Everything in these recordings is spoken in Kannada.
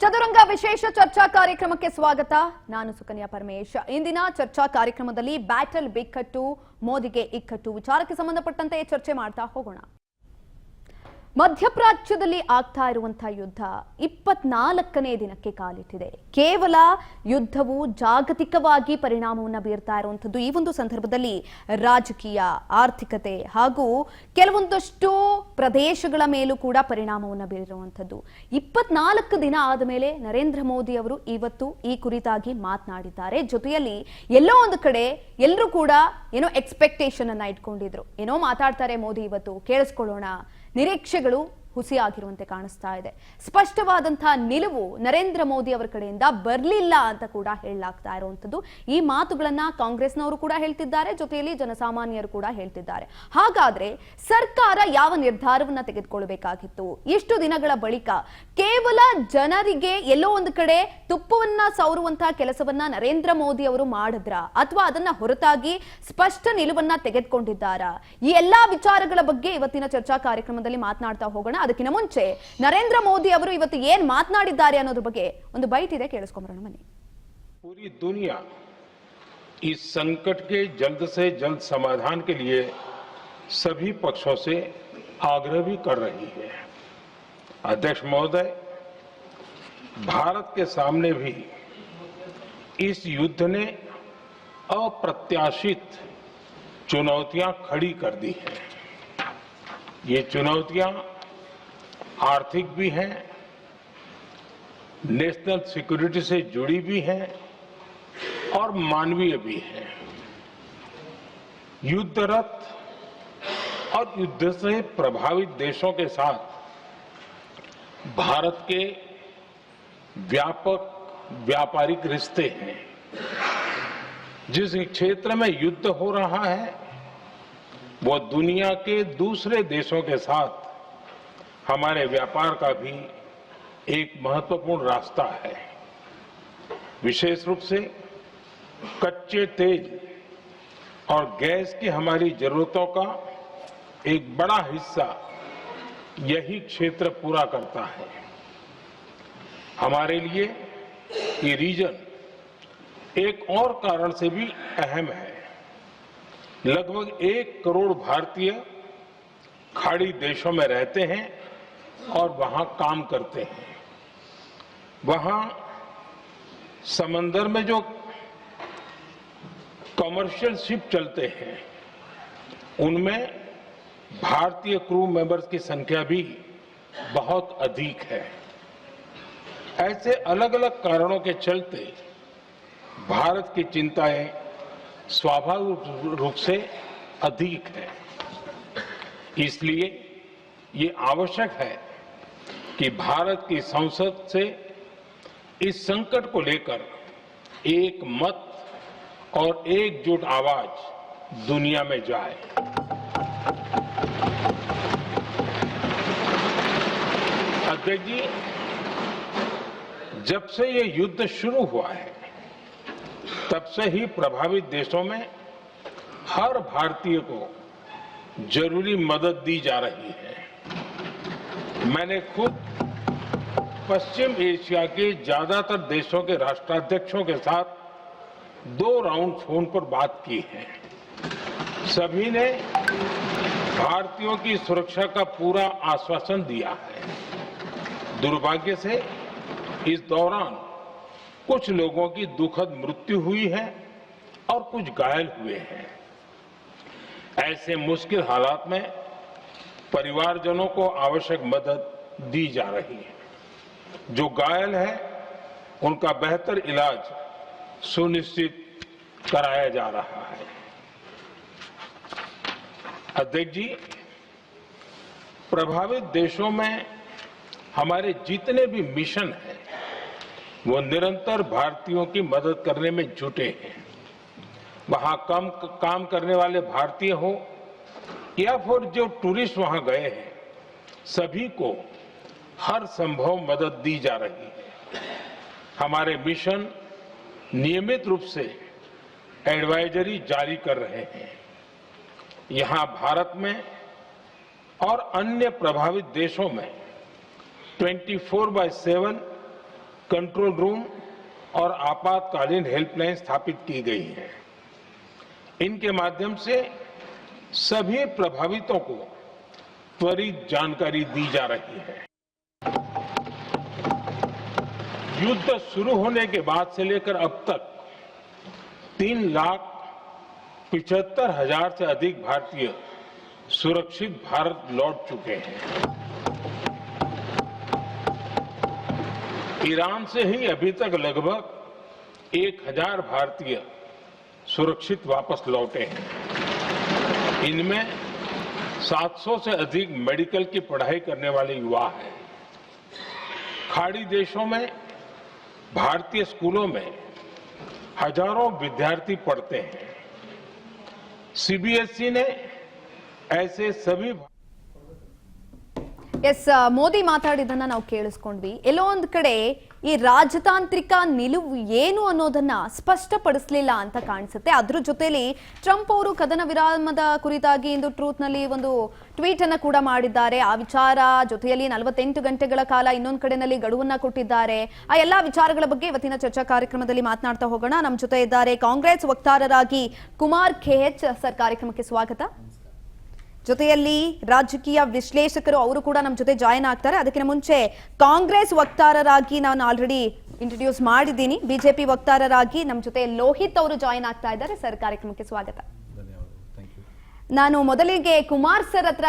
ಚದುರಂಗ ವಿಶೇಷ ಚರ್ಚಾ ಕಾರ್ಯಕ್ರಮಕ್ಕೆ ಸ್ವಾಗತ. ನಾನು ಸುಕನ್ಯಾ ಪರಮೇಶ್. ಇಂದಿನ ಚರ್ಚಾ ಕಾರ್ಯಕ್ರಮದಲ್ಲಿ ಬ್ಯಾಟಲ್ ಬಿಕ್ಕಟ್ಟು ಮೋದಿಗೆ ಇಕ್ಕಟ್ಟು ವಿಚಾರಕ್ಕೆ ಸಂಬಂಧಪಟ್ಟಂತೆ ಚರ್ಚೆ ಮಾಡ್ತಾ ಹೋಗೋಣ. ಮಧ್ಯಪ್ರಾಚ್ಯದಲ್ಲಿ ಆಗ್ತಾ ಇರುವಂತಹ ಯುದ್ಧ 24ನೇ ದಿನಕ್ಕೆ ಕಾಲಿಟ್ಟಿದೆ. ಕೇವಲ ಯುದ್ಧವು ಜಾಗತಿಕವಾಗಿ ಪರಿಣಾಮವನ್ನು ಬೀರ್ತಾ ಇರುವಂತದ್ದು ಈ ಒಂದು ಸಂದರ್ಭದಲ್ಲಿ ರಾಜಕೀಯ, ಆರ್ಥಿಕತೆ ಹಾಗೂ ಕೆಲವೊಂದಷ್ಟು ಪ್ರದೇಶಗಳ ಮೇಲೂ ಕೂಡ ಪರಿಣಾಮವನ್ನು ಬೀರಿರುವಂತದ್ದು. 24 ದಿನ ಆದ ಮೇಲೆ ನರೇಂದ್ರ ಮೋದಿ ಅವರು ಇವತ್ತು ಈ ಕುರಿತಾಗಿ ಮಾತನಾಡಿದ್ದಾರೆ. ಜೊತೆಯಲ್ಲಿ ಎಲ್ಲೋ ಒಂದು ಕಡೆ ಎಲ್ಲರೂ ಕೂಡ ಏನೋ ಎಕ್ಸ್ಪೆಕ್ಟೇಷನ್ ಅನ್ನ ಇಟ್ಕೊಂಡಿದ್ರು. ಏನೋ ಮಾತಾಡ್ತಾರೆ ಮೋದಿ ಇವತ್ತು, ಕೇಳಿಸ್ಕೊಳ್ಳೋಣ. ನಿರೀಕ್ಷೆಗಳು ಹುಸಿಯಾಗಿರುವಂತೆ ಕಾಣಿಸ್ತಾ ಇದೆ. ಸ್ಪಷ್ಟವಾದಂತಹ ನಿಲುವು ನರೇಂದ್ರ ಮೋದಿ ಅವರ ಕಡೆಯಿಂದ ಬರಲಿಲ್ಲ ಅಂತ ಕೂಡ ಹೇಳಲಾಗ್ತಾ ಇರುವಂತದ್ದು. ಈ ಮಾತುಗಳನ್ನ ಕಾಂಗ್ರೆಸ್ನವರು ಕೂಡ ಹೇಳ್ತಿದ್ದಾರೆ, ಜೊತೆಯಲ್ಲಿ ಜನಸಾಮಾನ್ಯರು ಕೂಡ ಹೇಳ್ತಿದ್ದಾರೆ. ಹಾಗಾದ್ರೆ ಸರ್ಕಾರ ಯಾವ ನಿರ್ಧಾರವನ್ನ ತೆಗೆದುಕೊಳ್ಳಬೇಕಾಗಿತ್ತು? ಇಷ್ಟು ದಿನಗಳ ಬಳಿಕ ಕೇವಲ ಜನರಿಗೆ ಎಲ್ಲೋ ಒಂದು ಕಡೆ ತುಪ್ಪವನ್ನ ಸವರುವಂತಹ ಕೆಲಸವನ್ನ ನರೇಂದ್ರ ಮೋದಿ ಅವರು ಮಾಡಿದ್ರ, ಅಥವಾ ಅದನ್ನ ಹೊರತಾಗಿ ಸ್ಪಷ್ಟ ನಿಲುವನ್ನ ತೆಗೆದುಕೊಂಡಿದ್ದಾರಾ? ಈ ಎಲ್ಲಾ ವಿಚಾರಗಳ ಬಗ್ಗೆ ಇವತ್ತಿನ ಚರ್ಚಾ ಕಾರ್ಯಕ್ರಮದಲ್ಲಿ ಮಾತನಾಡ್ತಾ ಹೋಗೋಣ. ಅದಕ್ಕಿಂತ ಮುಂಚೆ ನರೇಂದ್ರ ಮೋದಿ ಅವರು ಇವತ್ತು ಏನ್ ಮಾತನಾಡಿದ್ದಾರೆ ಅನ್ನೋದ್ರ ಬಗ್ಗೆ ಒಂದು ಬೈಟ್ ಇದೆ, ಕೇಳಿಸ್ಕೊಂಬರೋಣ ಬನ್ನಿ. पूरी दुनिया इस संकट के जल्द से जल्द समाधान के लिए सभी पक्षों से आग्रह भी कर रही है. अध्यक्ष महोदय, भारत के सामने भी इस युद्ध ने अप्रत्याशित चुनौतियां खड़ी कर दी हैं. ये चुनौतियां आर्थिक भी हैं, नेशनल सिक्योरिटी से जुड़ी भी हैं और मानवीय भी हैं. युद्धरत और युद्ध से प्रभावित देशों के साथ भारत के व्यापक व्यापारिक रिश्ते हैं. जिस क्षेत्र में युद्ध हो रहा है वो दुनिया के दूसरे देशों के साथ हमारे व्यापार का भी एक महत्वपूर्ण रास्ता है. विशेष रूप से कच्चे तेल और गैस की हमारी जरूरतों का एक बड़ा हिस्सा यही क्षेत्र पूरा करता है. हमारे लिए ये रीजन एक और कारण से भी अहम है. लगभग 1 करोड़ भारतीय खाड़ी देशों में रहते हैं और वहां काम करते हैं. वहां समंदर में जो कमर्शियल शिप चलते हैं उनमें भारतीय क्रू मेंबर्स की संख्या भी बहुत अधिक है. ऐसे अलग अलग कारणों के चलते भारत की चिंताएं स्वाभाविक रूप से अधिक है. इसलिए ये आवश्यक है कि भारत की संसद से इस संकट को लेकर एक मत और एकजुट आवाज दुनिया में जाए. अध्यक्ष जी, जब से ये युद्ध शुरू हुआ है तब से ही प्रभावित देशों में हर भारतीय को जरूरी मदद दी जा रही है. मैंने खुद पश्चिम एशिया के ज्यादातर देशों के राष्ट्राध्यक्षों के साथ 2 राउंड फोन पर बात की है. सभी ने भारतीयों की सुरक्षा का पूरा आश्वासन दिया है. दुर्भाग्य से इस दौरान कुछ लोगों की दुखद मृत्यु हुई है और कुछ घायल हुए हैं. ऐसे मुश्किल हालात में परिवारजनों को आवश्यक मदद दी जा रही है. जो घायल है उनका बेहतर इलाज सुनिश्चित कराया जा रहा है. अध्यक्ष जी, प्रभावित देशों में हमारे जितने भी मिशन हैं वो निरंतर भारतीयों की मदद करने में जुटे हैं. वहां काम करने वाले भारतीय हो या फिर जो टूरिस्ट वहां गए हैं, सभी को हर संभव मदद दी जा रही है. हमारे मिशन नियमित रूप से एडवाइजरी जारी कर रहे हैं. यहां भारत में और अन्य प्रभावित देशों में 24/7 कंट्रोल रूम और आपातकालीन हेल्पलाइन स्थापित की गई है। इनके माध्यम से सभी प्रभावितों को त्वरित जानकारी दी जा रही है। युद्ध शुरू होने के बाद से लेकर अब तक 3,75,000 से अधिक भारतीय सुरक्षित भारत लौट चुके हैं। ईरान से ही अभी तक लगभग 1,000 भारतीय सुरक्षित वापस लौटे हैं। इनमें 700 से अधिक मेडिकल की पढ़ाई करने वाले युवा हैं। खाड़ी देशों में भारतीय स्कूलों में हजारों विद्यार्थी पढ़ते हैं। सीबीएसई ने ऐसे सभी ಎಸ್ ಮೋದಿ ಮಾತಾಡಿದ್ದನ್ನ ನಾವು ಕೇಳಿಸ್ಕೊಂಡ್ವಿ. ಎಲ್ಲೋ ಒಂದ್ ಕಡೆ ಈ ರಾಜತಾಂತ್ರಿಕ ನಿಲುವು ಏನು ಅನ್ನೋದನ್ನ ಸ್ಪಷ್ಟಪಡಿಸಲಿಲ್ಲ ಅಂತ ಕಾಣಿಸುತ್ತೆ. ಅದ್ರ ಜೊತೆಲಿ ಟ್ರಂಪ್ ಅವರು ಕದನ ವಿರಾಮದ ಕುರಿತಾಗಿ ಇಂದು ಟ್ರೂತ್ ನಲ್ಲಿ ಒಂದು ಟ್ವೀಟ್ ಅನ್ನ ಕೂಡ ಮಾಡಿದ್ದಾರೆ. ಆ ವಿಚಾರ ಜೊತೆಯಲ್ಲಿ 48 ಗಂಟೆಗಳ ಕಾಲ ಇನ್ನೊಂದು ಕಡೆನಲ್ಲಿ ಗಡುವನ್ನ ಕೊಟ್ಟಿದ್ದಾರೆ. ಆ ಎಲ್ಲಾ ವಿಚಾರಗಳ ಬಗ್ಗೆ ಇವತ್ತಿನ ಚರ್ಚಾ ಕಾರ್ಯಕ್ರಮದಲ್ಲಿ ಮಾತನಾಡ್ತಾ ಹೋಗೋಣ. ನಮ್ಮ ಜೊತೆ ಇದ್ದಾರೆ ಕಾಂಗ್ರೆಸ್ ವಕ್ತಾರರಾಗಿ ಕುಮಾರ್ KH ಸರ್. ಕಾರ್ಯಕ್ರಮಕ್ಕೆ ಸ್ವಾಗತ. ಜೊತೆಯಲ್ಲಿ ರಾಜಕೀಯ ವಿಶ್ಲೇಷಕರು ಅವರು ಕೂಡ ನಮ್ಮ ಜೊತೆ ಜಾಯಿನ್ ಆಗ್ತಾರೆ. ಅದಕ್ಕಿಂತ ಮುಂಚೆ ಕಾಂಗ್ರೆಸ್ ವಕ್ತಾರರಾಗಿ ನಾನು ಆಲ್ರೆಡಿ ಇಂಟ್ರೊಡ್ಯೂಸ್ ಮಾಡಿದ್ದೀನಿ. ಬಿಜೆಪಿ ವಕ್ತಾರರಾಗಿ ನಮ್ಮ ಜೊತೆ ಲೋಹಿತ್ ಅವರು ಜಾಯಿನ್ ಆಗ್ತಾ ಇದ್ದಾರೆ. ಸರ್, ಕಾರ್ಯಕ್ರಮಕ್ಕೆ ಸ್ವಾಗತ. ನಾನು ಮೊದಲಿಗೆ ಕುಮಾರ್ ಸರ್ ಹತ್ರ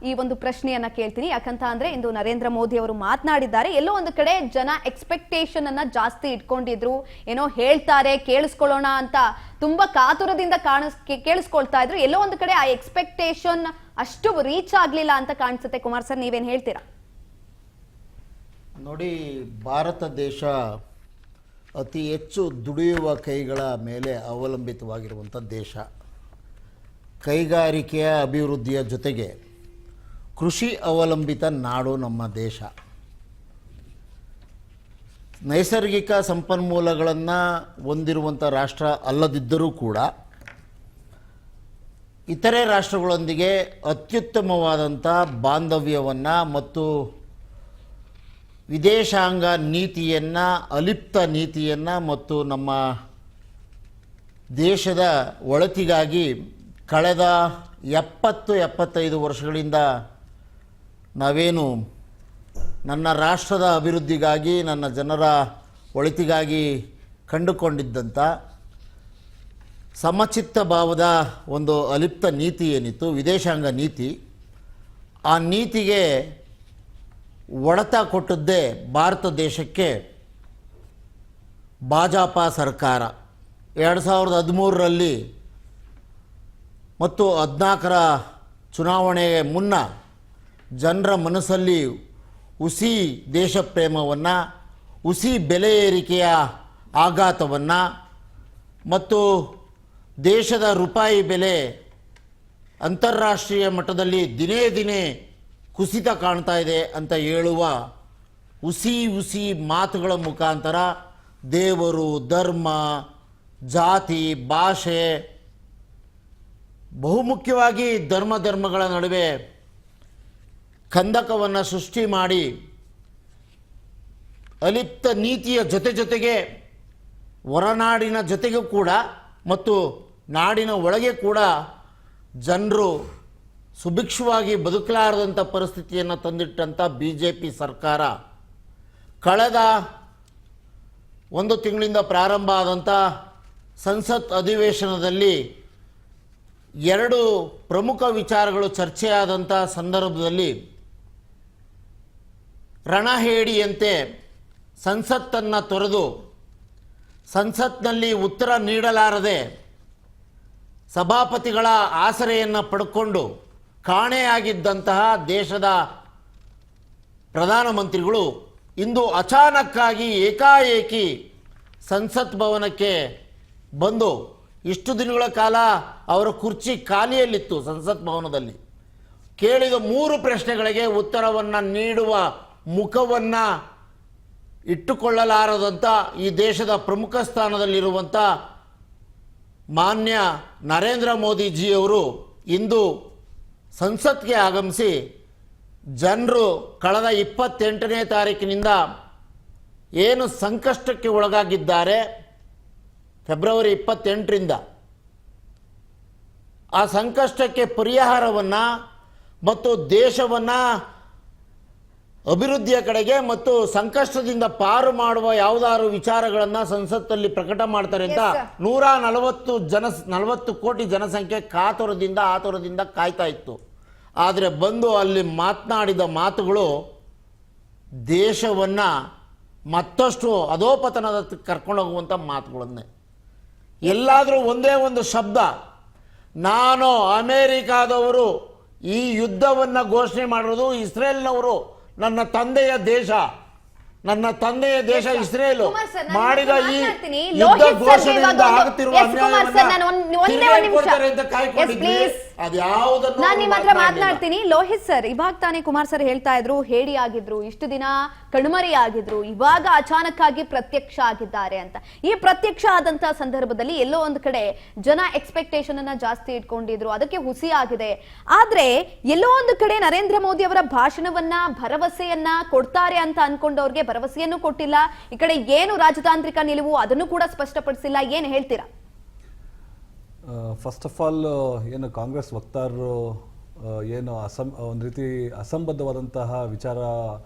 ಈ ಒಂದು ಪ್ರಶ್ನೆಯನ್ನ ಕೇಳ್ತೀನಿ. ಯಾಕಂತ ಅಂದ್ರೆ ಇಂದು ನರೇಂದ್ರ ಮೋದಿ ಅವರು ಮಾತನಾಡಿದ್ದಾರೆ. ಎಲ್ಲೋ ಒಂದು ಕಡೆ ಜನ ಎಕ್ಸ್ಪೆಕ್ಟೇಷನ್ ಅನ್ನ ಜಾಸ್ತಿ ಇಟ್ಕೊಂಡಿದ್ರು. ಏನೋ ಹೇಳ್ತಾರೆ ಕೇಳಿಸ್ಕೊಳ್ಳೋಣ ಅಂತ ತುಂಬಾ ಕಾತುರದಿಂದ ಕೇಳಿಸ್ಕೊಳ್ತಾ ಇದ್ರು. ಎಲ್ಲೋ ಒಂದು ಕಡೆ ಆ ಎಕ್ಸ್ಪೆಕ್ಟೇಷನ್ ಅಷ್ಟು ರೀಚ್ ಆಗ್ಲಿಲ್ಲ ಅಂತ ಕಾಣಿಸುತ್ತೆ. ಕುಮಾರ್ ಸರ್, ನೀವೇನ್ ಹೇಳ್ತೀರಾ? ನೋಡಿ, ಭಾರತ ದೇಶ ಅತಿ ಹೆಚ್ಚು ದುಡಿಯುವ ಕೈಗಳ ಮೇಲೆ ಅವಲಂಬಿತವಾಗಿರುವಂಥ ದೇಶ. ಕೈಗಾರಿಕೆಯ ಅಭಿವೃದ್ಧಿಯ ಜೊತೆಗೆ ಕೃಷಿ ಅವಲಂಬಿತ ನಾಡು ನಮ್ಮ ದೇಶ. ನೈಸರ್ಗಿಕ ಸಂಪನ್ಮೂಲಗಳನ್ನು ಹೊಂದಿರುವಂಥ ರಾಷ್ಟ್ರ ಅಲ್ಲದಿದ್ದರೂ ಕೂಡ ಇತರೆ ರಾಷ್ಟ್ರಗಳೊಂದಿಗೆ ಅತ್ಯುತ್ತಮವಾದಂಥ ಬಾಂಧವ್ಯವನ್ನು ಮತ್ತು ವಿದೇಶಾಂಗ ನೀತಿಯನ್ನು, ಅಲಿಪ್ತ ನೀತಿಯನ್ನು ಮತ್ತು ನಮ್ಮ ದೇಶದ ಒಳಿತಿಗಾಗಿ ಕಳೆದ 70-75 ವರ್ಷಗಳಿಂದ ನಾವೇನು ನನ್ನ ರಾಷ್ಟ್ರದ ಅಭಿವೃದ್ಧಿಗಾಗಿ, ನನ್ನ ಜನರ ಒಳಿತಿಗಾಗಿ ಕಂಡುಕೊಂಡಿದ್ದಂಥ ಸಮಚಿತ್ತ ಭಾವದ ಒಂದು ಅಲಿಪ್ತ ನೀತಿ ಏನಿತ್ತು, ವಿದೇಶಾಂಗ ನೀತಿ, ಆ ನೀತಿಗೆ ಒಡೆತ ಕೊಟ್ಟದ್ದೇ ಭಾರತ ದೇಶಕ್ಕೆ ಭಾಜಪ ಸರ್ಕಾರ. 2013ರಲ್ಲಿ ಮತ್ತು 2014ರ ಚುನಾವಣೆಗೆ ಮುನ್ನ ಜನರ ಮನಸ್ಸಲ್ಲಿ ಹುಸಿ ದೇಶ ಪ್ರೇಮವನ್ನು, ಹುಸಿ ಬೆಲೆ ಏರಿಕೆಯ ಆಘಾತವನ್ನು ಮತ್ತು ದೇಶದ ರೂಪಾಯಿ ಬೆಲೆ ಅಂತಾರಾಷ್ಟ್ರೀಯ ಮಟ್ಟದಲ್ಲಿ ದಿನೇ ದಿನೇ ಕುಸಿತ ಕಾಣ್ತಾ ಇದೆ ಅಂತ ಹೇಳುವ ಹುಸಿ ಮಾತುಗಳ ಮುಖಾಂತರ ದೇವರು, ಧರ್ಮ, ಜಾತಿ, ಭಾಷೆ, ಬಹುಮುಖ್ಯವಾಗಿ ಧರ್ಮಗಳ ನಡುವೆ ಕಂದಕವನ್ನು ಸೃಷ್ಟಿ ಮಾಡಿ ಅಲಿಪ್ತ ನೀತಿಯ ಜೊತೆಗೆ ಹೊರನಾಡಿನ ಜೊತೆಗೂ ಕೂಡ ಮತ್ತು ನಾಡಿನ ಒಳಗೆ ಕೂಡ ಜನರು ಸುಭಿಕ್ಷವಾಗಿ ಬದುಕಲಾರದಂಥ ಪರಿಸ್ಥಿತಿಯನ್ನು ತಂದಿಟ್ಟಂಥ BJP ಸರ್ಕಾರ ಕಳೆದ 1 ತಿಂಗಳಿಂದ ಪ್ರಾರಂಭ ಆದಂಥ ಸಂಸತ್ ಅಧಿವೇಶನದಲ್ಲಿ 2 ಪ್ರಮುಖ ವಿಚಾರಗಳು ಚರ್ಚೆಯಾದಂಥ ಸಂದರ್ಭದಲ್ಲಿ ರಣಹೇಡಿಯಂತೆ ಸಂಸತ್ತನ್ನು ತೊರೆದು ಸಂಸತ್ನಲ್ಲಿ ಉತ್ತರ ನೀಡಲಾರದೆ ಸಭಾಪತಿಗಳ ಆಸರೆಯನ್ನು ಪಡ್ಕೊಂಡು ಕಾಣೆಯಾಗಿದ್ದಂತಹ ದೇಶದ ಪ್ರಧಾನಮಂತ್ರಿಗಳು ಇಂದು ಅಚಾನಕ್ಕಾಗಿ ಏಕಾಏಕಿ ಸಂಸತ್ ಭವನಕ್ಕೆ ಬಂದು, ಇಷ್ಟು ದಿನಗಳ ಕಾಲ ಅವರ ಕುರ್ಚಿ ಖಾಲಿಯಲ್ಲಿತ್ತು ಸಂಸತ್ ಭವನದಲ್ಲಿ, ಕೇಳಿದ 3 ಪ್ರಶ್ನೆಗಳಿಗೆ ಉತ್ತರವನ್ನು ನೀಡುವ ಮುಖವನ್ನು ಇಟ್ಟುಕೊಳ್ಳಲಾರದಂಥ ಈ ದೇಶದ ಪ್ರಮುಖ ಸ್ಥಾನದಲ್ಲಿರುವಂಥ ಮಾನ್ಯ ನರೇಂದ್ರ ಮೋದಿಜಿಯವರು ಇಂದು ಸಂಸತ್ಗೆ ಆಗಮಿಸಿ ಜನರು ಕಳೆದ 28ನೇ ತಾರೀಕಿನಿಂದ ಏನು ಸಂಕಷ್ಟಕ್ಕೆ ಒಳಗಾಗಿದ್ದಾರೆ ಫೆಬ್ರವರಿ 28ರಿಂದ, ಆ ಸಂಕಷ್ಟಕ್ಕೆ ಪರಿಹಾರವನ್ನು ಮತ್ತು ದೇಶವನ್ನು ಅಭಿವೃದ್ಧಿಯ ಕಡೆಗೆ ಮತ್ತು ಸಂಕಷ್ಟದಿಂದ ಪಾರು ಮಾಡುವ ಯಾವುದಾದ್ರು ವಿಚಾರಗಳನ್ನು ಸಂಸತ್ತಲ್ಲಿ ಪ್ರಕಟ ಮಾಡ್ತಾರೆ ಅಂತ 140 ಕೋಟಿ ಜನಸಂಖ್ಯೆ ಆತುರದಿಂದ ಕಾಯ್ತಾ ಇತ್ತು. ಆದರೆ ಬಂದು ಅಲ್ಲಿ ಮಾತನಾಡಿದ ಮಾತುಗಳು ದೇಶವನ್ನು ಮತ್ತಷ್ಟು ಅಧೋಪತನದ ಕರ್ಕೊಂಡೋಗುವಂಥ ಮಾತುಗಳನ್ನೇ. ಎಲ್ಲಾದರೂ ಒಂದೇ ಒಂದು ಶಬ್ದ, ನಾನು ಅಮೇರಿಕಾದವರು ಈ ಯುದ್ಧವನ್ನು ಘೋಷಣೆ ಮಾಡಿರೋದು ಇಸ್ರೇಲ್ನವರು, ನನ್ನ ತಂದೆಯ ದೇಶ ಇಸ್ರೇಲು ಮಾಡಿದ ಈ ಯುದ್ಧ ಘೋಷಣೆಯಿಂದ ಆಗುತ್ತಿರುವ ಅನ್ಯಾಯವನ್ನು ಕಾಯ್ಕೊಂಡಿದ್ವಿ. ನಾನು ನಿಮ್ಮ ಹತ್ರ ಮಾತನಾಡ್ತೀನಿ. ಲೋಹಿತ್ ಸರ್, ಇವಾಗ ತಾನೇ ಕುಮಾರ್ ಸರ್ ಹೇಳ್ತಾ ಇದ್ರು, ಹೇಡಿ ಆಗಿದ್ರು, ಇಷ್ಟು ದಿನ ಕಣ್ಮರಿ ಆಗಿದ್ರು, ಇವಾಗ ಅಚಾನಕ್ ಆಗಿ ಪ್ರತ್ಯಕ್ಷ ಆಗಿದ್ದಾರೆ ಅಂತ. ಈ ಪ್ರತ್ಯಕ್ಷ ಆದಂತ ಸಂದರ್ಭದಲ್ಲಿ ಎಲ್ಲೋ ಒಂದು ಕಡೆ ಜನ ಎಕ್ಸ್ಪೆಕ್ಟೇಷನ್ ಅನ್ನ ಜಾಸ್ತಿ ಇಟ್ಕೊಂಡಿದ್ರು, ಅದಕ್ಕೆ ಹುಸಿ ಆಗಿದೆ. ಆದ್ರೆ ಎಲ್ಲೋ ಒಂದು ಕಡೆ ನರೇಂದ್ರ ಮೋದಿ ಅವರ ಭಾಷಣವನ್ನ ಭರವಸೆಯನ್ನ ಕೊಡ್ತಾರೆ ಅಂತ ಅನ್ಕೊಂಡವ್ರಿಗೆ ಭರವಸೆಯನ್ನು ಕೊಟ್ಟಿಲ್ಲ. ಈ ಕಡೆ ಏನು ರಾಜತಾಂತ್ರಿಕ ನಿಲುವು ಅದನ್ನು ಕೂಡ ಸ್ಪಷ್ಟಪಡಿಸಿಲ್ಲ. ಏನ್ ಹೇಳ್ತೀರಾ? ಫಸ್ಟ್ ಆಫ್ ಆಲ್ ಏನು ಕಾಂಗ್ರೆಸ್ ವಕ್ತಾರರು ಏನು ಒಂದು ರೀತಿ ಅಸಂಬದ್ಧವಾದಂತಹ ವಿಚಾರ,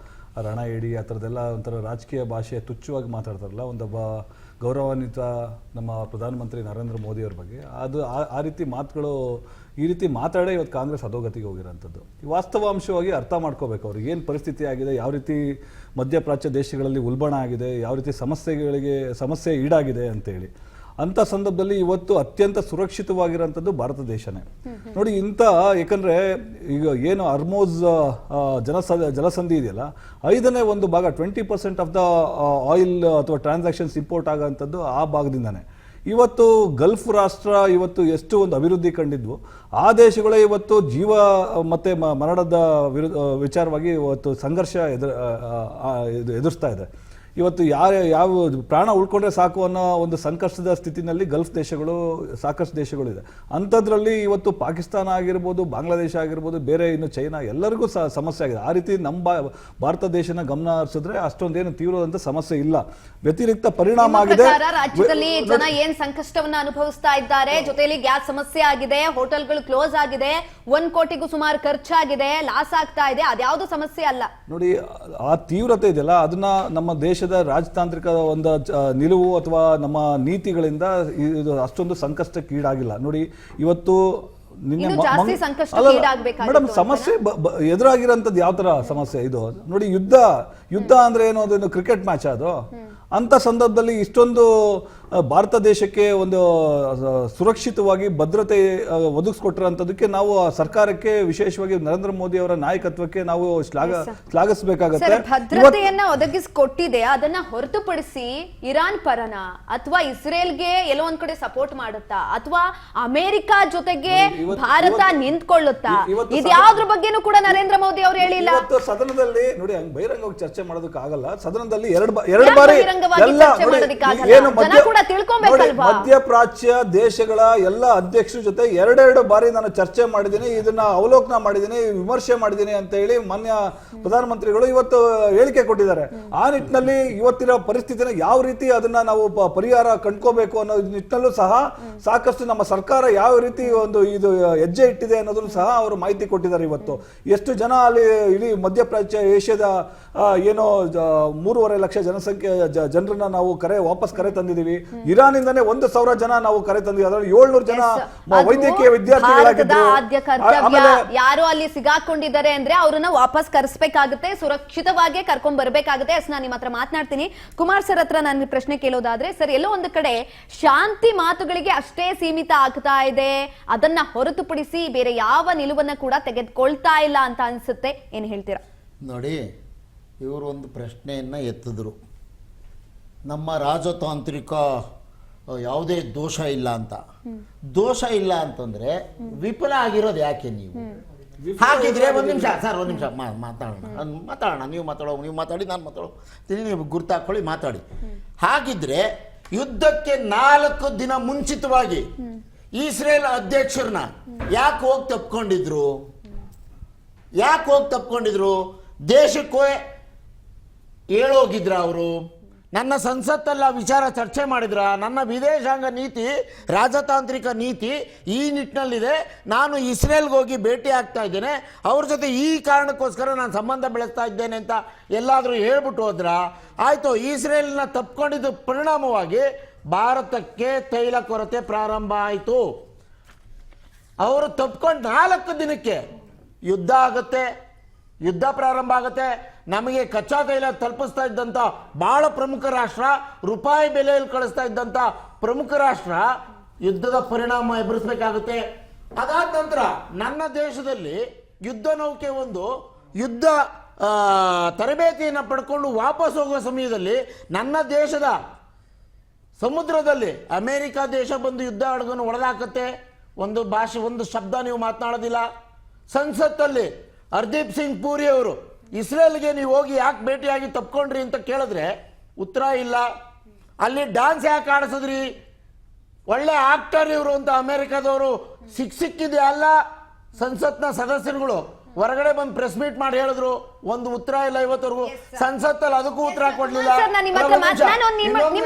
ರಣ ಇಡಿ ಆ ಥರದ್ದೆಲ್ಲ ಒಂಥರ ರಾಜಕೀಯ ಭಾಷೆ ತುಚ್ಛವಾಗಿ ಮಾತಾಡ್ತಾರಲ್ಲ, ಗೌರವಾನ್ವಿತ ನಮ್ಮ ಪ್ರಧಾನಮಂತ್ರಿ ನರೇಂದ್ರ ಮೋದಿ ಅವ್ರ ಬಗ್ಗೆ, ಅದು ಆ ರೀತಿ ಮಾತುಗಳು, ಈ ರೀತಿ ಮಾತಾಡೇ ಇವತ್ತು ಕಾಂಗ್ರೆಸ್ ಅಧೋಗತಿಗೆ ಹೋಗಿರೋಂಥದ್ದು. ವಾಸ್ತವಾಂಶವಾಗಿ ಅರ್ಥ ಮಾಡ್ಕೋಬೇಕು ಅವ್ರಿಗೆ ಏನು ಪರಿಸ್ಥಿತಿ ಆಗಿದೆ, ಯಾವ ರೀತಿ ಮಧ್ಯಪ್ರಾಚ್ಯ ದೇಶಗಳಲ್ಲಿ ಉಲ್ಬಣ ಆಗಿದೆ, ಯಾವ ರೀತಿ ಸಮಸ್ಯೆ ಈಡಾಗಿದೆ ಅಂತೇಳಿ. ಅಂಥ ಸಂದರ್ಭದಲ್ಲಿ ಇವತ್ತು ಅತ್ಯಂತ ಸುರಕ್ಷಿತವಾಗಿರೋಂಥದ್ದು ಭಾರತ ದೇಶನೇ. ನೋಡಿ, ಯಾಕಂದರೆ ಈಗ ಏನು ಅರ್ಮೋಸ್ ಜಲಸಂಧಿ ಇದೆಯಲ್ಲ, 5ನೇ ಒಂದು ಭಾಗ 20% ಆಫ್ ದ ಆಯಿಲ್ ಅಥವಾ ಟ್ರಾನ್ಸಾಕ್ಷನ್ಸ್ ಇಂಪೋರ್ಟ್ ಆಗೋಂಥದ್ದು ಆ ಭಾಗದಿಂದಾನೆ. ಇವತ್ತು ಗಲ್ಫ್ ರಾಷ್ಟ್ರ ಇವತ್ತು ಎಷ್ಟು ಒಂದು ಅಭಿವೃದ್ಧಿ ಕಂಡಿದ್ವು, ಆ ದೇಶಗಳೇ ಇವತ್ತು ಜೀವ ಮತ್ತು ಮರಣದ ವಿಚಾರವಾಗಿ ಇವತ್ತು ಸಂಘರ್ಷ ಎದುರಿಸ್ತಾ ಇದೆ. ಇವತ್ತು ಯಾವ ಪ್ರಾಣ ಉಳ್ಕೊಂಡ್ರೆ ಸಾಕು ಅನ್ನೋ ಒಂದು ಸಂಕಷ್ಟದ ಸ್ಥಿತಿನಲ್ಲಿ ಗಲ್ಫ್ ದೇಶಗಳು, ಸಾಕಷ್ಟು ದೇಶಗಳಿದೆ. ಅಂಥದ್ರಲ್ಲಿ ಇವತ್ತು ಪಾಕಿಸ್ತಾನ ಆಗಿರ್ಬೋದು, ಬಾಂಗ್ಲಾದೇಶ ಆಗಿರ್ಬೋದು, ಬೇರೆ ಇನ್ನು ಚೈನಾ, ಎಲ್ಲರಿಗೂ ಸಮಸ್ಯೆ ಆಗಿದೆ. ಆ ರೀತಿ ನಮ್ಮ ಭಾರತ ದೇಶನ ಗಮನ ಹರಿಸಿದ್ರೆ ಅಷ್ಟೊಂದೇನು ತೀವ್ರವಾದಂಥ ಸಮಸ್ಯೆ ಇಲ್ಲ. ವ್ಯತಿರಿಕ್ತ ಪರಿಣಾಮ ಆಗಿದೆ. ರಾಜ್ಯದಲ್ಲಿ ಜನ ಏನ್ ಸಂಕಷ್ಟವನ್ನ ಅನುಭವಿಸ್ತಾ ಇದ್ದಾರೆ, ಜೊತೆಯಲ್ಲಿ ಗ್ಯಾಸ್ ಸಮಸ್ಯೆ ಆಗಿದೆ, ಹೋಟೆಲ್ಗಳು ಕ್ಲೋಸ್ ಆಗಿದೆ, 1 ಕೋಟಿಗೂ ಸುಮಾರು ಖರ್ಚಾಗಿದೆ, ಲಾಸ್ ಆಗ್ತಾ ಇದೆ, ಅದ್ಯಾವುದು ಸಮಸ್ಯೆ ಅಲ್ಲ. ನೋಡಿ, ಆ ತೀವ್ರತೆ ಇದೆಯಲ್ಲ, ಅದನ್ನ ನಮ್ಮ ದೇಶದ ರಾಜತಾಂತ್ರಿಕ ಒಂದು ನಿಲುವು ಅಥವಾ ನಮ್ಮ ನೀತಿಗಳಿಂದ ಇದು ಅಷ್ಟೊಂದು ಸಂಕಷ್ಟಕ್ಕೆ ಈಡಾಗಿಲ್ಲ. ನೋಡಿ, ಇವತ್ತು ಮೇಡಮ್ ಸಮಸ್ಯೆ ಎದುರಾಗಿರೋಂಥದ್ದು ಯಾವ ತರ ಸಮಸ್ಯೆ ಇದು ನೋಡಿ. ಯುದ್ಧ ಅಂದ್ರೆ ಏನು, ಅದೊಂದು ಕ್ರಿಕೆಟ್ ಮ್ಯಾಚ್ ಅದು. ಅಂತ ಸಂದರ್ಭದಲ್ಲಿ ಇಷ್ಟೊಂದು ಭಾರತ ದೇಶಕ್ಕೆ ಒಂದು ಸುರಕ್ಷಿತವಾಗಿ ಭದ್ರತೆ ಒದಗಿಸ್ಕೊಟ್ಟಿರೋಂಥದ್ದಕ್ಕೆ ನಾವು ಸರ್ಕಾರಕ್ಕೆ, ವಿಶೇಷವಾಗಿ ನರೇಂದ್ರ ಮೋದಿ ಅವರ ನಾಯಕತ್ವಕ್ಕೆ ನಾವು ಶ್ಲಾಘಿಸಬೇಕಾಗತ್ತೆ. ಭದ್ರತೆಯನ್ನ ಒದಗಿಸಿಕೊಟ್ಟಿದೆ, ಅದನ್ನ ಹೊರತುಪಡಿಸಿ ಇರಾನ್ ಪರನ ಅಥವಾ ಇಸ್ರೇಲ್ಗೆ ಎಲ್ಲೋ ಒಂದ್ ಕಡೆ ಸಪೋರ್ಟ್ ಮಾಡುತ್ತಾ ಅಥವಾ ಅಮೆರಿಕ ಜೊತೆಗೆ ಭಾರತ ನಿಂತ್ಕೊಳ್ಳುತ್ತಾ, ಇದ್ಯಾವ್ದ್ರ ಬಗ್ಗೆನೂ ಕೂಡ ನರೇಂದ್ರ ಮೋದಿ ಅವರು ಹೇಳಿಲ್ಲ. ಸದನದಲ್ಲಿ ನೋಡಿ, ಬಹಿರಂಗವಾಗಿ ಚರ್ಚೆ ಮಾಡೋದಕ್ಕಾಗಲ್ಲ. ಸದನದಲ್ಲಿ ಎರಡು ಬಾರಿ ಮಧ್ಯಪ್ರಾಚ್ಯ ದೇಶಗಳ ಎಲ್ಲ ಅಧ್ಯಕ್ಷರ ಜೊತೆ 2 ಬಾರಿ ನಾನು ಚರ್ಚೆ ಮಾಡಿದ್ದೀನಿ, ಇದನ್ನ ಅವಲೋಕನ ಮಾಡಿದ್ದೀನಿ, ವಿಮರ್ಶೆ ಮಾಡಿದ್ದೀನಿ ಅಂತ ಹೇಳಿ ಮಾನ್ಯ ಪ್ರಧಾನಮಂತ್ರಿಗಳು ಇವತ್ತು ಹೇಳಿಕೆ ಕೊಟ್ಟಿದ್ದಾರೆ. ಆ ನಿಟ್ಟಿನಲ್ಲಿ ಇವತ್ತಿನ ಪರಿಸ್ಥಿತಿನ ಯಾವ ರೀತಿ ಅದನ್ನ ನಾವು ಪರಿಹಾರ ಕಂಡ್ಕೋಬೇಕು ಅನ್ನೋ ನಿಟ್ಟಿನಲ್ಲೂ ಸಹ ಸಾಕಷ್ಟು ನಮ್ಮ ಸರ್ಕಾರ ಯಾವ ರೀತಿ ಒಂದು ಇದು ಹೆಜ್ಜೆ ಇಟ್ಟಿದೆ ಅನ್ನೋದನ್ನು ಸಹ ಅವರು ಮಾಹಿತಿ ಕೊಟ್ಟಿದ್ದಾರೆ. ಇವತ್ತು ಎಷ್ಟು ಜನ ಅಲ್ಲಿ ಇಡೀ ಮಧ್ಯಪ್ರಾಚ್ಯ ಏಷ್ಯಾದ ಏನೋ 3.5 ಲಕ್ಷ ಜನರನ್ನ ನಾವು ವಾಪಸ್ ಕರೆ ತಂದಿದ್ದೀವಿ. ಇರಾನಿಂದಾನೇ 1,000 ಜನ ನಾವು ಕರೆ ತಂದಿದ್ದೀವಿ. ಅದರಲ್ಲಿ 700 ಜನ ವೈದ್ಯಕೀಯ ವಿದ್ಯಾರ್ಥಿಗಳಾಗಿದ್ರು. ಯಾರು ಅಲ್ಲಿ ಸಿಗಾಕೊಂಡಿದ್ದಾರೆ ಅಂದ್ರೆ ಅವ್ರನ್ನ ವಾಪಸ್ ಕರೆಸಬೇಕಾಗುತ್ತೆ, ಸುರಕ್ಷಿತವಾಗಿ ಕರ್ಕೊಂಡ್ ಬರ್ಬೇಕಾಗುತ್ತೆ. ನಾನು ನಿಮ್ಮ ಹತ್ರ ಮಾತನಾಡ್ತೀನಿ. ಕುಮಾರ್ ಸರ್ ಹತ್ರ ನನ್ನ ಪ್ರಶ್ನೆ ಕೇಳೋದಾದ್ರೆ, ಸರ್, ಎಲ್ಲೋ ಒಂದು ಕಡೆ ಶಾಂತಿ ಮಾತುಗಳಿಗೆ ಅಷ್ಟೇ ಸೀಮಿತ ಆಗ್ತಾ ಇದೆ, ಅದನ್ನ ಹೊರತುಪಡಿಸಿ ಬೇರೆ ಯಾವ ನಿಲುವನ್ನ ಕೂಡ ತೆಗೆದುಕೊಳ್ತಾ ಇಲ್ಲ ಅಂತ ಅನ್ಸುತ್ತೆ. ಏನ್ ಹೇಳ್ತೀರಾ? ನೋಡಿ, ಇವರು ಒಂದು ಪ್ರಶ್ನೆಯನ್ನು ಎತ್ತಿದ್ರು, ನಮ್ಮ ರಾಜತಾಂತ್ರಿಕ ಯಾವುದೇ ದೋಷ ಇಲ್ಲ ಅಂತ. ದೋಷ ಇಲ್ಲ ಅಂತಂದ್ರೆ ವಿಫಲ ಆಗಿರೋದು ಯಾಕೆ ನೀವು? ಹಾಗಿದ್ರೆ ಒಂದು ನಿಮಿಷ ಸರ್, ಒಂದು ನಿಮಿಷ ಮಾತಾಡೋಣ. ನೀವು ಮಾತಾಡಿ, ನಾನು ಮಾತಾಡೋತೀನಿ, ನೀವು ಗುರ್ತಾಕೊಳ್ಳಿ, ಮಾತಾಡಿ. ಹಾಗಿದ್ರೆ ಯುದ್ಧಕ್ಕೆ 4 ದಿನ ಮುಂಚಿತವಾಗಿ ಇಸ್ರೇಲ್ ಅಧ್ಯಕ್ಷರನ್ನ ಯಾಕೆ ಹೋಗಿ ತಪ್ಕೊಂಡಿದ್ರು? ದೇಶಕ್ಕೂ ಹೇಳೋಗಿದ್ರ ಅವರು? ನನ್ನ ಸಂಸತ್ತಲ್ಲಿ ಆ ವಿಚಾರ ಚರ್ಚೆ ಮಾಡಿದ್ರ? ನನ್ನ ವಿದೇಶಾಂಗ ನೀತಿ, ರಾಜತಾಂತ್ರಿಕ ನೀತಿ ಈ ನಿಟ್ಟಿನಲ್ಲಿದೆ. ನಾನು ಇಸ್ರೇಲ್ಗೆ ಹೋಗಿ ಭೇಟಿ ಆಗ್ತಾ ಇದ್ದೇನೆ, ಅವ್ರ ಜೊತೆ ಈ ಕಾರಣಕ್ಕೋಸ್ಕರ ನಾನು ಸಂಬಂಧ ಬೆಳೆಸ್ತಾ ಇದ್ದೇನೆ ಅಂತ ಎಲ್ಲಾದರೂ ಹೇಳ್ಬಿಟ್ಟು ಹೋದ್ರ? ಆಯಿತು, ಇಸ್ರೇಲ್ನ ತಪ್ಪಿಕೊಂಡಿದ್ದ ಪರಿಣಾಮವಾಗಿ ಭಾರತಕ್ಕೆ ತೈಲ ಕೊರತೆ ಪ್ರಾರಂಭ ಆಯಿತು. ಅವರು ತಪ್ಪಿಕೊಂಡು 4 ದಿನಕ್ಕೆ ಯುದ್ಧ ಆಗುತ್ತೆ, ಯುದ್ಧ ಪ್ರಾರಂಭ ಆಗುತ್ತೆ. ನಮಗೆ ಕಚ್ಚಾ ತೈಲ ತಲುಪಿಸ್ತಾ ಇದ್ದಂಥ ಬಹಳ ಪ್ರಮುಖ ರಾಷ್ಟ್ರ, ರೂಪಾಯಿ ಬೆಲೆಯಲ್ಲಿ ಕಳಿಸ್ತಾ ಇದ್ದಂಥ ಪ್ರಮುಖ ರಾಷ್ಟ್ರ ಯುದ್ಧದ ಪರಿಣಾಮ ಎದುರಿಸಬೇಕಾಗುತ್ತೆ. ಅದಾದ ನಂತರ ನನ್ನ ದೇಶದಲ್ಲಿ ಯುದ್ಧ ನೌಕೆ ಒಂದು ಯುದ್ಧ ತರಬೇತಿಯನ್ನು ಪಡ್ಕೊಂಡು ವಾಪಸ್ ಹೋಗುವ ಸಮಯದಲ್ಲಿ ನನ್ನ ದೇಶದ ಸಮುದ್ರದಲ್ಲಿ ಅಮೆರಿಕ ದೇಶ ಬಂದು ಯುದ್ಧ ಹಡಗನ್ನು ಹೊಡೆದಾಕತ್ತೆ. ಒಂದು ಭಾಷೆ, ಒಂದು ಶಬ್ದ ನೀವು ಮಾತನಾಡೋದಿಲ್ಲ. ಸಂಸತ್ತಲ್ಲಿ ಹರ್ದೀಪ್ ಸಿಂಗ್ ಪೂರಿ ಅವರು ಇಸ್ರೇಲ್ಗೆ ನೀವು ಹೋಗಿ ಯಾಕೆ ಭೇಟಿಯಾಗಿ ತಪ್ಕೊಂಡ್ರಿ ಅಂತ ಕೇಳಿದ್ರೆ ಉತ್ತರ ಇಲ್ಲ. ಅಲ್ಲಿ ಡ್ಯಾನ್ಸ್ ಯಾಕೆ ಆಡಿಸಿದ್ರಿ, ಒಳ್ಳೆ ಆಕ್ಟರ್ ಇವರು ಅಂತ ಅಮೆರಿಕದವರು ಸಿಕ್ಕಿದೆ ಅಲ್ಲ. ಸಂಸತ್ನ ಸದಸ್ಯರುಗಳು ಹೊರಗಡೆ ಬಂದು ಪ್ರೆಸ್ ಮೀಟ್ ಮಾಡಿ ಹೇಳಿದ್ರು, ಒಂದು ಉತ್ತರ ಇಲ್ಲ ಇವತ್ತವರೆಗೂ. ಸಂಸತ್ತಲ್ಲಿ ಅದಕ್ಕೂ ಉತ್ತರ ಕೊಡ್ಲಿಲ್ಲ. ನಾನು ನಿಮ್ಮ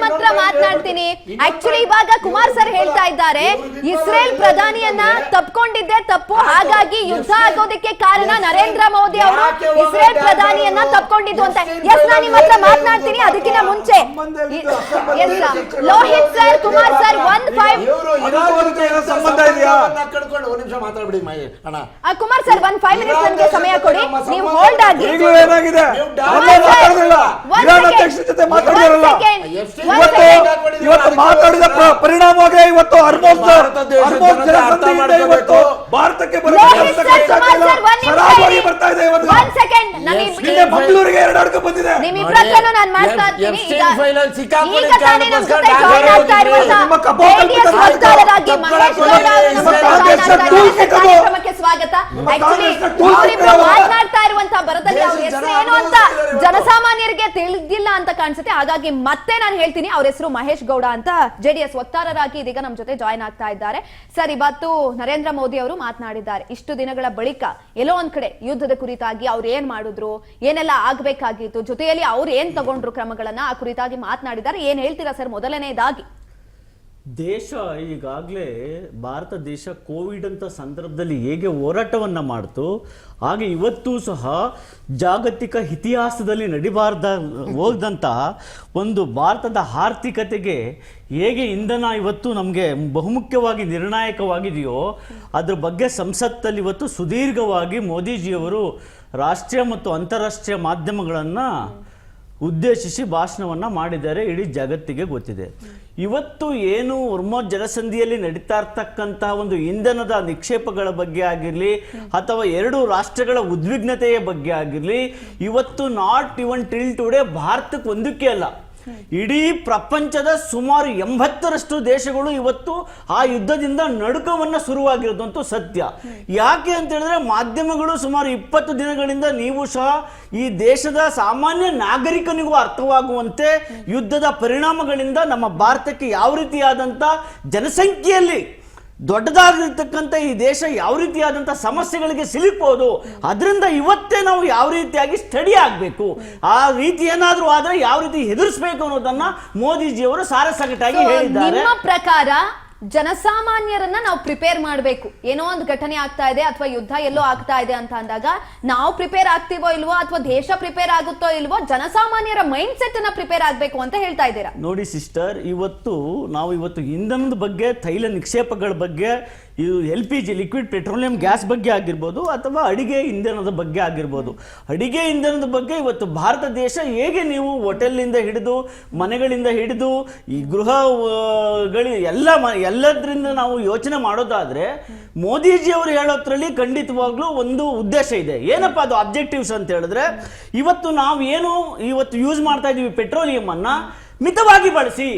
ಹತ್ರ ಮಾತನಾಡ್ತೀನಿ. ಆಕ್ಚುಲಿ ಇವಾಗ ಕುಮಾರ್ ಸರ್ ಹೇಳ್ತಾ ಇದ್ದಾರೆ ಇಸ್ರೇಲ್ ಪ್ರಧಾನಿಯನ್ನ ತಪ್ಕೊಂಡಿದ್ದೆ ತಪ್ಪು, ಹಾಗಾಗಿ ಯುದ್ಧ ಆಗೋದಕ್ಕೆ ಕಾರಣ ನರೇಂದ್ರ ಮೋದಿ ಅವರು ಇಸ್ರೇಲ್ ಪ್ರಧಾನಿಯನ್ನ ತಪ್ಕೊಂಡಿದ್ದು ಅಂತ. ಎಸ್, ನಾನು ನಿಮ್ಮ ಹತ್ರ ಮಾತನಾಡ್ತೀನಿ. ಅದಕ್ಕಿಂತ ಮುಂಚೆ ಲೋಹಿತ್ ಸರ್, ಕುಮಾರ್ ಸರ್, 1-5 ಸಂಬಂಧ ಇದೆಯಾ? ಒಂದು ನಿಮಿಷ ಮಾತಾಡ್ಬಿಡಿ ಅಣ್ಣ. ಕುಮಾರ್ ಸರ್ 1-5 ಮಿನಿಟ್ಸ್ ನನಗೆ ಸಮಯ ಕೊಡಿ. ನೀವು ಹೋಲ್ಡ್ ಆಗಿ. ಏನಾಗಿದೆ? ಇವತ್ತು ಮಾತಾಡಿದ ಪರಿಣಾಮವಾಗಿ ಇವತ್ತು ಭಾರತಕ್ಕೆ ಬರ್ತಾ ಇದೆ. ಮಂಗಳೂರಿಗೆ 2 ಹಡಗು ಬಂದಿದೆ. ಸ್ವಾಗತ. ಮಾತನಾಡ್ತಾ ಇರುವಂತಹ ಬರದಲ್ಲಿ ಅವ್ರ ಹೆಸರು ಏನು ಅಂತ ಜನಸಾಮಾನ್ಯರಿಗೆ ತಿಳಿದಿಲ್ಲ ಅಂತ ಕಾಣಿಸುತ್ತೆ. ಹಾಗಾಗಿ ಮತ್ತೆ ನಾನು ಹೇಳ್ತೀನಿ, ಅವ್ರ ಹೆಸರು ಮಹೇಶ್ ಗೌಡ ಅಂತ, ಜೆಡಿಎಸ್ ವಕ್ತಾರರಾಗಿ ಇದೀಗ ನಮ್ಮ ಜೊತೆ ಜಾಯ್ನ್ ಆಗ್ತಾ ಇದ್ದಾರೆ. ಸರ್, ಇವತ್ತು ನರೇಂದ್ರ ಮೋದಿ ಅವರು ಮಾತನಾಡಿದ್ದಾರೆ. ಇಷ್ಟು ದಿನಗಳ ಬಳಿಕ ಎಲ್ಲೋ ಒಂದ್ ಕಡೆ ಯುದ್ಧದ ಕುರಿತಾಗಿ ಅವ್ರು ಏನ್ ಮಾಡಿದ್ರು, ಏನೆಲ್ಲ ಆಗ್ಬೇಕಾಗಿತ್ತು, ಜೊತೆಯಲ್ಲಿ ಅವ್ರು ಏನ್ ತಗೊಂಡ್ರು ಕ್ರಮಗಳನ್ನ, ಆ ಕುರಿತಾಗಿ ಮಾತನಾಡಿದ್ದಾರೆ. ಏನ್ ಹೇಳ್ತೀರಾ ಸರ್ ಮೊದಲನೇದಾಗಿ? ದೇಶ ಈಗಾಗಲೇ ಭಾರತ ದೇಶ ಕೋವಿಡ್ ಅಂತ ಸಂದರ್ಭದಲ್ಲಿ ಹೇಗೆ ಹೋರಾಟವನ್ನು ಮಾಡ್ತು, ಹಾಗೆ ಇವತ್ತೂ ಸಹ ಜಾಗತಿಕ ಇತಿಹಾಸದಲ್ಲಿ ಹೋಗದಂತಹ ಒಂದು ಭಾರತದ ಆರ್ಥಿಕತೆಗೆ ಹೇಗೆ ಇಂಧನ ಇವತ್ತು ನಮಗೆ ಬಹುಮುಖ್ಯವಾಗಿ ನಿರ್ಣಾಯಕವಾಗಿದೆಯೋ ಅದ್ರ ಬಗ್ಗೆ ಸಂಸತ್ತಲ್ಲಿ ಇವತ್ತು ಸುದೀರ್ಘವಾಗಿ ಮೋದಿಜಿಯವರು ರಾಷ್ಟ್ರೀಯ ಮತ್ತು ಅಂತಾರಾಷ್ಟ್ರೀಯ ಮಾಧ್ಯಮಗಳನ್ನು ಉದ್ದೇಶಿಸಿ ಭಾಷಣವನ್ನು ಮಾಡಿದ್ದಾರೆ. ಇಡೀ ಜಗತ್ತಿಗೆ ಗೊತ್ತಿದೆ. ಇವತ್ತು ಏನು ಹೊರ್ಮುಜ್ ಜಲಸಂಧಿಯಲ್ಲಿ ನಡೀತಾ ಇರ್ತಕ್ಕಂತಹ ಒಂದು ಇಂಧನದ ನಿಕ್ಷೇಪಗಳ ಬಗ್ಗೆ ಆಗಿರಲಿ ಅಥವಾ 2 ರಾಷ್ಟ್ರಗಳ ಉದ್ವಿಗ್ನತೆಯ ಬಗ್ಗೆ ಆಗಿರಲಿ, ಇವತ್ತು ನಾಟ್ ಇವನ್ ಟಿಲ್ ಟುಡೇ ಭಾರತಕ್ಕೆ ಒಂದಕ್ಕೆ ಅಲ್ಲ, ಇಡೀ ಪ್ರಪಂಚದ ಸುಮಾರು 80ರಷ್ಟು ದೇಶಗಳು ಇವತ್ತು ಆ ಯುದ್ಧದಿಂದ ನಡುಕವನ್ನ ಶುರುವಾಗಿರೋದಂತೂ ಸತ್ಯ. ಯಾಕೆ ಅಂತ ಹೇಳಿದ್ರೆ ಮಾಧ್ಯಮಗಳು ಸುಮಾರು 20 ದಿನಗಳಿಂದ ನೀವು ಸಹ ಈ ದೇಶದ ಸಾಮಾನ್ಯ ನಾಗರಿಕನಿಗೂ ಅರ್ಥವಾಗುವಂತೆ ಯುದ್ಧದ ಪರಿಣಾಮಗಳಿಂದ ನಮ್ಮ ಭಾರತಕ್ಕೆ ಯಾವ ರೀತಿಯಾದಂಥ ಜನಸಂಖ್ಯೆಯಲ್ಲಿ ದೊಡ್ಡದಾಗಿರ್ತಕ್ಕಂಥ ಈ ದೇಶ ಯಾವ ರೀತಿಯಾದಂಥ ಸಮಸ್ಯೆಗಳಿಗೆ ಸಿಲುಕಬಹುದು, ಅದರಿಂದ ಇವತ್ತೇ ನಾವು ಯಾವ ರೀತಿಯಾಗಿ ಸ್ಟಡಿ ಆಗಬೇಕು, ಆ ರೀತಿ ಏನಾದರೂ ಆದರೆ ಯಾವ ರೀತಿ ಎದುರಿಸಬೇಕು ಅನ್ನೋದನ್ನ ಮೋದಿಜಿಯವರು ಸಾರಸಗಟಾಗಿ ಹೇಳಿದ್ದಾರೆ. ನಿಮ್ಮ ಪ್ರಕಾರ ಜನಸಾಮಾನ್ಯರನ್ನ ನಾವು ಪ್ರಿಪೇರ್ ಮಾಡಬೇಕು. ಏನೋ ಒಂದು ಘಟನೆ ಆಗ್ತಾ ಇದೆ ಅಥವಾ ಯುದ್ಧ ಎಲ್ಲೋ ಆಗ್ತಾ ಇದೆ ಅಂತ ಅಂದಾಗ ನಾವು ಪ್ರಿಪೇರ್ ಆಗ್ತೀವೋ ಇಲ್ವೋ ಅಥವಾ ದೇಶ ಪ್ರಿಪೇರ್ ಆಗುತ್ತೋ ಇಲ್ವೋ, ಜನಸಾಮಾನ್ಯರ ಮೈಂಡ್ ಸೆಟ್ ಅನ್ನ ಪ್ರಿಪೇರ್ ಆಗಬೇಕು ಅಂತ ಹೇಳ್ತಾ ಇದ್ದೀರಾ? ನೋಡಿ ಸಿಸ್ಟರ್, ನಾವು ಇವತ್ತು ಇಂಧನದ ಬಗ್ಗೆ, ತೈಲ ನಿಕ್ಷೇಪಗಳ ಬಗ್ಗೆ, ಇದು LPG ಲಿಕ್ವಿಡ್ ಪೆಟ್ರೋಲಿಯಂ ಗ್ಯಾಸ್ ಬಗ್ಗೆ ಆಗಿರ್ಬೋದು ಅಥವಾ ಅಡಿಗೆ ಇಂಧನದ ಬಗ್ಗೆ ಆಗಿರ್ಬೋದು, ಅಡಿಗೆ ಇಂಧನದ ಬಗ್ಗೆ ಇವತ್ತು ಭಾರತ ದೇಶ ಹೇಗೆ ನೀವು ಹೋಟೆಲ್ನಿಂದ ಹಿಡಿದು ಮನೆಗಳಿಂದ ಹಿಡಿದು ಈ ಗೃಹಗಳು ಎಲ್ಲದರಿಂದ ನಾವು ಯೋಚನೆ ಮಾಡೋದಾದ್ರೆ ಮೋದಿಜಿಯವರು ಹೇಳೋದ್ರಲ್ಲಿ ಖಂಡಿತವಾಗ್ಲೂ ಒಂದು ಉದ್ದೇಶ ಇದೆ. ಏನಪ್ಪಾ ಅದು ಅಬ್ಜೆಕ್ಟಿವ್ಸ್ ಅಂತ ಹೇಳಿದ್ರೆ, ಇವತ್ತು ನಾವು ಏನು ಇವತ್ತು ಯೂಸ್ ಮಾಡ್ತಾ ಇದೀವಿ ಪೆಟ್ರೋಲಿಯಂ ಅನ್ನ ಮಿತವಾಗಿ ಬಳಸಿ.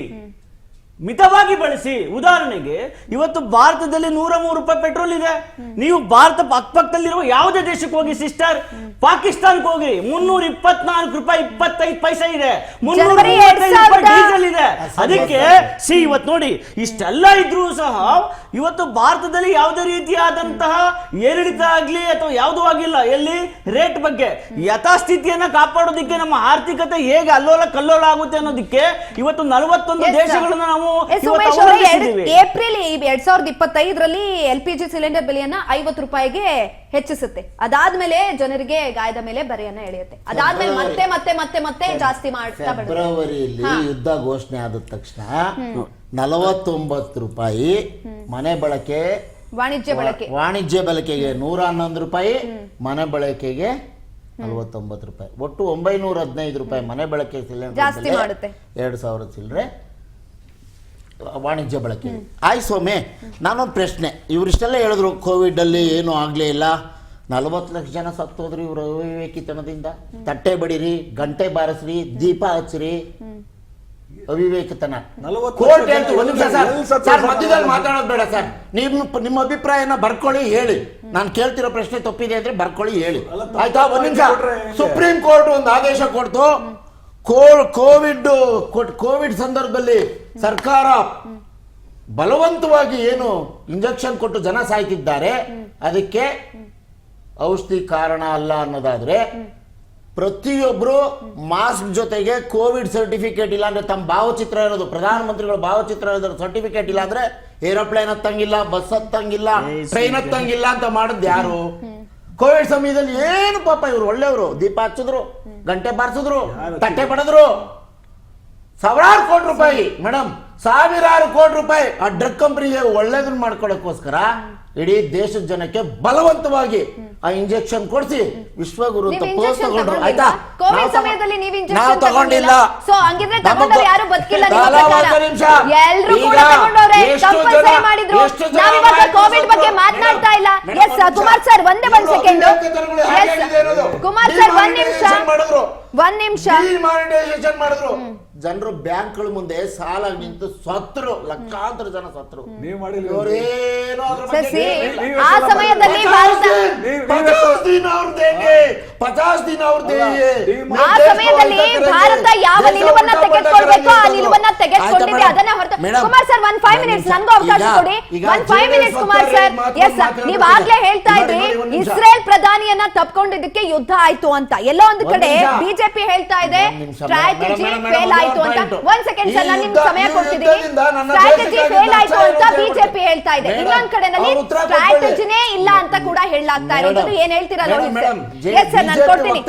ಉದಾಹರಣೆಗೆ ಇವತ್ತು ಭಾರತದಲ್ಲಿ 103 ರೂಪಾಯಿ ಪೆಟ್ರೋಲ್ ಇದೆ. ನೀವು ಭಾರತ ಅಕ್ಕಪಕ್ಕದಲ್ಲಿರುವ ಯಾವುದೇ ದೇಶಕ್ಕೆ ಹೋಗಿ ಸಿಸ್ಟರ್, ಪಾಕಿಸ್ತಾನಕ್ಕೆ ಹೋಗಿ 324 ರೂಪಾಯಿ 25 ಪೈಸೆ ಇದೆ, 335 ರೂಪಾಯಿ ಡೀಸೆಲ್ ಇದೆ. ಆಗಿದೆ. ಅದಕ್ಕೆ ಇವತ್ತು ನೋಡಿ, ಇಷ್ಟೆಲ್ಲ ಇದ್ರೂ ಸಹ ಇವತ್ತು ಭಾರತದಲ್ಲಿ ಯಾವುದೇ ರೀತಿಯಾದಂತಹ ಏರಿಳಿತ ಆಗ್ಲಿ ಅಥವಾ ಯಾವುದೂ ಆಗಿಲ್ಲ. ಎಲ್ಲಿ ರೇಟ್ ಬಗ್ಗೆ ಯಥಾಸ್ಥಿತಿಯನ್ನ ಕಾಪಾಡೋದಿಕ್ಕೆ, ನಮ್ಮ ಆರ್ಥಿಕತೆ ಹೇಗೆ ಅಲ್ಲೋಲ ಕಲ್ಲೋಲ ಆಗುತ್ತೆ ಅನ್ನೋದಕ್ಕೆ ಇವತ್ತು 41 ದೇಶಗಳನ್ನ ನಾವು ಸುಮೇಶ್ ಅವರೇ, ಏಪ್ರಿಲ್ 2025ರಲ್ಲಿ LPG ಸಿಲಿಂಡರ್ ಬೆಲೆಯನ್ನ 50 ರೂಪಾಯಿಗೆ ಹೆಚ್ಚಿಸುತ್ತೆ. ಅದಾದ್ಮೇಲೆ ಜನರಿಗೆ ಗಾಯದ ಮೇಲೆ ಬರೆಯನ್ನ ಎಳೆಯುತ್ತೆ. ಅದಾದ್ಮೇಲೆ ಮತ್ತೆ ಮತ್ತೆ ಮತ್ತೆ ಮತ್ತೆ ಜಾಸ್ತಿ ಮಾಡ್ತಾ ಫೆಬ್ರವರಿಯಲ್ಲಿ ಯುದ್ಧ ಘೋಷಣೆ ಆದ ತಕ್ಷಣ 49 ರೂಪಾಯಿ ಮನೆ ಬಳಕೆ, ವಾಣಿಜ್ಯ ಬಳಕೆಗೆ 111 ರೂಪಾಯಿ, ಮನೆ ಬಳಕೆಗೆ 49 ರೂಪಾಯಿ, ಒಟ್ಟು 915 ರೂಪಾಯಿ ಮನೆ ಬಳಕೆ ಸಿಲಿಂಡರ್, 2000 ಚಿಲ್ಲರೆ ವಾಣಿಜ್ಯ ಬಳಕೆ. ಆಯ್ತು ಸೌಮ್ಯ, ನಾನೊಂದು ಪ್ರಶ್ನೆ. ಇವರಿಷ್ಟೆಲ್ಲ ಹೇಳಿದ್ರು ಕೋವಿಡ್ ಅಲ್ಲಿ ಏನೂ ಆಗ್ಲೇ ಇಲ್ಲ, 40 ಲಕ್ಷ ಜನ ಸತ್ತೋದ್ರಿ ಇವರು ಅವಿವೇಕಿತನದಿಂದ. ತಟ್ಟೆ ಬಡಿರಿ, ಗಂಟೆ ಬಾರಿಸ್ರಿ, ದೀಪ ಹಚ್ಚ್ರಿ, ಅವಿವೇಕಿತನ. ಕೋರ್ಟ್ ಹೇಳ್ತು. ಒಂದು ನಿಮಿಷ ಸರ್, ಮಧ್ಯದಲ್ಲಿ ಮಾತಾಡೋದು ಬೇಡ ಸರ್. ನಿಮ್ಮ ಅಭಿಪ್ರಾಯನ ಬರ್ಕೊಳ್ಳಿ, ಹೇಳಿ. ನಾನು ಕೇಳ್ತಿರೋ ಪ್ರಶ್ನೆ ತಪ್ಪಿದೆ ಅಂದ್ರೆ ಬರ್ಕೊಳ್ಳಿ, ಹೇಳಿ, ಆಯ್ತಾ? ಒಂದು ನಿಮಿಷ. ಸುಪ್ರೀಂ ಕೋರ್ಟ್ ಒಂದು ಆದೇಶ ಕೊಡ್ತು. ಕೋವಿಡ್ ಸಂದರ್ಭದಲ್ಲಿ ಸರ್ಕಾರ ಬಲವಂತವಾಗಿ ಏನು ಇಂಜೆಕ್ಷನ್ ಕೊಟ್ಟು ಜನ ಸಾಯ್ತಿದ್ದಾರೆ, ಅದಕ್ಕೆ ಔಷಧಿ ಕಾರಣ ಅಲ್ಲ ಅನ್ನೋದಾದ್ರೆ, ಪ್ರತಿಯೊಬ್ರು ಮಾಸ್ಕ್ ಜೊತೆಗೆ ಕೋವಿಡ್ ಸರ್ಟಿಫಿಕೇಟ್ ಇಲ್ಲ ಅಂದ್ರೆ, ತಮ್ಮ ಭಾವಚಿತ್ರ ಇರೋದು, ಪ್ರಧಾನಮಂತ್ರಿಗಳ ಭಾವಚಿತ್ರ ಇರೋದ್ರ ಸರ್ಟಿಫಿಕೇಟ್ ಇಲ್ಲ ಅಂದ್ರೆ ಏರೋಪ್ಲೇನ್ ಹತ್ತಂಗಿಲ್ಲ, ಬಸ್ ಹತ್ತಂಗಿಲ್ಲ, ಟ್ರೈನ್ ಹತ್ತಂಗಿಲ್ಲ ಅಂತ ಮಾಡಿದ್ ಯಾರು? ಕೋವಿಡ್ ಸಮಯದಲ್ಲಿ ಏನು ಪಾಪ ಇವ್ರು ಒಳ್ಳೆಯವರು, ದೀಪ ಹಚ್ಚಿದ್ರು, ಗಂಟೆ ಬಾರಿಸಿದ್ರು, ತಟ್ಟೆ ಪಡೆದ್ರು. ಸಾವಿರಾರು ಕೋಟಿ ರೂಪಾಯಿ ಮೇಡಮ್, ಸಾವಿರಾರು ಕೋಟಿ ರೂಪಾಯಿ ಆ ಡ್ರಗ್ ಕಂಪನಿಗೆ ಒಳ್ಳೇದನ್ನ ಮಾಡ್ಕೊಳಕ್ಕೋಸ್ಕರ ಇಡೀ ದೇಶದ ಜನಕ್ಕೆ ಬಲವಂತವಾಗಿ ಆ ಇಂಜೆಕ್ಷನ್ ಕೊಡಿಸಿ ವಿಶ್ವಗುರು ಅಂತ ಪೋಸ್ಟ್ ತಗೊಂಡ್ರು. ಆಯ್ತಾ? ನಾವು ತಗೊಂಡಿಲ್ಲ. ಒಂದ್ ನಿಮಿಷ ಮಾಡಿದ್ರು. ಜನರು ಬ್ಯಾಂಕ್ಗಳ ಮುಂದೆ ಸಾಲ ನಿಂತು ಸತ್ರು, ಲಕ್ಷಾಂತರ ಜನ ಸತ್ರು. ಆ ಸಮಯದಲ್ಲಿ ಭಾರತ ಯಾವ ನಿಲುವನ್ನ ತೆಗೆದುಕೊಳ್ಬೇಕು ಆ ನಿಲುವನ್ನ ತೆಗೆದುಕೊಂಡಿದೆ. ಅದನ್ನ ಹೊರತು ಕುಮಾರ್ ಸರ್ 5 ಮಿನಿಟ್ಸ್ ನನ್ಗೂ ಅವಕಾಶ ಕೊಡಿ. 5 ಮಿನಿಟ್ಸ್ ಕುಮಾರ್ ಸರ್. ಎಸ್, ನೀವ್ ಆಗ್ಲೇ ಹೇಳ್ತಾ ಇದ್ರಿ ಇಸ್ರೇಲ್ ಪ್ರಧಾನಿಯನ್ನ ತಪ್ಕೊಂಡಿದ್ದಕ್ಕೆ ಯುದ್ಧ ಆಯ್ತು ಅಂತ. ಎಲ್ಲೋ ಒಂದು ಕಡೆ ಬಿಜೆಪಿ ಹೇಳ್ತಾ ಇದೆ ಸ್ಟ್ರಾಟಜಿ ಫೇಲ್ ಆಯ್ತು ಅಂತ. 1 ಸೆಕೆಂಡ್ ಸರ್, ನಾನು ನಿಮ್ಗೆ ಸಮಯ ಕೊಡ್ತಿದ್ದೀನಿ. ಸ್ಟ್ರಾಟಜಿ ಫೇಲ್ ಆಯ್ತು ಅಂತ ಬಿಜೆಪಿ ಹೇಳ್ತಾ ಇದೆ. ಇನ್ನೊಂದ್ ಕಡೆನಲ್ಲಿ ಸ್ಟ್ರಾಟಜಿನೇ ಇಲ್ಲ ಅಂತ ಕೂಡ ಹೇಳಲಾಗ್ತಾ ಇರೋದು. ಏನ್ ಹೇಳ್ತೀರಾ ರೋಹಿತ್ ಸರ್? ಎಸ್ ಸರ್, ನಾನು ಕೊಡ್ತೀನಿ.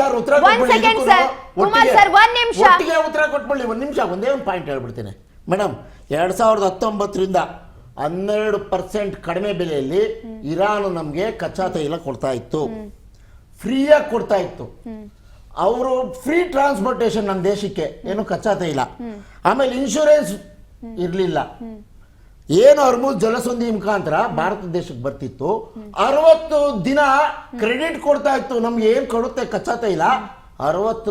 1 ಸೆಕೆಂಡ್ ಸರ್. ಕುಮಾರ್ ಸರ್ 1 ನಿಮಿಷ ಉತ್ತರ ಕೊಟ್ಬಿಡಿ. 1 ನಿಮಿಷ, ಒಂದೇ ಒಂದು ಪಾಯಿಂಟ್ ಹೇಳ್ಬಿಡ್ತೀನಿ ಮೇಡಮ್. 2019ರಿಂದ 12% ಕಡಿಮೆ ಬೆಲೆಯಲ್ಲಿ ಇರಾನ್ ನಮ್ಗೆ ಕಚ್ಚಾ ತೈಲ ಕೊಡ್ತಾ ಇತ್ತು, ಫ್ರೀಯಾಗಿ ಕೊಡ್ತಾ ಇತ್ತು. ಅವರು ಫ್ರೀ ಟ್ರಾನ್ಸ್ಪೋರ್ಟೇಷನ್ ನಮ್ಮ ದೇಶಕ್ಕೆ, ಏನು ಕಚ್ಚಾ ತೈಲ. ಆಮೇಲೆ ಇನ್ಶೂರೆನ್ಸ್ ಇರ್ಲಿಲ್ಲ. ಏನು ಹರ್ಮುಜ್ ಜಲಸಂಧಿ ಮುಖಾಂತರ ಭಾರತ ದೇಶಕ್ಕೆ ಬರ್ತಿತ್ತು. 60 ದಿನ ಕ್ರೆಡಿಟ್ ಕೊಡ್ತಾ ಇತ್ತು. ನಮ್ಗೆ ಏನ್ ಕೊಡುತ್ತೆ ಕಚ್ಚಾ ತೈಲ, 60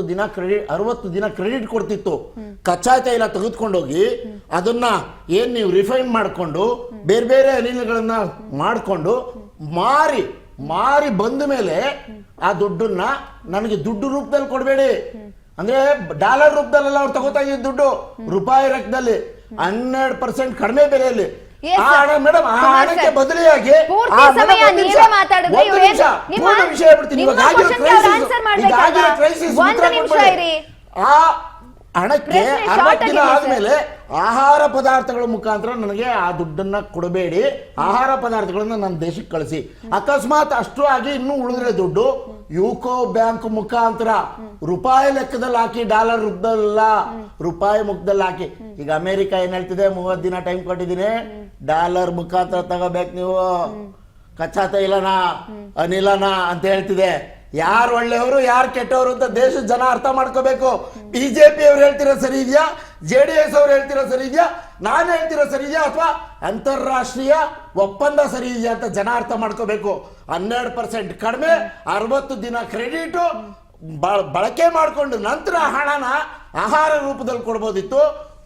ದಿನ ಕ್ರೆಡಿಟ್ ಕೊಡ್ತಿತ್ತು. ಕಚ್ಚಾ ತೈಲ ತೆಗೆದುಕೊಂಡೋಗಿ ಅದನ್ನ ಏನ್ ನೀವು ರಿಫೈನ್ ಮಾಡಿಕೊಂಡು ಬೇರೆ ಬೇರೆ ಅನಿಲಗಳನ್ನ ಮಾಡಿಕೊಂಡು ಮಾರಿ ಬಂದ ಮೇಲೆ ಆ ದುಡ್ಡನ್ನ ನನಗೆ ದುಡ್ಡು ರೂಪದಲ್ಲಿ ಕೊಡಬೇಡಿ ಅಂದ್ರೆ, ಡಾಲರ್ ರೂಪದಲ್ಲೆಲ್ಲ ಅವ್ರು ತಗೋತಾ ಇದ್ದ ದುಡ್ಡು ರೂಪಾಯಿ ಲೆಕ್ಕದಲ್ಲಿ 12% ಕಡಿಮೆ ಬೆಲೆಯಲ್ಲಿ. ಮೇಡಮ್, ಆ ಹಣಕ್ಕೆ ಬದಲಿಯಾಗಿ ಆ ಹಣಕ್ಕೆ 60 ದಿನ ಆದ್ಮೇಲೆ ಆಹಾರ ಪದಾರ್ಥಗಳ ಮುಖಾಂತರ ನನಗೆ ಆ ದುಡ್ಡನ್ನ ಕೊಡಬೇಡಿ, ಆಹಾರ ಪದಾರ್ಥಗಳನ್ನ ನನ್ನ ದೇಶಕ್ಕೆ ಕಳಿಸಿ. ಅಕಸ್ಮಾತ್ ಅಷ್ಟು ಆಗಿ ಇನ್ನೂ ಉಳಿದ್ರೆ ದುಡ್ಡು ಯುಕೋ ಬ್ಯಾಂಕ್ ಮುಖಾಂತರ ರೂಪಾಯಿ ಲೆಕ್ಕದಲ್ಲಿ ಹಾಕಿ, ಡಾಲರ್ ರೂಪದಲ್ಲ, ರೂಪಾಯಿ ಮುಖದಲ್ಲಿ ಹಾಕಿ. ಈಗ ಅಮೆರಿಕ ಏನ್ ಹೇಳ್ತಿದೆ, 30 ದಿನ ಟೈಮ್ ಕೊಟ್ಟಿದ್ದೀನಿ, ಡಾಲರ್ ಮುಖಾಂತರ ತಗೋಬೇಕು ನೀವು ಕಚ್ಚಾ ತೈಲನ, ಅನಿಲನ ಅಂತ ಹೇಳ್ತಿದೆ. ಯಾರು ಒಳ್ಳೆಯವರು ಯಾರು ಕೆಟ್ಟವರು ಅಂತ ದೇಶದ ಜನ ಅರ್ಥ ಮಾಡ್ಕೋಬೇಕು. ಬಿಜೆಪಿ ಅವ್ರು ಹೇಳ್ತಿರೋ ಸರಿ ಇದೆಯಾ, JDS ಅವ್ರು ಹೇಳ್ತಿರೋ ಸರಿ ಇದೆಯಾ, ನಾನು ಹೇಳ್ತಿರೋ ಸರಿ ಇದೆಯಾ, ಅಥವಾ ಅಂತಾರಾಷ್ಟ್ರೀಯ ಒಪ್ಪಂದ ಸರಿ ಇದೆಯಾ ಅಂತ ಜನ ಅರ್ಥ ಮಾಡ್ಕೋಬೇಕು. 12% ಕಡಿಮೆ, 60 ದಿನ ಕ್ರೆಡಿಟ್ ಬಳಕೆ ಮಾಡಿಕೊಂಡು ನಂತರ ಹಣನ ಆಹಾರ ರೂಪದಲ್ಲಿ ಕೊಡ್ಬೋದಿತ್ತು.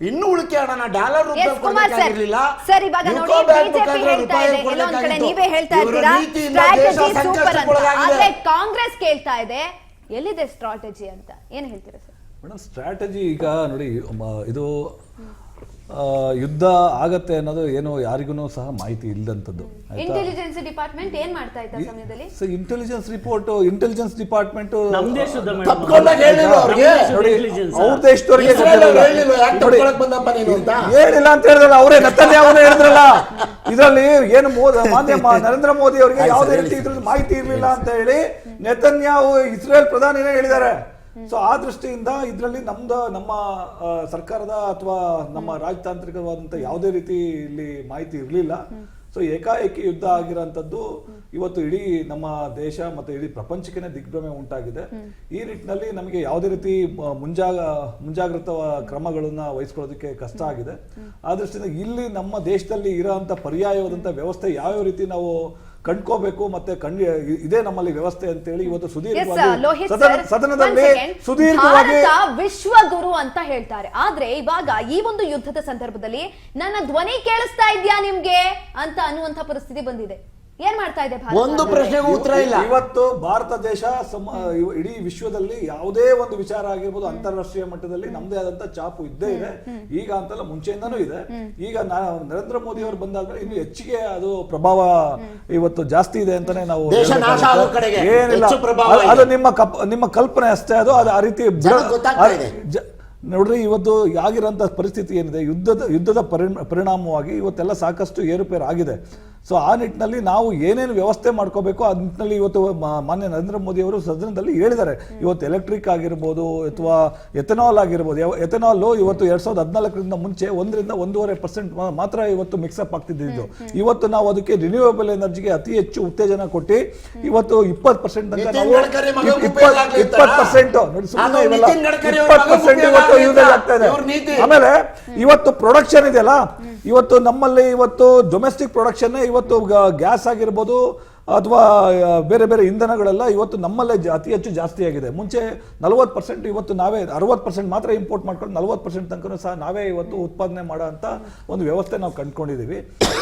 ಇನ್ನು ಉಳಿಕೆ ಹಣನ ಡಾಲರ್ ರೂಪದಲ್ಲಿ ಕೊಡಬೇಕಾಗಿರಲಿಲ್ಲ. ಸರ್, ಇವಾಗ ನೋಡಿ ಬಿಜೆಪಿ ಹೇಳ್ತಾ ಇದೆ, ಎಲ್ಲೊಂದ್ ಕಡೆ ನೀವೇ ಹೇಳ್ತಾ ಇದ್ದೀರಾ ಸ್ಟ್ರಾಟಜಿ ಸೂಪರ್ ಅಂತ. ಆದ್ರೆ ಕಾಂಗ್ರೆಸ್ ಕೇಳ್ತಾ ಇದೆ ಎಲ್ಲಿದೆ ಸ್ಟ್ರಾಟಜಿ ಅಂತ. ಏನ್ ಹೇಳ್ತೀರಾ ಸರ್? ಮೇಡಮ್ ಸ್ಟ್ರಾಟಜಿ ಈಗ ನೋಡಿ ಇದು ಯುದ್ಧ ಆಗತ್ತೆ ಅನ್ನೋದು ಏನು ಯಾರಿಗೂ ಸಹ ಮಾಹಿತಿ ಇಲ್ಲದಂಥದ್ದು. ಇಂಟೆಲಿಜೆನ್ಸ್ ಡಿಪಾರ್ಟ್ಮೆಂಟ್ ಏನ್ ಮಾಡ್ತಾ ಇದ್ದ ಸಮಯದಲ್ಲಿ ಇಂಟೆಲಿಜೆನ್ಸ್ ಡಿಪಾರ್ಟ್ಮೆಂಟ್ ನಮ್ಮ ದೇಶದ ಅವ್ರ ದೇಶದವರಿಗೆ ಹೇಳಿಲ್ಲ ಅಂತ ಹೇಳಿದ್ರಲ್ಲ, ಅವರೇ ನೆತನ್ಯಾಹುನೇ ಹೇಳಿದ್ರಲ್ಲ, ಇದರಲ್ಲಿ ಏನು ನರೇಂದ್ರ ಮೋದಿ ಅವರಿಗೆ ಯಾವುದೇ ರೀತಿ ಇದ್ರಲ್ಲಿ ಮಾಹಿತಿ ಇರಲಿಲ್ಲ ಅಂತ ಹೇಳಿ ನೆತನ್ಯಾಹು ಇಸ್ರೇಲ್ ಪ್ರಧಾನಿನೇ ಹೇಳಿದ್ದಾರೆ. ಸೊ ಆ ದೃಷ್ಟಿಯಿಂದ ಇದರಲ್ಲಿ ನಮ್ಮ ಸರ್ಕಾರದ ಅಥವಾ ನಮ್ಮ ರಾಜತಾಂತ್ರಿಕವಾದಂಥ ಯಾವುದೇ ರೀತಿ ಇಲ್ಲಿ ಮಾಹಿತಿ ಇರಲಿಲ್ಲ. ಸೊ ಏಕಾಏಕಿ ಯುದ್ಧ ಆಗಿರೋಂಥದ್ದು ಇವತ್ತು ಇಡೀ ನಮ್ಮ ದೇಶ ಮತ್ತೆ ಇಡೀ ಪ್ರಪಂಚಕ್ಕೆ ದಿಗ್ಭ್ರಮೆ ಉಂಟಾಗಿದೆ. ಈ ನಿಟ್ಟಿನಲ್ಲಿ ನಮಗೆ ಯಾವುದೇ ರೀತಿ ಮುಂಜಾಗ್ರತಾ ಕ್ರಮಗಳನ್ನ ವಹಿಸ್ಕೊಳ್ಳೋದಕ್ಕೆ ಕಷ್ಟ ಆಗಿದೆ. ಆ ದೃಷ್ಟಿಯಿಂದ ಇಲ್ಲಿ ನಮ್ಮ ದೇಶದಲ್ಲಿ ಇರೋಂಥ ಪರ್ಯಾಯವಾದಂಥ ವ್ಯವಸ್ಥೆ ಯಾವ್ಯಾವ ರೀತಿ ನಾವು ಕಂಡ್ಕೋಬೇಕು ಮತ್ತೆ ಇದೇ ನಮ್ಮಲ್ಲಿ ವ್ಯವಸ್ಥೆ ಅಂತೇಳಿ ಇವತ್ತು ಸದನದಲ್ಲಿ ಸುದೀರ್ಘವಾಗಿ ವಿಶ್ವಗುರು ಅಂತ ಹೇಳ್ತಾರೆ. ಆದ್ರೆ ಇವಾಗ ಈ ಒಂದು ಯುದ್ಧದ ಸಂದರ್ಭದಲ್ಲಿ ನನ್ನ ಧ್ವನಿ ಕೇಳಿಸ್ತಾ ಇದ್ಯಾ ನಿಮ್ಗೆ ಅಂತ ಅನ್ನುವಂತ ಪರಿಸ್ಥಿತಿ ಬಂದಿದೆ. ಏನ್ ಮಾಡ್ತಾ ಇದೆ ಭಾರತ? ಒಂದು ಪ್ರಶ್ನೆಗೆ ಉತ್ತರ ಇಲ್ಲ. ಇವತ್ತು ಭಾರತ ದೇಶ ಇಡೀ ವಿಶ್ವದಲ್ಲಿ ಯಾವುದೇ ಒಂದು ವಿಚಾರ ಆಗಿರ್ಬೋದು ಅಂತಾರಾಷ್ಟ್ರೀಯ ಮಟ್ಟದಲ್ಲಿ ನಮ್ದೇ ಆದಂತ ಚಾಪು ಇದ್ದೇ ಇದೆ. ಈಗ ಅಂತಲ್ಲ, ಮುಂಚೆಯಿಂದಾನೂ ಇದೆ. ಈಗ ನರೇಂದ್ರ ಮೋದಿ ಅವರು ಬಂದಾಗ ಇನ್ನು ಹೆಚ್ಚಿಗೆ ಅದು ಪ್ರಭಾವ ಇವತ್ತು ಜಾಸ್ತಿ ಇದೆ ಅಂತಾನೆ ನಾವು ಏನಿಲ್ಲ, ಅದು ನಿಮ್ಮ ಕಲ್ಪನೆ ಅಷ್ಟೇ. ಅದು ಆ ರೀತಿ ನೋಡ್ರಿ, ಇವತ್ತು ಆಗಿರೋಂಥ ಪರಿಸ್ಥಿತಿ ಏನಿದೆ, ಯುದ್ಧದ ಪರಿಣಾಮವಾಗಿ ಇವತ್ತೆಲ್ಲ ಸಾಕಷ್ಟು ಏರುಪೇರು ಆಗಿದೆ. ಸೊ ಆ ನಿಟ್ಟಿನಲ್ಲಿ ನಾವು ಏನೇನು ವ್ಯವಸ್ಥೆ ಮಾಡ್ಕೋಬೇಕು ಆ ನಿಟ್ಟಿನಲ್ಲಿ ಇವತ್ತು ಮಾನ್ಯ ನರೇಂದ್ರ ಮೋದಿ ಅವರು ಸದನದಲ್ಲಿ ಹೇಳಿದ್ದಾರೆ. ಇವತ್ತು ಎಲೆಕ್ಟ್ರಿಕ್ ಆಗಿರ್ಬೋದು ಅಥವಾ ಎಥೆನಾಲ್ ಆಗಿರ್ಬೋದು. ಎಥೆನಾಲ್ ಇವತ್ತು 2014 ಮುಂಚೆ 1-1.5% ಮಾತ್ರ ಇವತ್ತು ಮಿಕ್ಸಪ್ ಆಗ್ತಿದ್ದು. ಇವತ್ತು ನಾವು ಅದಕ್ಕೆ ರಿನ್ಯೂವೇಬಲ್ ಎನರ್ಜಿಗೆ ಅತಿ ಹೆಚ್ಚು ಉತ್ತೇಜನ ಕೊಟ್ಟು ಇವತ್ತು 20% ತನಕ ನಾವು 20% ನೋಡಿ, ಸುಮ್ಮನೆ ಇವೆಲ್ಲ 20% ಇವತ್ತು ಯೂಸೇಜ್ ಆಗ್ತಾ ಇದೆ. ಆಮೇಲೆ ಇವತ್ತು ಪ್ರೊಡಕ್ಷನ್ ಇದೆಯಲ್ಲ, ಇವತ್ತು ನಮ್ಮಲ್ಲಿ ಇವತ್ತು ಡೊಮೆಸ್ಟಿಕ್ ಪ್ರೊಡಕ್ಷನ್ ಇವತ್ತು ಗ್ಯಾಸ್ ಆಗಿರ್ಬೋದು ಅಥವಾ ಬೇರೆ ಬೇರೆ ಇಂಧನಗಳೆಲ್ಲ ಇವತ್ತು ನಮ್ಮಲ್ಲೇ ಅತಿ ಹೆಚ್ಚು ಜಾಸ್ತಿ ಆಗಿದೆ. ಮುಂಚೆ 40%, ಇವತ್ತು ನಾವೇ 60% ಮಾತ್ರ ಇಂಪೋರ್ಟ್ ಮಾಡ್ಕೊಂಡು 40% ತನಕ ಸಹ ನಾವೇ ಇವತ್ತು ಉತ್ಪಾದನೆ ಮಾಡೋ ಅಂತ ಒಂದು ವ್ಯವಸ್ಥೆ ನಾವು ಕಂಡುಕೊಂಡಿದ್ದೀವಿ.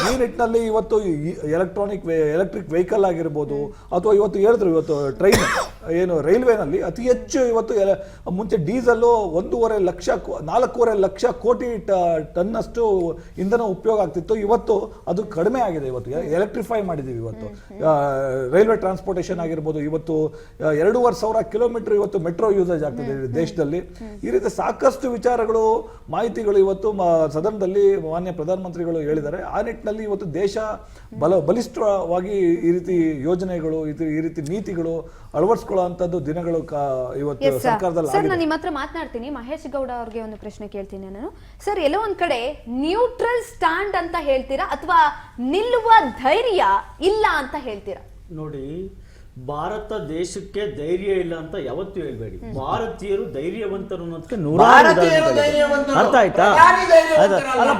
ಈ ನಿಟ್ಟಿನಲ್ಲಿ ಇವತ್ತು ಎಲೆಕ್ಟ್ರಿಕ್ ವೆಹಿಕಲ್ ಆಗಿರ್ಬೋದು ಅಥವಾ ಇವತ್ತು ಹೇಳಿದ್ರು ಇವತ್ತು ಟ್ರೈನ್ ಏನು ರೈಲ್ವೆನಲ್ಲಿ ಅತಿ ಹೆಚ್ಚು ಇವತ್ತು ಮುಂಚೆ ಡೀಸೆಲ್ಲು 4.5 ಲಕ್ಷ ಕೋಟಿ ಟನ್ನಷ್ಟು ಇಂಧನ ಉಪಯೋಗ ಆಗ್ತಿತ್ತು. ಇವತ್ತು ಅದು ಕಡಿಮೆ ಆಗಿದೆ. ಇವತ್ತು ಎಲೆಕ್ಟ್ರಿಫೈ ಮಾಡಿದ್ದೀವಿ. ಇವತ್ತು ರೈಲ್ವೆ ಟ್ರಾನ್ಸ್ಪೋರ್ಟೇಷನ್ ಆಗಿರ್ಬೋದು. ಇವತ್ತು 2,500 ಕಿಲೋಮೀಟರ್ ಇವತ್ತು ಮೆಟ್ರೋ ಯೂಸೇಜ್ ಆಗ್ತದೆ ದೇಶದಲ್ಲಿ. ಈ ರೀತಿ ಸಾಕಷ್ಟು ವಿಚಾರಗಳು, ಮಾಹಿತಿಗಳು ಇವತ್ತು ಸದನದಲ್ಲಿ ಮಾನ್ಯ ಪ್ರಧಾನಮಂತ್ರಿಗಳು ಹೇಳಿದ್ದಾರೆ. ಆ ನಿಟ್ಟಿನಲ್ಲಿ ಇವತ್ತು ದೇಶ ಬಲಿಷ್ಠವಾಗಿ ಈ ರೀತಿ ಯೋಜನೆಗಳು, ಈ ರೀತಿ ನೀತಿಗಳು ಅಳವಡಿಸ್ಕೊಳ್ಳೋ ಅಂತದ್ದು ದಿನಗಳು ಇವತ್ತು ಸರ್ಕಾರದಲ್ಲಿ. ಸರ್, ನಾನು ನಿಮ್ಮ ಹತ್ರ ಮಾತನಾಡ್ತೀನಿ. ಮಹೇಶ್ ಗೌಡ ಅವ್ರಿಗೆ ಒಂದು ಪ್ರಶ್ನೆ ಕೇಳ್ತೀನಿ ನಾನು. ಸರ್, ಎಲ್ಲೋ ಒಂದ್ ಕಡೆ ನ್ಯೂಟ್ರಲ್ ಸ್ಟ್ಯಾಂಡ್ ಅಂತ ಹೇಳ್ತೀರಾ ಅಥವಾ ನಿಲ್ಲುವ ಧೈರ್ಯ ಇಲ್ಲ ಅಂತ ಹೇಳ್ತೀರಾ? ನೋಡಿ, ಭಾರತ ದೇಶಕ್ಕೆ ಧೈರ್ಯ ಇಲ್ಲ ಅಂತ ಯಾವತ್ತೂ ಹೇಳ್ಬೇಡಿ. ಭಾರತೀಯರು ಧೈರ್ಯವಂತರು ಅನ್ನೋದಕ್ಕೆ ಅರ್ಥ ಆಯ್ತಾ? ಅಲ್ಲ,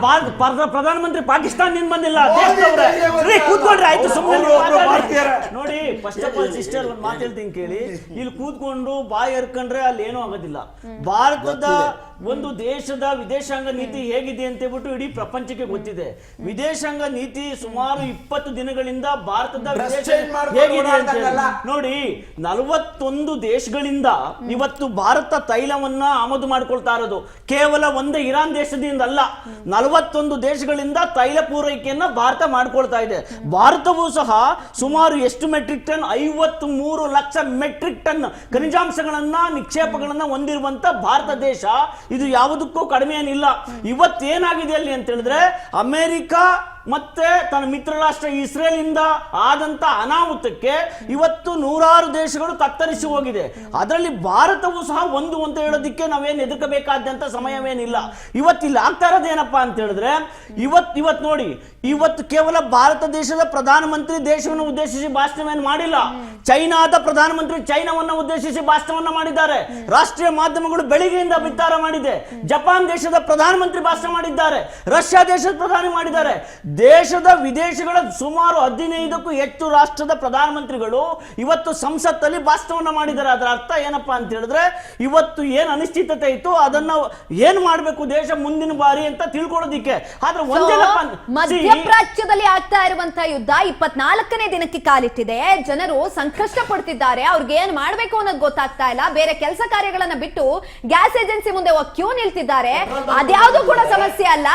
ಪ್ರಧಾನಮಂತ್ರಿ ಪಾಕಿಸ್ತಾನದಿಂದ ಬಂದಿಲ್ಲ, ಕೂತ್ಕೊಂಡ್ರೆ ಆಯ್ತು ಸುಮ್ಮನೆ. ನೋಡಿ, ಫಸ್ಟ್ ಆಫ್ ಆಲ್ ಸಿಸ್ಟರ್ ಒಂದು ಮಾತು ಹೇಳ್ತೀನಿ ಕೇಳಿ. ಇಲ್ಲಿ ಕೂತ್ಕೊಂಡು ಬಾಯಿ ಹರ್ಕೊಂಡ್ರೆ ಅಲ್ಲಿ ಏನೂ ಆಗೋದಿಲ್ಲ. ಭಾರತದ ಒಂದು ದೇಶದ ವಿದೇಶಾಂಗ ನೀತಿ ಹೇಗಿದೆ ಅಂತ ಹೇಳ್ಬಿಟ್ಟು ಇಡೀ ಪ್ರಪಂಚಕ್ಕೆ ಗೊತ್ತಿದೆ. ವಿದೇಶಾಂಗ ನೀತಿ ಸುಮಾರು 20 ದಿನಗಳಿಂದ ಭಾರತದ ಹೇಗಿದೆ ಅಂತ ನೋಡಿ. 41 ದೇಶಗಳಿಂದ ಇವತ್ತು ಭಾರತ ತೈಲವನ್ನ ಆಮದು ಮಾಡ್ಕೊಳ್ತಾ ಇರೋದು. ಕೇವಲ ಒಂದೇ ಇರಾನ್ ದೇಶದಿಂದ ಅಲ್ಲ, 41 ದೇಶಗಳಿಂದ ತೈಲ ಪೂರೈಕೆಯನ್ನ ಭಾರತ ಮಾಡ್ಕೊಳ್ತಾ ಇದೆ. ಭಾರತವೂ ಸಹ ಸುಮಾರು ಎಷ್ಟು metric ton? 53 lakh metric ton ಖನಿಜಾಂಶಗಳನ್ನ, ನಿಕ್ಷೇಪಗಳನ್ನ ಹೊಂದಿರುವಂತ ಭಾರತ ದೇಶ. ಇದು ಯಾವುದಕ್ಕೂ ಕಡಿಮೆ ಏನಿಲ್ಲ. ಇವತ್ತೇನಾಗಿದೆ ಅಲ್ಲಿ ಅಂತ ಹೇಳಿದ್ರೆ, ಅಮೆರಿಕ ಮತ್ತೆ ತನ್ನ ಮಿತ್ರ ರಾಷ್ಟ್ರ ಇಸ್ರೇಲ್ ಇಂದ ಆದಂತ ಅನಾಹುತಕ್ಕೆ ಇವತ್ತು 100 ದೇಶಗಳು ತತ್ತರಿಸಿ ಹೋಗಿದೆ. ಅದರಲ್ಲಿ ಭಾರತವೂ ಸಹ ಒಂದು ಅಂತ ಹೇಳೋದಕ್ಕೆ ನಾವೇನು ಎದುಕಬೇಕಾದಂತ ಸಮಯವೇನಿಲ್ಲ. ಇವತ್ತಿಲ್ಲಿ ಆಗ್ತಾ ಇರೋದೇನಪ್ಪಾ ಅಂತ ಹೇಳಿದ್ರೆ, ಇವತ್ತು ನೋಡಿ, ಇವತ್ತು ಕೇವಲ ಭಾರತ ದೇಶದ ಪ್ರಧಾನಮಂತ್ರಿ ದೇಶವನ್ನು ಉದ್ದೇಶಿಸಿ ಭಾಷಣವನ್ನು ಮಾಡಿಲ್ಲ. ಚೈನಾದ ಪ್ರಧಾನಮಂತ್ರಿ ಚೈನಾವನ್ನ ಉದ್ದೇಶಿಸಿ ಭಾಷಣವನ್ನ ಮಾಡಿದ್ದಾರೆ. ರಾಷ್ಟ್ರೀಯ ಮಾಧ್ಯಮಗಳು ಬೆಳಿಗ್ಗೆಯಿಂದ ಬಿತ್ತಾರ ಮಾಡಿದೆ. ಜಪಾನ್ ದೇಶದ ಪ್ರಧಾನಮಂತ್ರಿ ಭಾಷಣ ಮಾಡಿದ್ದಾರೆ. ರಷ್ಯಾ ದೇಶದ ಪ್ರಧಾನಿ ಮಾಡಿದ್ದಾರೆ. ದೇಶದ ವಿದೇಶಗಳ ಸುಮಾರು 15ಕ್ಕೂ ಹೆಚ್ಚು ರಾಷ್ಟ್ರದ ಪ್ರಧಾನಮಂತ್ರಿಗಳು ಇವತ್ತು ಸಂಸತ್ತಲ್ಲಿ ಭಾಷಣವನ್ನ ಮಾಡಿದ್ದಾರೆ. ಅದರ ಅರ್ಥ ಏನಪ್ಪಾ ಅಂತ ಹೇಳಿದ್ರೆ ಇವತ್ತು ಏನ್ ಅನಿಶ್ಚಿತತೆ ಇತ್ತು ಅದನ್ನ ಏನ್ ಮಾಡ್ಬೇಕು ದೇಶ ಮುಂದಿನ ಬಾರಿ ಅಂತ ತಿಳ್ಕೊಳ್ಳೋದಿಕ್ಕೆ. ಆದ್ರೆ ಒಂದೇನಪ್ಪ, ಮಧ್ಯಪ್ರಾಚ್ಯದಲ್ಲಿ ಆಗ್ತಾ ಇರುವಂತಹ ಯುದ್ಧ 24ನೇ ದಿನಕ್ಕೆ ಕಾಲಿಟ್ಟಿದೆ. ಜನರು ಸಂಕಷ್ಟ ಪಡ್ತಿದ್ದಾರೆ. ಅವ್ರಿಗೆ ಏನ್ ಮಾಡ್ಬೇಕು ಅನ್ನೋದು ಗೊತ್ತಾಗ್ತಾ ಇಲ್ಲ. ಬೇರೆ ಕೆಲಸ ಕಾರ್ಯಗಳನ್ನ ಬಿಟ್ಟು ಗ್ಯಾಸ್ ಏಜೆನ್ಸಿ ಮುಂದೆ ಕ್ಯೂ ನಿಲ್ತಿದ್ದಾರೆ. ಅದ್ಯಾವುದು ಕೂಡ ಸಮಸ್ಯೆ ಅಲ್ಲ.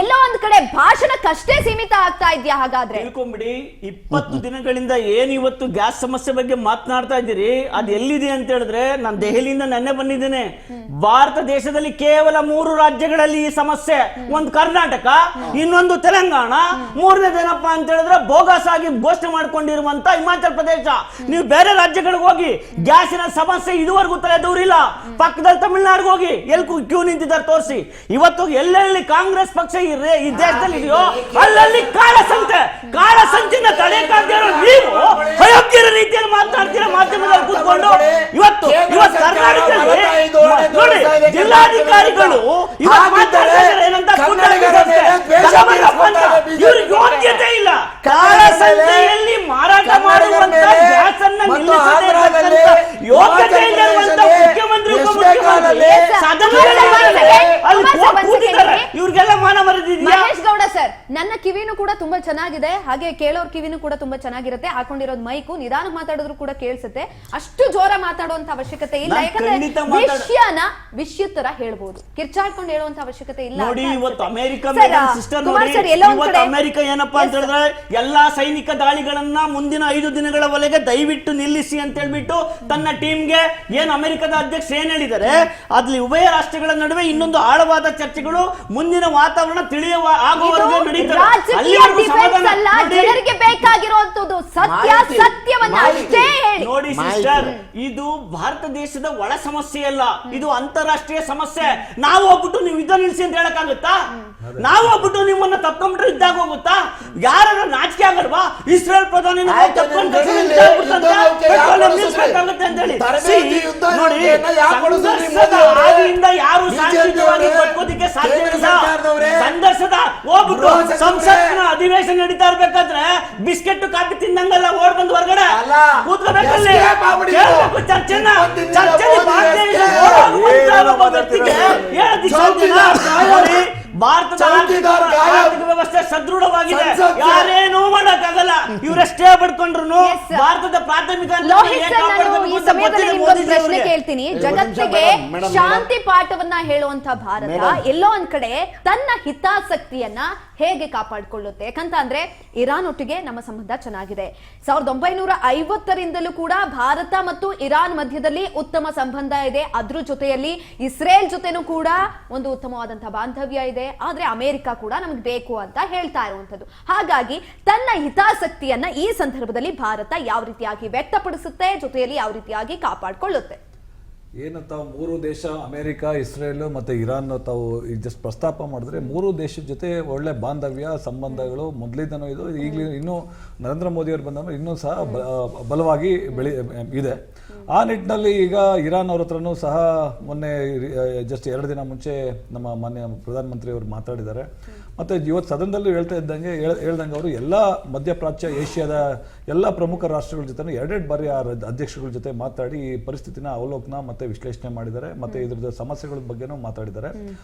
ಎಲ್ಲೋ ಒಂದ್ ಕಡೆ ಭಾಷಣಕ್ಕಷ್ಟೇ ಸೀಮಿತ ಆಗ್ತಾ ಇದೆಯಾ? ಹಾಗಾದ್ರೆ ತಿಳ್ಕೊಂಬಿಡಿ, 20 ದಿನಗಳಿಂದ ಏನ್ ಇವತ್ತು ಗ್ಯಾಸ್ ಸಮಸ್ಯೆ ಬಗ್ಗೆ ಮಾತನಾಡ್ತಾ ಇದ್ದೀರಿ, ಅದು ಎಲ್ಲಿದೆ ಅಂತ ಹೇಳಿದ್ರೆ ನಾನು ದೆಹಲಿಯಿಂದ ನೆನ್ನೆ ಬಂದಿದ್ದೇನೆ. ಭಾರತ ದೇಶದಲ್ಲಿ ಕೇವಲ 3 ರಾಜ್ಯಗಳಲ್ಲಿ ಈ ಸಮಸ್ಯೆ. ಒಂದು ಕರ್ನಾಟಕ, ಇನ್ನೊಂದು ತೆಲಂಗಾಣ, ಮೂರನೇದೇನಪ್ಪ ಅಂತ ಹೇಳಿದ್ರೆ ಬೋಗಸ್ ಆಗಿ ಘೋಷಣೆ ಮಾಡ್ಕೊಂಡಿರುವಂತ ಹಿಮಾಚಲ ಪ್ರದೇಶ. ನೀವು ಬೇರೆ ರಾಜ್ಯಗಳಿಗೆ ಹೋಗಿ ಗ್ಯಾಸಿನ ಸಮಸ್ಯೆ ಇದುವರೆಗೂ ತಲೆದೂರಿಲ್ಲ. ಪಕ್ಕದಲ್ಲಿ ತಮಿಳುನಾಡಿಗೆ ಹೋಗಿ ಎಲ್ಲಿ ಕ್ಯೂ ನಿಂತಿದ್ದಾರೆ ತೋರಿಸಿ. ಇವತ್ತು ಎಲ್ಲೆಲ್ಲಿ ಕಾಂಗ್ರೆಸ್ ಪಕ್ಷ ಈ ದೇಶದಲ್ಲಿ ಇದೆಯೋ ಅಲ್ಲಲ್ಲಿ ಕಾಳಸಂಚಿನ ತಡೆಕಾಗ್ದಿರೋ ನೀವು ಅಯೋಗ್ಯರ ರೀತಿಯಲ್ಲಿ ಮಾತನಾಡ್ತೀರಾ ಮಾಧ್ಯಮದಲ್ಲಿ ಕೂತ್ಕೊಂಡು. ಇವತ್ತು ಕರ್ನಾಟಕದಲ್ಲಿ ನೋಡಿ ಜಿಲ್ಲಾಧಿಕಾರಿಗಳು ಏನಂತ ಇವ್ರಿಗೆ ಯೋಗ್ಯತೆ ಇಲ್ಲ. ಕಾಳಸಂತೆಯಲ್ಲಿ ಮಾರಾಟ ಮಾಡುವಂತ ಗ್ಯಾಸ್ ಅನ್ನ ನಿಲ್ಲಿಸದೆ ಯೋಗ್ಯತೆ ಇಲ್ಲದಂತ ಮುಖ್ಯಮಂತ್ರಿ ಇವ್ರಿಗೆಲ್ಲ ಮಾನ ಮರೆದಿದ್ಯಾ? ಮಹೇಶ್ ಗೌಡ ಸರ್, ನನ್ನ ಕಿವಿನೂ ಕೂಡ ತುಂಬಾ ಚೆನ್ನಾಗಿದೆ, ಹಾಗೆ ಕೇಳೋರ್ ಕಿವಿನೂ ಕೂಡ ತುಂಬಾ ಚೆನ್ನಾಗಿರುತ್ತೆ. ಹಾಕೊಂಡಿರೋದು ಮೈಕು ನಿಧಾನಕ್ಕೆ ಮಾತಾಡಿದ್ರು ಕೂಡ ಕೇಳಿಸುತ್ತೆ. ಅಷ್ಟು ಜೋರ ಮಾತಾಡುವಂತ ಅವಶ್ಯಕತೆ ಇಲ್ಲ. ಯಾಕಂದ್ರೆ ವಿಷಯ ತರ ಹೇಳ್ಬೋದು, ಕಿರ್ಚಾಡ್ಕೊಂಡು ಹೇಳುವಂತ ಅವಶ್ಯಕತೆ ಇಲ್ಲ. ನೋಡಿ ಇವತ್ತು ಅಮೆರಿಕ ಸಿಸ್ಟರ್ ನೋಡಿ, ಇವತ್ತು ಅಮೆರಿಕ ಏನಪ್ಪಾ ಅಂತ ಹೇಳಿದ್ರೆ ಎಲ್ಲಾ ಸೈನಿಕ ದಾಳಿಗಳನ್ನ ಮುಂದಿನ 5 ದಿನಗಳವರೆಗೆ ದಯವಿಟ್ಟು ನಿಲ್ಲಿಸಿ ಅಂತ ಹೇಳ್ಬಿಟ್ಟು ತನ್ನ ಟೀಮ್ಗೆ ಏನ್ ಅಮೆರಿಕದ ಅಧ್ಯಕ್ಷ ಏನ್ ಹೇಳಿದ್ದಾರೆ, ಅಲ್ಲಿ ಉಭಯ ರಾಷ್ಟ್ರಗಳ ನಡುವೆ ಇನ್ನೊಂದು ಆಳವಾದ ಚರ್ಚೆಗಳು ಮುಂದಿನ ವಾತಾವರಣ ತಿಳಿಯುವ ಆಗುವವರೆಗೆ ನಡೀತಾರೆ. ಜನರಿಗೆ ಬೇಕಾಗಿರುವಂತದ್ದು ಸತ್ಯವನ್ನ ಅಷ್ಟೇ ಹೇಳಿ. ನೋಡಿ ಸಿಸ್ಟರ್, ಇದು ಭಾರತ ದೇಶದ ಒಳ ಸಮಸ್ಯೆ ಅಲ್ಲ, ಇದು ಅಂತಾರಾಷ್ಟ್ರೀಯ ಸಮಸ್ಯೆ. ನಾವು ಹೋಗ್ಬಿಟ್ಟು ನೀವು ಯುದ್ಧ ನಿಲ್ಲಿಸಿ ಅಂತ ಹೇಳಕ್ಕಾಗುತ್ತಾ? ನಾವು ಹೋಗ್ಬಿಟ್ಟು ನಿಮ್ಮನ್ನ ತಪ್ಕೊಂಡ್ರೆ ಇದ್ದಾಗ ಹೋಗುತ್ತಾ? ಯಾರ ನಾಚಿಕೆ ಆಗಲ್ವಾ? ಇಸ್ರೇಲ್ ಪ್ರಧಾನಿ ಯಾರು ಶಾಂತಿಯುತವಾಗಿ ಬದುಕೋದಿಕ್ಕೆ ಸಾಧ್ಯವಿಲ್ಲ. ಸಂದರ್ಶದ ಹೋಗ್ಬಿಟ್ಟು ಸಂಸತ್ತಿನ ಅಧಿವೇಶನ ನಡೀತಾ ಇರ್ಬೇಕಾದ್ರೆ ಬಿಸ್ಕೆಟ್ ಕಾಫಿ ತಿಂದಂಗಲ್ಲ ಓಡ್ ಬಂದು ಹೊರಗಡೆ ಕೂತ್ಕೋಬೇಕಲ್ಲಿ ಚರ್ಚೆನ ಭಾರತದ ಆರ್ಥಿಕ ವ್ಯವಸ್ಥೆ ಸದೃಢವಾಗಿದೆ, ಯಾರೇನೂ ಮಾಡಕ್ಕಾಗಲ್ಲ. ಇವರಷ್ಟೇ ಪಡ್ಕೊಂಡ್ರು ಭಾರತದ ಪ್ರಾಥಮಿಕ ಪ್ರಶ್ನೆ ಕೇಳ್ತೀನಿ. ಜಗತ್ತಿಗೆ ಶಾಂತಿ ಪಾಠವನ್ನ ಹೇಳುವಂತ ಭಾರತ ಎಲ್ಲೋ ಒಂದ್ ಕಡೆ ತನ್ನ ಹಿತಾಸಕ್ತಿಯನ್ನ ಹೇಗೆ ಕಾಪಾಡಿಕೊಳ್ಳುತ್ತೆ? ಯಾಕಂತ ಅಂದ್ರೆ ಇರಾನ್ ಒಟ್ಟಿಗೆ ನಮ್ಮ ಸಂಬಂಧ ಚೆನ್ನಾಗಿದೆ. 1950ರಿಂದಲೂ ಕೂಡ ಭಾರತ ಮತ್ತು ಇರಾನ್ ಮಧ್ಯದಲ್ಲಿ ಉತ್ತಮ ಸಂಬಂಧ ಇದೆ. ಅದ್ರ ಜೊತೆಯಲ್ಲಿ ಇಸ್ರೇಲ್ ಜೊತೆನೂ ಕೂಡ ಒಂದು ಉತ್ತಮವಾದಂತಹ ಬಾಂಧವ್ಯ ಇದೆ. ಆದ್ರೆ ಅಮೆರಿಕ ಕೂಡ ನಮ್ಗೆ ಬೇಕು ಅಂತ ಹೇಳ್ತಾ ಇರುವಂತದ್ದು. ಹಾಗಾಗಿ ತನ್ನ ಹಿತಾಸಕ್ತಿಯನ್ನ ಈ ಸಂದರ್ಭದಲ್ಲಿ ಭಾರತ ಯಾವ ರೀತಿಯಾಗಿ ವ್ಯಕ್ತಪಡಿಸುತ್ತೆ, ಜೊತೆಯಲ್ಲಿ ಯಾವ ರೀತಿಯಾಗಿ ಕಾಪಾಡಿಕೊಳ್ಳುತ್ತೆ? ಏನು ತಾವು 3 ದೇಶ ಅಮೆರಿಕ, ಇಸ್ರೇಲ್ ಮತ್ತೆ ಇರಾನ್ ತಾವು ಜಸ್ಟ್ ಪ್ರಸ್ತಾಪ ಮಾಡಿದ್ರೆ 3 ದೇಶದ ಜೊತೆ ಒಳ್ಳೆ ಬಾಂಧವ್ಯ ಸಂಬಂಧಗಳು ಮೊದಲಿಂದನೂ ಇದು. ಈಗಲೂ ಇನ್ನೂ ನರೇಂದ್ರ ಮೋದಿ ಅವರು ಬಂದಾಗ ಇನ್ನೂ ಸಹ ಬಲವಾಗಿ ಇದೆ. ಆ ನಿಟ್ಟಿನಲ್ಲಿ ಈಗ ಇರಾನ್ ಅವ್ರ ಹತ್ರನೂ ಸಹ ಮೊನ್ನೆ ಜಸ್ಟ್ 2 ದಿನ ಮುಂಚೆ ನಮ್ಮ ಮಾನ್ಯ ಪ್ರಧಾನಮಂತ್ರಿ ಅವರು ಮಾತಾಡಿದ್ದಾರೆ. ಮತ್ತು ಇವತ್ತು ಸದನದಲ್ಲೂ ಹೇಳ್ದಂಗೆ ಅವರು ಎಲ್ಲ ಮಧ್ಯಪ್ರಾಚ್ಯ ಏಷ್ಯಾದ ಎಲ್ಲ ಪ್ರಮುಖ ರಾಷ್ಟ್ರಗಳ ಜೊತೆ 2 ಬಾರಿ ಆ ಅಧ್ಯಕ್ಷಗಳ ಜೊತೆ ಮಾತಾಡಿ ಈ ಪರಿಸ್ಥಿತಿನ ಅವಲೋಕನ ಮತ್ತು ವಿಶ್ಲೇಷಣೆ ಮಾಡಿದ್ದಾರೆ. ಮತ್ತು ಇದ್ರದ್ದು ಸಮಸ್ಯೆಗಳ ಬಗ್ಗೆನೂ ಮಾತಾಡಿದ್ದಾರೆ.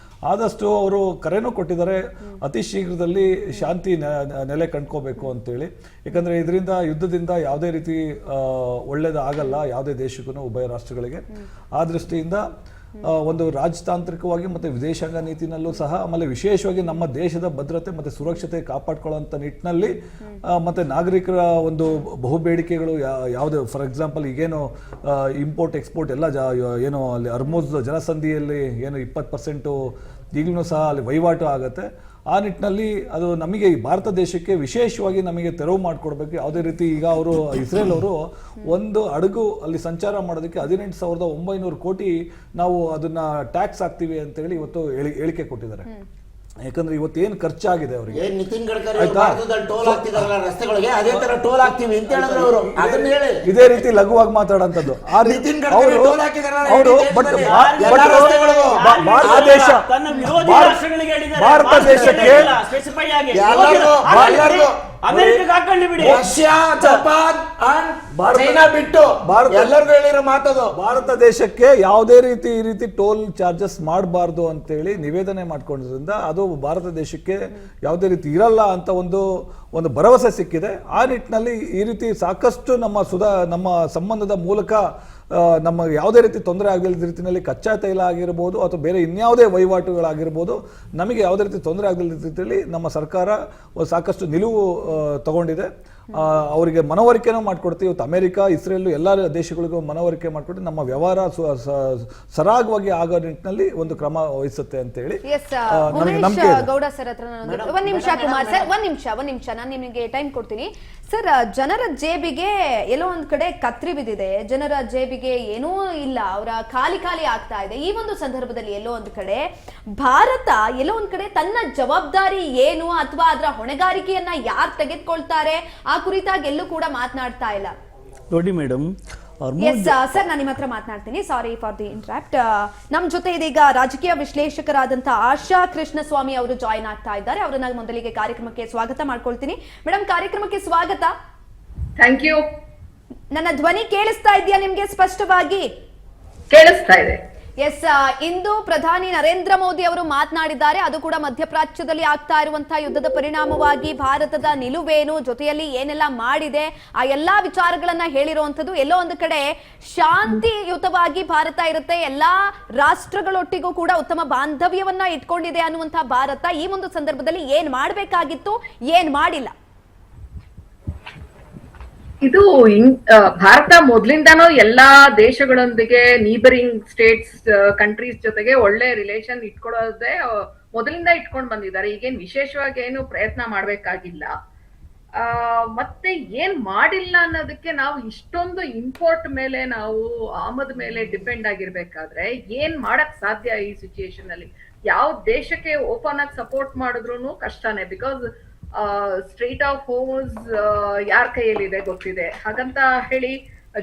ಆದಷ್ಟು ಅವರು ಕರೆನೂ ಕೊಟ್ಟಿದ್ದಾರೆ, ಅತಿ ಶೀಘ್ರದಲ್ಲಿ ಶಾಂತಿ ನೆಲೆ ಕಂಡ್ಕೋಬೇಕು ಅಂತೇಳಿ. ಯಾಕಂದರೆ ಇದರಿಂದ ಯುದ್ಧದಿಂದ ಯಾವುದೇ ರೀತಿ ಒಳ್ಳೇದು ಆಗಲ್ಲ ಯಾವುದೇ ದೇಶಕ್ಕೂ, ಉಭಯ ರಾಷ್ಟ್ರಗಳಿಗೆ. ಆ ದೃಷ್ಟಿಯಿಂದ ಒಂದು ರಾಜತಾಂತ್ರಿಕವಾಗಿ ಮತ್ತು ವಿದೇಶಾಂಗ ನೀತಿನಲ್ಲೂ ಸಹ, ಆಮೇಲೆ ವಿಶೇಷವಾಗಿ ನಮ್ಮ ದೇಶದ ಭದ್ರತೆ ಮತ್ತು ಸುರಕ್ಷತೆ ಕಾಪಾಡ್ಕೊಳ್ಳೋಂಥ ನಿಟ್ಟಿನಲ್ಲಿ ಮತ್ತು ನಾಗರಿಕರ ಒಂದು ಬಹುಬೇಡಿಕೆಗಳು ಯಾವುದೇ, ಫಾರ್ ಎಕ್ಸಾಂಪಲ್ ಈಗೇನು ಇಂಪೋರ್ಟ್ ಎಕ್ಸ್ಪೋರ್ಟ್ ಎಲ್ಲ ಏನು ಅಲ್ಲಿ ಅರ್ಮೋಸ್ ಜಲಸಂಧಿಯಲ್ಲಿ ಏನು 20% ಈಗಲೂ ಸಹ ಅಲ್ಲಿ ವಹಿವಾಟು ಆಗುತ್ತೆ. ಆ ನಿಟ್ಟಿನಲ್ಲಿ ಅದು ನಮಗೆ ಭಾರತ ದೇಶಕ್ಕೆ ವಿಶೇಷವಾಗಿ ನಮಗೆ ತೆರವು ಮಾಡಿಕೊಡ್ಬೇಕು. ಯಾವುದೇ ರೀತಿ ಈಗ ಅವರು ಇಸ್ರೇಲ್ ಅವರು ಒಂದು ಹಡಗು ಅಲ್ಲಿ ಸಂಚಾರ ಮಾಡೋದಕ್ಕೆ 18,900 ಕೋಟಿ ನಾವು ಅದನ್ನ ಟ್ಯಾಕ್ಸ್ ಹಾಕ್ತೀವಿ ಅಂತೇಳಿ ಇವತ್ತು ಹೇಳಿಕೆ ಕೊಟ್ಟಿದ್ದಾರೆ. ಯಾಕಂದ್ರೆ ಇವತ್ತೇನು ಖರ್ಚಾಗಿದೆ ಅವರಿಗೆ. ಏನ್ ನಿತಿನ್ ಗಡ್ಕರಿ ಆಯ್ತಾ? ಭಾರತದಲ್ಲಿ ಟೋಲ್ ಹಾಕ್ತಿದಾರಲ್ಲ ರಸ್ತೆಗಳಿಗೆ, ಅದೇ ತರ ಟೋಲ್ ಹಾಕ್ತೀವಿ ಅಂತ ಹೇಳಿದ್ರು ಅವರು. ಅದನ್ನ ಹೇಳಿ. ಇದೇ ರೀತಿ ಲಘುವಾಗಿ ಮಾತಾಡೋಂಥದ್ದು ನಿತಿನ್ ಗಡ್ಕರಿ ಟೋಲ್ ಹಾಕಿದಾರಲ್ಲ ಅವರು ಎಲ್ಲ ರಸ್ತೆಗಳಿಗೂ. ಭಾರತ ದೇಶ ತನ್ನ ವಿರೋಧಿ ರಾಷ್ಟ್ರಗಳಿಗೆ ಹೇಳಿದ್ದಾರೆ. ಭಾರತ ದೇಶಕ್ಕೆ ಸ್ಪೆಸಿಫೈ ಆಗಿ ಎಲ್ಲರಿಗೂ ಅಮೆರಿಕಕ್ಕೆ ಹಾಕೊಳ್ಳಿ ಬಿಡಿ. ರಷ್ಯಾ, ಜಪಾನ್ ಚೈನಾ ಬಿಟ್ಟು ಎಲ್ಲರಿಗೂ ಹೇಳಿರೋ ಮಾತದು. ಭಾರತ ದೇಶಕ್ಕೆ ಯಾವುದೇ ರೀತಿ ಈ ರೀತಿ ಟೋಲ್ ಚಾರ್ಜಸ್ ಮಾಡಬಾರ್ದು ಅಂತೇಳಿ ನಿವೇದನೆ ಮಾಡ್ಕೊಂಡಿದ್ರಿಂದ ಅದು ಭಾರತ ದೇಶಕ್ಕೆ ಯಾವುದೇ ರೀತಿ ಇರಲ್ಲ ಅಂತ ಒಂದು ಭರವಸೆ ಸಿಕ್ಕಿದೆ. ಆ ನಿಟ್ಟಿನಲ್ಲಿ ಈ ರೀತಿ ಸಾಕಷ್ಟು ನಮ್ಮ ಸಂಬಂಧದ ಮೂಲಕ ನಮ್ಮ ಯಾವುದೇ ರೀತಿ ತೊಂದರೆ ಆಗಲಿಲ್ಲದ ರೀತಿಯಲ್ಲಿ ಕಚ್ಚಾ ತೈಲ ಆಗಿರ್ಬೋದು ಅಥವಾ ಬೇರೆ ಇನ್ಯಾವುದೇ ವಹಿವಾಟುಗಳಾಗಿರ್ಬೋದು ನಮಗೆ ಯಾವುದೇ ರೀತಿ ತೊಂದರೆ ಆಗಲಿಲ್ಲದ ರೀತಿಯಲ್ಲಿ ನಮ್ಮ ಸರ್ಕಾರ ಸಾಕಷ್ಟು ನಿಲುವು ತಗೊಂಡಿದೆ. ಅವರಿಗೆ ಮನವರಿಕೆನೂ ಮಾಡಿಕೊಡ್ತೀವಿ. ಇವತ್ತು ಅಮೆರಿಕ, ಇಸ್ರೇಲ್ ಎಲ್ಲ ದೇಶಗಳಿಗೂ ಮನವರಿಕೆ ಮಾಡಿಕೊಟ್ಟು ನಮ್ಮ ವ್ಯವಹಾರ ಸರಾಗವಾಗಿ ಆಗೋ ನಿಟ್ಟಿನಲ್ಲಿ ಒಂದು ಕ್ರಮ ವಹಿಸುತ್ತೆ ಅಂತ ಹೇಳಿ ನನಗೆ ನಂಬಿಕೆ ಇದೆ. ಗೌಡ ಸರ್ ಹತ್ರ ಒಂದ್ ನಿಮಿಷ, ಕುಮಾರ್ ಸರ್ ಒಂದ್ ನಿಮಿಷ ನಾನು ನಿಮಗೆ ಟೈಮ್ ಕೊಡ್ತೀನಿ ಸರ್. ಜನರ ಜೇಬಿಗೆ ಎಲ್ಲೋ ಒಂದ್ ಕಡೆ ಕತ್ರಿ ಬಿದ್ದಿದೆ, ಜನರ ಜೇಬಿಗೆ ಏನೂ ಇಲ್ಲ, ಅವರ ಖಾಲಿ ಆಗ್ತಾ ಇದೆ. ಈ ಒಂದು ಸಂದರ್ಭದಲ್ಲಿ ಎಲ್ಲೋ ಒಂದ್ ಕಡೆ ಭಾರತ ಎಲ್ಲೋ ಒಂದ್ ಕಡೆ ತನ್ನ ಜವಾಬ್ದಾರಿ ಏನು ಅಥವಾ ಅದರ ಹೊಣೆಗಾರಿಕೆಯನ್ನ ಯಾರು ತೆಗೆದುಕೊಳ್ತಾರೆ ಆ ಕುರಿತಾಗಿ ಎಲ್ಲೂ ಕೂಡ ಮಾತನಾಡ್ತಾ ಇಲ್ಲ. ನೋಡಿ ಮೇಡಮ್, ಸರ್ ನಾನು ನಿಮ್ಮ ಹತ್ರ ಮಾತನಾಡ್ತೀನಿ. Sorry for the ಇಂಟ್ರಾಪ್ಟ್. ನಮ್ಮ ಜೊತೆ ಇದೀಗ ರಾಜಕೀಯ ವಿಶ್ಲೇಷಕರಾದಂತ ಆಶಾ ಕೃಷ್ಣಸ್ವಾಮಿ ಅವರು ಜಾಯಿನ್ ಆಗ್ತಾ ಇದ್ದಾರೆ. ಅವರನ್ನ ಮೊದಲಿಗೆ ಕಾರ್ಯಕ್ರಮಕ್ಕೆ ಸ್ವಾಗತ ಮಾಡ್ಕೊಳ್ತೀನಿ. ಮೇಡಮ್, ಕಾರ್ಯಕ್ರಮಕ್ಕೆ ಸ್ವಾಗತ. Thank you. ನನ್ನ ಧ್ವನಿ ಕೇಳಿಸ್ತಾ ಇದೆಯಾ ನಿಮ್ಗೆ ಸ್ಪಷ್ಟವಾಗಿ? ಕೇಳಿಸ್ತಾ ಇದೆ. ಎಸ್, ಇಂದು ಪ್ರಧಾನಿ ನರೇಂದ್ರ ಮೋದಿ ಅವರು ಮಾತನಾಡಿದ್ದಾರೆ. ಅದು ಕೂಡ ಮಧ್ಯಪ್ರಾಚ್ಯದಲ್ಲಿ ಆಗ್ತಾ ಇರುವಂತಹ ಯುದ್ಧದ ಪರಿಣಾಮವಾಗಿ ಭಾರತದ ನಿಲುವೇನು, ಜೊತೆಯಲ್ಲಿ ಏನೆಲ್ಲ ಮಾಡಿದೆ, ಆ ಎಲ್ಲಾ ವಿಚಾರಗಳನ್ನ ಹೇಳಿರುವಂತದ್ದು. ಎಲ್ಲೋ ಒಂದು ಕಡೆ ಶಾಂತಿಯುತವಾಗಿ ಭಾರತ ಇರುತ್ತೆ, ಎಲ್ಲಾ ರಾಷ್ಟ್ರಗಳೊಟ್ಟಿಗೂ ಕೂಡ ಉತ್ತಮ ಬಾಂಧವ್ಯವನ್ನ ಇಟ್ಕೊಂಡಿದೆ ಅನ್ನುವಂತಹ ಭಾರತ ಈ ಒಂದು ಸಂದರ್ಭದಲ್ಲಿ ಏನ್ ಮಾಡಬೇಕಾಗಿತ್ತು, ಏನ್ ಮಾಡಿಲ್ಲ? ಇದು ಭಾರತ ಮೊದ್ಲಿಂದಾನು ಎಲ್ಲಾ ದೇಶಗಳೊಂದಿಗೆ ನೀಬರಿಂಗ್ ಸ್ಟೇಟ್ಸ್ ಕಂಟ್ರೀಸ್ ಜೊತೆಗೆ ಒಳ್ಳೆ ರಿಲೇಷನ್ ಇಟ್ಕೊಳ್ಳೋದೇ ಮೊದಲಿಂದ ಇಟ್ಕೊಂಡ್ ಬಂದಿದ್ದಾರೆ. ಈಗೇನ್ ವಿಶೇಷವಾಗಿ ಏನು ಪ್ರಯತ್ನ ಮಾಡ್ಬೇಕಾಗಿಲ್ಲ. ಮತ್ತೆ ಏನ್ ಮಾಡಿಲ್ಲ ಅನ್ನೋದಕ್ಕೆ ನಾವು ಇಷ್ಟೊಂದು ಇಂಪೋರ್ಟ್ ಮೇಲೆ, ನಾವು ಆಮದ್ ಮೇಲೆ ಡಿಪೆಂಡ್ ಆಗಿರ್ಬೇಕಾದ್ರೆ ಏನ್ ಮಾಡಕ್ ಸಾಧ್ಯ ಈ ಸಿಚುಯೇಷನ್ ಅಲ್ಲಿ? ಯಾವ ದೇಶಕ್ಕೆ ಓಪನ್ ಆಗಿ ಸಪೋರ್ಟ್ ಮಾಡಿದ್ರು ಕಷ್ಟನೇ. ಬಿಕಾಸ್ ಸ್ಟ್ರೇಟ್ ಆಫ್ ಹೋರ್ಮುಜ್ ಯಾರ ಕೈಯಲ್ಲಿದೆ ಗೊತ್ತಿದೆ. ಹಾಗಂತ ಹೇಳಿ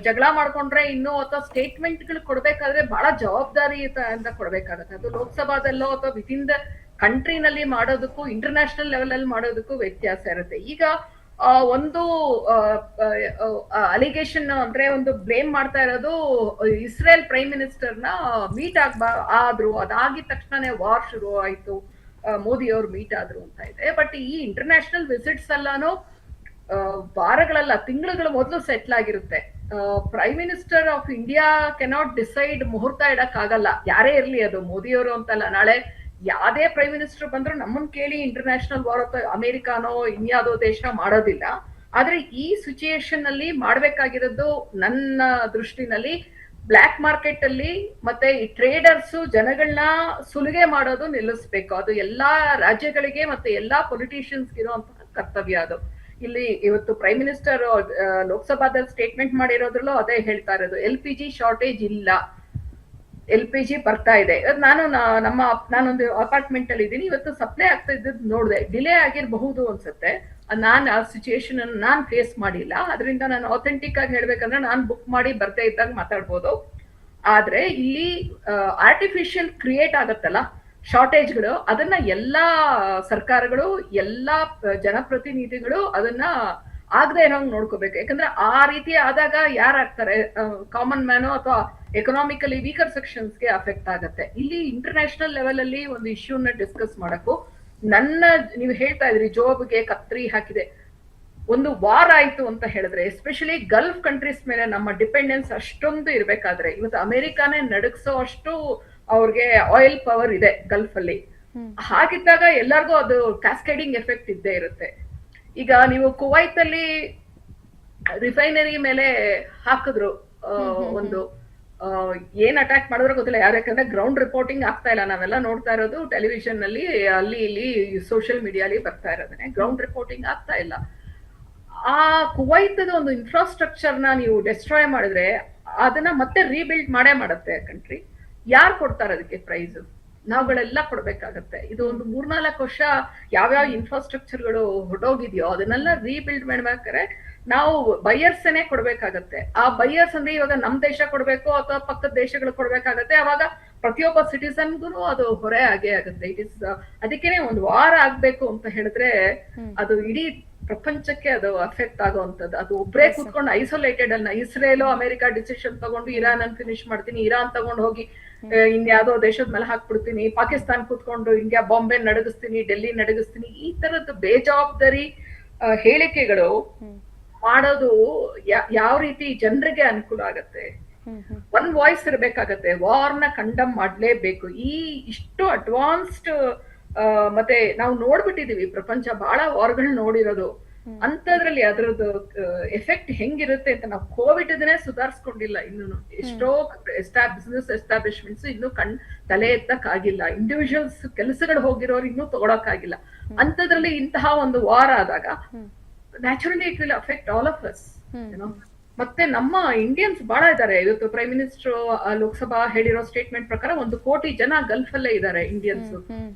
ಜಗಳ ಮಾಡ್ಕೊಂಡ್ರೆ ಇನ್ನೂ ಅಥವಾ ಸ್ಟೇಟ್ಮೆಂಟ್ ಗಳು ಕೊಡ್ಬೇಕಾದ್ರೆ ಬಹಳ ಜವಾಬ್ದಾರಿಯಿಂದ ಕೊಡ್ಬೇಕಾಗತ್ತೆ. ಅದು ಲೋಕಸಭಾದಲ್ಲೋ ಅಥವಾ ವಿತಿನ್ ದ ಕಂಟ್ರಿನಲ್ಲಿ ಮಾಡೋದಕ್ಕೂ ಇಂಟರ್ನ್ಯಾಷನಲ್ ಲೆವೆಲ್ ಅಲ್ಲಿ ಮಾಡೋದಕ್ಕೂ ವ್ಯತ್ಯಾಸ ಇರುತ್ತೆ. ಈಗ ಒಂದು ಅಲಿಗೇಷನ್ ಅಂದ್ರೆ ಒಂದು ಬ್ಲೇಮ್ ಮಾಡ್ತಾ ಇರೋದು ಇಸ್ರೇಲ್ ಪ್ರೈಮ್ ಮಿನಿಸ್ಟರ್ನ ಮೀಟ್ ಆದ್ರು, ಅದಾಗಿದ ತಕ್ಷಣನೇ ವಾರ್ ಶುರು ಆಯ್ತು, ಮೋದಿ ಅವರು ಮೀಟ್ ಆದ್ರು ಅಂತ ಇದೆ. ಬಟ್ ಈ ಇಂಟರ್ನ್ಯಾಷನಲ್ ವಿಸಿಟ್ಸ್ ಎಲ್ಲಾನು ವಾರಗಳಲ್ಲ, ತಿಂಗಳುಗಳ ಮೊದಲು ಸೆಟ್ಲ್ ಆಗಿರುತ್ತೆ. Prime minister of India cannot decide ಮುಹೂರ್ತ ಇಡಕ್ ಆಗಲ್ಲ, ಯಾರೇ ಇರ್ಲಿ, ಅದು ಮೋದಿಯವರು ಅಂತಲ್ಲ. ನಾಳೆ ಯಾವ್ದೇ ಪ್ರೈಮ್ ಮಿನಿಸ್ಟರ್ ಬಂದ್ರು ನಮ್ಮನ್ ಕೇಳಿ ಇಂಟರ್ನ್ಯಾಷನಲ್ ವಾರ್ ಅಥವಾ ಅಮೆರಿಕಾನೋ ಇನ್ಯಾವುದೋ ದೇಶ ಮಾಡೋದಿಲ್ಲ. ಆದ್ರೆ ಈ ಸಿಚುಯೇಷನ್ ಅಲ್ಲಿ ಮಾಡ್ಬೇಕಾಗಿರೋದು ನನ್ನ ದೃಷ್ಟಿನಲ್ಲಿ ಬ್ಲ್ಯಾಕ್ ಮಾರ್ಕೆಟ್ ಅಲ್ಲಿ ಮತ್ತೆ ಈ ಟ್ರೇಡರ್ಸ್ ಜನಗಳನ್ನ ಸುಲಿಗೆ ಮಾಡೋದು ನಿಲ್ಲಿಸ್ಬೇಕು. ಅದು ಎಲ್ಲಾ ರಾಜ್ಯಗಳಿಗೆ ಮತ್ತೆ ಎಲ್ಲಾ ಪೊಲಿಟಿಷಿಯನ್ಸ್ ಇರುವಂತಹ ಕರ್ತವ್ಯ. ಅದು ಇಲ್ಲಿ ಇವತ್ತು ಪ್ರೈಮ್ ಮಿನಿಸ್ಟರ್ ಲೋಕಸಭಾದಲ್ಲಿ ಸ್ಟೇಟ್ಮೆಂಟ್ ಮಾಡಿರೋದ್ರಲ್ಲೂ ಅದೇ ಹೇಳ್ತಾ ಇರೋದು. LPG ಶಾರ್ಟೇಜ್ ಇಲ್ಲ, LPG ಬರ್ತಾ ಇದೆ. ನಾನೊಂದು ಅಪಾರ್ಟ್ಮೆಂಟ್ ಅಲ್ಲಿ ಇದ್ದೀನಿ, ಇವತ್ತು ಸಪ್ಲೈ ಆಗ್ತಾ ಇದ್ದದ್ದು ನೋಡಿದೆ. ಡಿಲೇ ಆಗಿರಬಹುದು ಅನ್ಸುತ್ತೆ. ನಾನ್ ಆ ಸಿಚುಯೇಷನ್ ಅನ್ನು ನಾನ್ ಫೇಸ್ ಮಾಡಿಲ್ಲ, ಅದರಿಂದ ನಾನು ಅಥೆಂಟಿಕ್ ಆಗಿ ಹೇಳ್ಬೇಕಂದ್ರೆ ನಾನ್ ಬುಕ್ ಮಾಡಿ ಬರ್ತಾ ಇದ್ದಾಗ ಮಾತಾಡ್ಬೋದು. ಆದ್ರೆ ಇಲ್ಲಿ ಆರ್ಟಿಫಿಷಿಯಲ್ ಕ್ರಿಯೇಟ್ ಆಗತ್ತಲ್ಲ ಶಾರ್ಟೇಜ್ಗಳು, ಅದನ್ನ ಎಲ್ಲಾ ಸರ್ಕಾರಗಳು, ಎಲ್ಲಾ ಜನಪ್ರತಿನಿಧಿಗಳು ಅದನ್ನ ಆಗದೆ ಇರೋಂಗ್ ನೋಡ್ಕೋಬೇಕು. ಯಾಕಂದ್ರೆ ಆ ರೀತಿ ಆದಾಗ ಯಾರಾಗ್ತಾರೆ? ಕಾಮನ್ ಮ್ಯಾನು ಅಥವಾ ಎಕನಾಮಿಕಲಿ ವೀಕರ್ ಸೆಕ್ಷನ್ಸ್ಗೆ ಅಫೆಕ್ಟ್ ಆಗತ್ತೆ. ಇಲ್ಲಿ ಇಂಟರ್ನ್ಯಾಷನಲ್ ಲೆವೆಲ್ ಅಲ್ಲಿ ಒಂದು ಇಶ್ಯೂನ ಡಿಸ್ಕಸ್ ಮಾಡಕ್ಕೂ ನೀವು ಹೇಳ್ತಾ ಇದ್ರಿ ಜೋಬ್ಗೆ ಕತ್ರಿ ಹಾಕಿದೆ. ಒಂದು ವಾರ್ ಆಯ್ತು ಅಂತ ಹೇಳಿದ್ರೆ, ಎಸ್ಪೆಷಲಿ ಗಲ್ಫ್ ಕಂಟ್ರೀಸ್ ಮೇಲೆ ನಮ್ಮ ಡಿಪೆಂಡೆನ್ಸ್ ಅಷ್ಟೊಂದು ಇರ್ಬೇಕಾದ್ರೆ, ಇವತ್ತು ಅಮೆರಿಕಾನೇ ನಡಗಿಸೋ ಅಷ್ಟು ಅವ್ರಿಗೆ ಆಯಿಲ್ ಪವರ್ ಇದೆ ಗಲ್ಫ್ ಅಲ್ಲಿ. ಹಾಗಿದ್ದಾಗ ಎಲ್ಲರಿಗೂ ಅದು ಕ್ಯಾಸ್ಕೇಡಿಂಗ್ ಎಫೆಕ್ಟ್ ಇದ್ದೇ ಇರುತ್ತೆ. ಈಗ ನೀವು ಕುವೈತ್ ಅಲ್ಲಿ ರಿಫೈನರಿ ಮೇಲೆ ಹಾಕಿದ್ರು, ಒಂದು ಏನ್ ಅಟ್ಯಾಕ್ ಮಾಡಿದ್ರು ಗೊತ್ತಿಲ್ಲ ಯಾರು, ಯಾಕಂದ್ರೆ ಗ್ರೌಂಡ್ ರಿಪೋರ್ಟಿಂಗ್ ಆಗ್ತಾ ಇಲ್ಲ. ನಾವೆಲ್ಲ ನೋಡ್ತಾ ಇರೋದು ಟೆಲಿವಿಷನ್ ನಲ್ಲಿ, ಅಲ್ಲಿ ಇಲ್ಲಿ ಸೋಷಿಯಲ್ ಮೀಡಿಯಾಲಿ ಬರ್ತಾ ಇರೋದನ್ನೇ. ಗ್ರೌಂಡ್ ರಿಪೋರ್ಟಿಂಗ್ ಆಗ್ತಾ ಇಲ್ಲ. ಆ ಕುವೈತದ ಒಂದು ಇನ್ಫ್ರಾಸ್ಟ್ರಕ್ಚರ್ ನ ನೀವು ಡೆಸ್ಟ್ರಾಯ್ ಮಾಡಿದ್ರೆ ಅದನ್ನ ಮತ್ತೆ ರೀಬಿಲ್ಡ್ ಮಾಡೇ ಮಾಡುತ್ತೆ ಕಂಟ್ರಿ. ಯಾರು ಕೊಡ್ತಾರೆ ಅದಕ್ಕೆ ಪ್ರೈಸ್? ನಾವುಗಳೆಲ್ಲ ಕೊಡ್ಬೇಕಾಗತ್ತೆ. ಇದು ಒಂದು 3-4 ವರ್ಷ ಯಾವ್ಯಾವ ಇನ್ಫ್ರಾಸ್ಟ್ರಕ್ಚರ್ಗಳು ಹೊರಟೋಗಿದೆಯೋ ಅದನ್ನೆಲ್ಲ ರೀಬಿಲ್ಡ್ ಮಾಡ್ಬೇಕಾದ್ರೆ ನಾವು ಬೈಯರ್ಸ್ನೇ ಕೊಡ್ಬೇಕಾಗತ್ತೆ. ಆ ಬೈಯರ್ಸ್ ಅಂದ್ರೆ ಇವಾಗ ನಮ್ ದೇಶ ಕೊಡ್ಬೇಕು ಅಥವಾ ಪಕ್ಕದ ದೇಶಗಳು ಕೊಡ್ಬೇಕಾಗತ್ತೆ. ಅವಾಗ ಪ್ರತಿಯೊಬ್ಬ ಸಿಟಿಸನ್ಗೂ ಅದು ಹೊರೆ ಆಗೇ ಆಗುತ್ತೆ. ಇಟ್ ಇಸ್ ಅದಕ್ಕೇನೆ ಒಂದು ವಾರ ಆಗ್ಬೇಕು ಅಂತ ಹೇಳಿದ್ರೆ ಅದು ಇಡೀ ಪ್ರಪಂಚಕ್ಕೆ ಅದು ಅಫೆಕ್ಟ್ ಆಗುವಂತದ್ದು. ಅದು ಒಬ್ಬರೇ ಕೂತ್ಕೊಂಡು ಐಸೋಲೇಟೆಡ್ ಅಲ್ಲ. ಇಸ್ರೇಲ್ ಅಮೆರಿಕ ಡಿಸಿಷನ್ ತಗೊಂಡು ಇರಾನ್ ಅನ್ನು ಫಿನಿಶ್ ಮಾಡ್ತೀನಿ, ಇರಾನ್ ತಗೊಂಡು ಹೋಗಿ ಇನ್ಯಾವುದೋ ದೇಶದ ಮೇಲೆ ಹಾಕ್ಬಿಡ್ತೀನಿ, ಪಾಕಿಸ್ತಾನ ಕೂತ್ಕೊಂಡು ಇಂಡಿಯಾ ಬಾಂಬೆ ನಡಗಿಸ್ತೀನಿ, ಡೆಲ್ಲಿ ನಡಗಿಸ್ತೀನಿ, ಈ ತರದ್ದು ಬೇಜವಾಬ್ದಾರಿ ಹೇಳಿಕೆಗಳು ಮಾಡೋದು ಯಾವ ರೀತಿ ಜನರಿಗೆ ಅನುಕೂಲ ಆಗತ್ತೆ. ಒಂದ್ ವಾಯ್ಸ್ ಇರ್ಬೇಕಾಗತ್ತೆ. ವಾರ್ನ ಕಂಡಮ್ ಮಾಡ್ಲೇಬೇಕು. ಇಷ್ಟು ಅಡ್ವಾನ್ಸ್ಡ್ ಮತ್ತೆ ನಾವು ನೋಡ್ಬಿಟ್ಟಿದೀವಿ, ಪ್ರಪಂಚ ಬಹಳ ವಾರ್ಗಳು ನೋಡಿರೋದು. ಅಂತದ್ರಲ್ಲಿ ಅದ್ರದ್ದು ಎಫೆಕ್ಟ್ ಹೆಂಗಿರುತ್ತೆ ಅಂತ ನಾವು ಕೋವಿಡ್ ಅದನ್ನೇ ಸುಧಾರಿಸ್ಕೊಂಡಿಲ್ಲ. ಇನ್ನು ಎಷ್ಟೋ ಬಿಸಿನೆಸ್ ಎಸ್ಟಾಬ್ಲಿಷ್ಮೆಂಟ್ಸ್ ಇನ್ನೂ ತಲೆ ಎತ್ತಕ್ ಆಗಿಲ್ಲ. ಇಂಡಿವಿಜುವಲ್ಸ್ ಕೆಲಸಗಳು ಹೋಗಿರೋರು ಇನ್ನೂ ತಗೊಳಕ್ಕಾಗಿಲ್ಲ. ಅಂತದ್ರಲ್ಲಿ ಇಂತಹ ಒಂದು ವಾರ ಆದಾಗ naturally it will affect all of us. ಮತ್ತೆ ನಮ್ಮ ಇಂಡಿಯನ್ಸ್ ಬಹಳ ಇದ್ದಾರೆ. ಇವತ್ತು ಪ್ರೈಮ್ ಮಿನಿಸ್ಟರ್ ಲೋಕಸಭಾ ಹೇಳಿರೋ ಸ್ಟೇಟ್ಮೆಂಟ್ ಪ್ರಕಾರ 1 ಕೋಟಿ ಜನ ಗಲ್ಫ್ ಅಲ್ಲೇ ಇದ್ದಾರೆ ಇಂಡಿಯನ್ಸ್.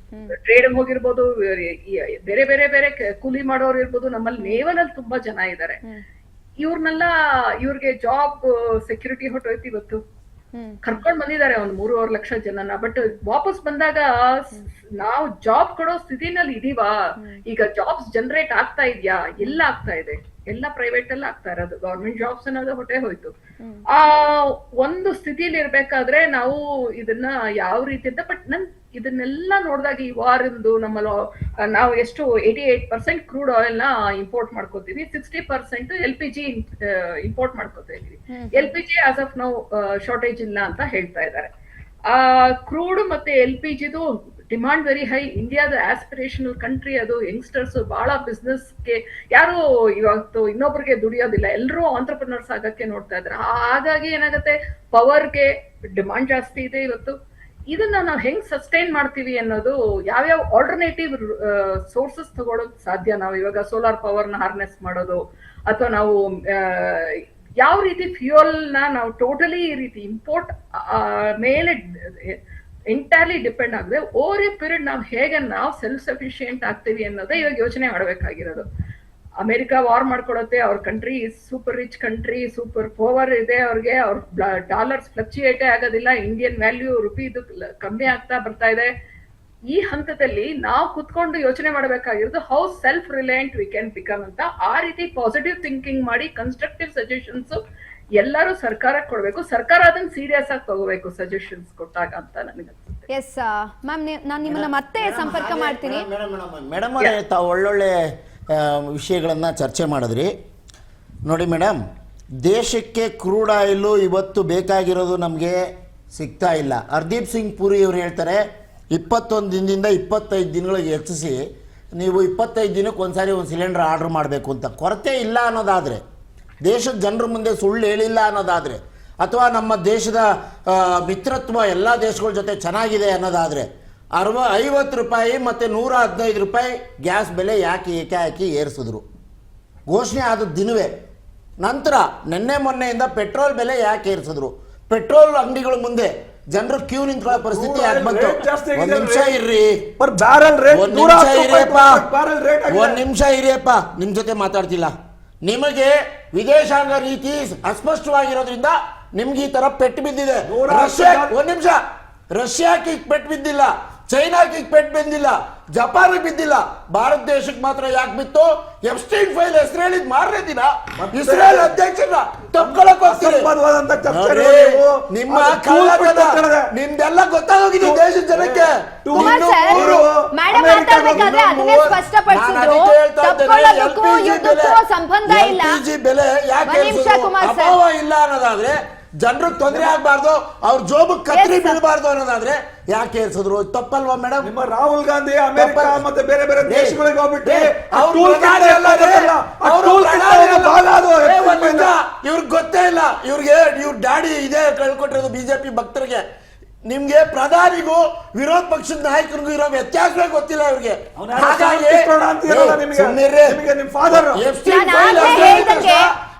ಟ್ರೇಡ್ ಹೋಗಿರ್ಬೋದು, ಬೇರೆ ಬೇರೆ ಬೇರೆ ಕೂಲಿ ಮಾಡೋರು ಇರ್ಬೋದು. ನಮ್ಮಲ್ಲಿ ನೇವಲ್ ಅಲ್ಲಿ ತುಂಬಾ ಜನ ಇದ್ದಾರೆ. ಇವ್ರಿಗೆ ಜಾಬ್ ಸೆಕ್ಯೂರಿಟಿ ಹೊಟ್ಟೋಯ್ತು. ಇವತ್ತು ಕರ್ಕೊಂಡ್ ಬಂದಿದ್ದಾರೆ ಒಂದು 3.5 ಲಕ್ಷ ಜನನ. ಬಟ್ ವಾಪಸ್ ಬಂದಾಗ ನಾವು ಜಾಬ್ ಕೊಡೋ ಸ್ಥಿತಿನಲ್ಲಿ ಇದೀವಾ? ಈಗ ಜಾಬ್ಸ್ ಜನರೇಟ್ ಆಗ್ತಾ ಇದ್ಯಾ? ಎಲ್ಲ ಆಗ್ತಾ ಇದೆ, ಎಲ್ಲ ಪ್ರೈವೇಟ್ ಅಲ್ಲಿ ಆಗ್ತಾ ಇರೋದು. ಗವರ್ಮೆಂಟ್ ಜಾಬ್ಸ್ ಅನ್ನೋದು ಹೊಟ್ಟೆ ಹೋಯ್ತು. ಆ ಒಂದು ಸ್ಥಿತಿಲಿ ಇರ್ಬೇಕಾದ್ರೆ ನಾವು ಇದನ್ನ ಯಾವ ರೀತಿ ಅಂತ ಇದನ್ನೆಲ್ಲ ನೋಡಿದಾಗ ಈ ವಾರಿಂದು ನಾವು ಎಷ್ಟು 88% ಕ್ರೂಡ್ ಆಯಿಲ್ ನ ಇಂಪೋರ್ಟ್ ಮಾಡ್ಕೋತೀವಿ, 60% LPG ಇಂಪೋರ್ಟ್ ಮಾಡ್ಕೋತಾ ಇದೀವಿ. LPG ಆಸ್ ಆಫ್ ನಾವು ಶಾರ್ಟೇಜ್ ಇಲ್ಲ ಅಂತ ಹೇಳ್ತಾ ಇದ್ದಾರೆ. ಆ ಕ್ರೂಡ್ ಮತ್ತೆ LPGದು ಡಿಮಾಂಡ್ ವೆರಿ ಹೈ. ಇಂಡಿಯಾದ ಆಸ್ಪಿರೇಷನಲ್ ಕಂಟ್ರಿ ಅದು. ಯಂಗ್ಸ್ಟರ್ಸ್ ಬಹಳ ಬಿಸ್ನೆಸ್ಗೆ ಯಾರು ಇವತ್ತು ಇನ್ನೊಬ್ರಿಗೆ ದುಡಿಯೋದಿಲ್ಲ, ಎಲ್ಲರೂ ಆಂಟ್ರಪ್ರಿನರ್ಸ್ ಆಗಕ್ಕೆ ನೋಡ್ತಾ ಇದ್ದಾರೆ. ಹಾಗಾಗಿ ಏನಾಗುತ್ತೆ, ಪವರ್ಗೆ ಡಿಮಾಂಡ್ ಜಾಸ್ತಿ ಇದೆ ಇವತ್ತು. ಇದನ್ನ ನಾವು ಹೆಂಗ್ ಸಸ್ಟೈನ್ ಮಾಡ್ತೀವಿ ಅನ್ನೋದು, ಯಾವ್ಯಾವ ಆಲ್ಟರ್ನೇಟಿವ್ ಸೋರ್ಸಸ್ ತಗೊಳೋಕ್ ಸಾಧ್ಯ. ನಾವು ಇವಾಗ ಸೋಲಾರ್ ಪವರ್ ನ ಹಾರ್ನೆಸ್ ಮಾಡೋದು, ಅಥವಾ ನಾವು ಯಾವ ರೀತಿ ಫ್ಯೂಯಲ್ ನಾವು ಟೋಟಲಿ ಈ ರೀತಿ ಇಂಪೋರ್ಟ್ ಮೇಲೆ ಎಂಟೈರ್ಲಿ ಡಿಪೆಂಡ್ ಆಗದೆ ಓವರ್ ಎ ಪೀರಿಯಡ್ ನಾವು ಸೆಲ್ಫ್ ಸಫಿಶಿಯೆಂಟ್ ಆಗ್ತೀವಿ ಅನ್ನೋದೇ ಇವಾಗ ಯೋಚನೆ ಮಾಡಬೇಕಾಗಿರೋದು. ಅಮೆರಿಕ ವಾರ್ ಮಾಡ್ಕೊಡತ್ತೆ. ಅವ್ರ country super rich country, super power ಇದೆ ಅವ್ರಿಗೆ. ಅವ್ರ ಡಾಲರ್ಸ್ ಫ್ಲಕ್ಚುಯೇಟೇ ಆಗೋದಿಲ್ಲ. ಇಂಡಿಯನ್ ವ್ಯಾಲ್ಯೂ ರುಪೀದು ಕಮ್ಮಿ ಆಗ್ತಾ ಬರ್ತಾ ಇದೆ. ಈ ಹಂತದಲ್ಲಿ ನಾವು ಕುತ್ಕೊಂಡು ಯೋಚನೆ ಮಾಡಬೇಕಾಗಿರೋದು how self reliant we can become ಅಂತ. ಆ ರೀತಿ ಪಾಸಿಟಿವ್ ಥಿಂಕಿಂಗ್ ಮಾಡಿ ಕನ್ಸ್ಟ್ರಕ್ಟಿವ್ ಸಜೆಷನ್ಸ್ ಎಲ್ಲರೂ ಸರ್ಕಾರಕ್ಕೆ ಕೊಡ್ಬೇಕು. ಸರ್ಕಾರ ಅದನ್ನ ಸೀರಿಯಸ್ ಆಗಿ ತಗೋಬೇಕು ಸಜೆಷನ್ಸ್ ಕೊಟ್ಟಾಗ ಅಂತ ನನಗೆ. ಎಸ್ ಮ್ಯಾಮ್, ನಾನು ನಿಮ್ಮನ್ನ ಮತ್ತೆ ಸಂಪರ್ಕ ಮಾಡ್ತೀನಿ. ಮೇಡಮ್ ಅವರೇ, ತಾವು ಒಳ್ಳೊಳ್ಳೆ ವಿಷಯಗಳನ್ನು ಚರ್ಚೆ ಮಾಡಿದ್ರಿ. ನೋಡಿ ಮೇಡಮ್, ದೇಶಕ್ಕೆ ಕ್ರೂಡ್ ಆಯಿಲು ಇವತ್ತು ಬೇಕಾಗಿರೋದು ನಮಗೆ ಸಿಗ್ತಾ ಇಲ್ಲ. ಹರ್ದೀಪ್ ಸಿಂಗ್ ಪುರಿ ಅವರು ಹೇಳ್ತಾರೆ 21 ದಿನದಿಂದ 25 ದಿನಗಳಿಗೆ ಹೆಚ್ಚಿಸಿ ನೀವು 25 ದಿನಕ್ಕೆ ಒಂದ್ಸಾರಿ ಒಂದು ಸಿಲಿಂಡರ್ ಆರ್ಡರ್ ಮಾಡಬೇಕು ಅಂತ. ಕೊರತೆ ಇಲ್ಲ ಅನ್ನೋದಾದರೆ, ದೇಶದ ಜನರ ಮುಂದೆ ಸುಳ್ಳು ಹೇಳಿಲ್ಲ ಅನ್ನೋದಾದರೆ, ಅಥವಾ ನಮ್ಮ ದೇಶದ ಮಿತ್ರತ್ವ ಎಲ್ಲ ದೇಶಗಳ ಜೊತೆ ಚೆನ್ನಾಗಿದೆ ಅನ್ನೋದಾದರೆ 50 ರೂಪಾಯಿ ಮತ್ತು 115 ರೂಪಾಯಿ ಗ್ಯಾಸ್ ಬೆಲೆ ಯಾಕೆ ಏಕಾಏಕಿ ಏರಿಸಿದ್ರು? ಘೋಷಣೆ ಆದ ದಿನವೇ. ನಂತರ ನಿನ್ನೆ ಮೊನ್ನೆಯಿಂದ ಪೆಟ್ರೋಲ್ ಬೆಲೆ ಯಾಕೆ ಏರಿಸಿದ್ರು? ಪೆಟ್ರೋಲ್ ಅಂಗಡಿಗಳ ಮುಂದೆ ಜನರು ಕ್ಯೂ ನಿಂತ್ಕೊಳ್ಳೋ ಪರಿಸ್ಥಿತಿ ಯಾಕೆ ಬಂತು? ಒಂದ್ ನಿಮಿಷ ಇರ್ರಿ, ಒಂದ್ ನಿಮಿಷ ಇರಿಯಪ್ಪ, ನಿಮ್ ಜೊತೆ ಮಾತಾಡ್ತಿಲ್ಲ. ನಿಮಗೆ ವಿದೇಶಾಂಗ ನೀತಿ ಅಸ್ಪಷ್ಟವಾಗಿರೋದ್ರಿಂದ ನಿಮ್ಗೆ ಈ ತರ ಪೆಟ್ಟು ಬಿದ್ದಿದೆ. ಒಂದ್ ನಿಮಿಷ, ರಷ್ಯಾಕ್ಕೆ ಪೆಟ್ಟು ಬಿದ್ದಿಲ್ಲ, ಚೈನಾಕ್ಕೆ ಪೆಟ್ಟು ಬಿದ್ದಿಲ್ಲ, ಜಪಾನ್ ಬಿದ್ದಿಲ್ಲ. ಭಾರತ ದೇಶಕ್ಕೆ ಮಾತ್ರ ಯಾಕೆ ಬಿತ್ತು? ಎಪ್ಸ್ಟೈನ್ ಫೈಲ್ ಹೆಸರು ಮಾರನೇ ದಿನ ಇಸ್ರೇಲ್ ಅಧ್ಯಕ್ಷರ ತಪ್ಕೊಳಕ್ ಹೋಗ್ತೀರಿ. ನಿಮ್ಮ ನಿಮ್ದೆಲ್ಲ ಗೊತ್ತಾಗೋಗಿದೆ ದೇಶದ ಜನಕ್ಕೆ. LPG ಬೆಲೆ ಯಾಕೆ ಅಭಾವ ಇಲ್ಲ ಅನ್ನೋದಾದ್ರೆ, ಜನರಿಗೆ ತೊಂದರೆ ಆಗ್ಬಾರ್ದು, ಅವ್ರ ಜೋಬ್ ಕತ್ರಿ ಬೀಳಬಾರ್ದು ಅನ್ನೋದಾದ್ರೆ ಯಾಕೆ ಏರ್ಸಿದ್ರು? ತಪ್ಪಲ್ವಾ ಮೇಡಮ್? ನಿಮ್ಮ ರಾಹುಲ್ ಗಾಂಧಿ ಅಮೆರಿಕ ಮತ್ತೆ ಬೇರೆ ಬೇರೆ ದೇಶಗಳಿಗೆ ಹೋಗ್ಬಿಟ್ಟು ಇವ್ರಿಗೆ ಗೊತ್ತೇ ಇಲ್ಲ. ಇವ್ರ ಡ್ಯಾಡಿ ಇದೇ ಕಳ್ಕೊಟ್ಟಿರೋದು ಬಿಜೆಪಿ ಭಕ್ತರಿಗೆ. ನಿಮ್ಗೆ ಪ್ರಧಾನಿಗೂ ವಿರೋಧ ಪಕ್ಷದ ನಾಯಕರಿಗೂ ಇರೋ ವ್ಯತ್ಯಾಸವೇ ಗೊತ್ತಿಲ್ಲ ಇವ್ರಿಗೆ.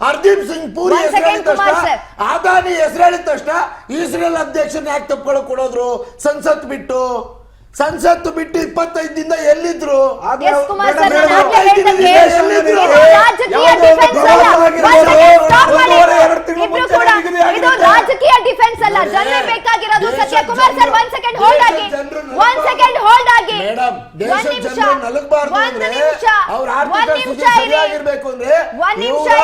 ಹರ್ದೀಪ್ ಸಿಂಗ್ ಪುರಿ ಹೆಸರು ಹೇಳಿದ ತಕ್ಷಣ, ಅದಾನಿ ಹೆಸರು ಹೇಳಿದ ತಕ್ಷಣ ಇಸ್ರೇಲ್ ಅಧ್ಯಕ್ಷನ ಯಾಕೆ ತಪ್ಕೊಳ್ಳೋ ಕೊಡೋದ್ರು ಸಂಸತ್ ಬಿಟ್ಟು? ಸಂಸತ್ತು ಬಿಟ್ಟು 25 ದಿನ ಎಲ್ಲಿದ್ರು? ಎಸ್ ಕುಮಾರ್ ಸರ್, ಮೇಡಮ್, ನಾನು ಆಗ್ಲೇ ಹೇಳ್ದಂಗೆ ಎಲ್ಲಿದ್ರು? ಇದು ರಾಜಕೀಯ ಡಿಫೆನ್ಸ್ ಅಲ್ಲ. ಒಂದ್ ಸೆಕೆಂಡ್ ಸ್ಟಾಪ್ ಮಾಡಿ. ಇಬ್ರು ಕೂಡ ಇದು ರಾಜಕೀಯ ಡಿಫೆನ್ಸ್ ಅಲ್ಲ. ಜನರೇ ಬೇಕಾಗಿರೋದು ಸತ್ಯ. ಕುಮಾರ್ ಸರ್, ಒಂದ್ ಸೆಕೆಂಡ್ ಹೋಲ್ಡ್ ಆಗಿ, ಒಂದ್ ಸೆಕೆಂಡ್ ಹೋಲ್ಡ್ ಆಗಿ. ಮೇಡಮ್, ದೇಶದ ಜನರು ನಲಗಬಾರ್ದು ಅಂದ್ರೆ ಅವ್ರ ಆರ್ಥಿಕ ಸ್ಥಿತಿ ಸರಿಯಾಗಿರ್ಬೇಕು ಅಂದ್ರೆ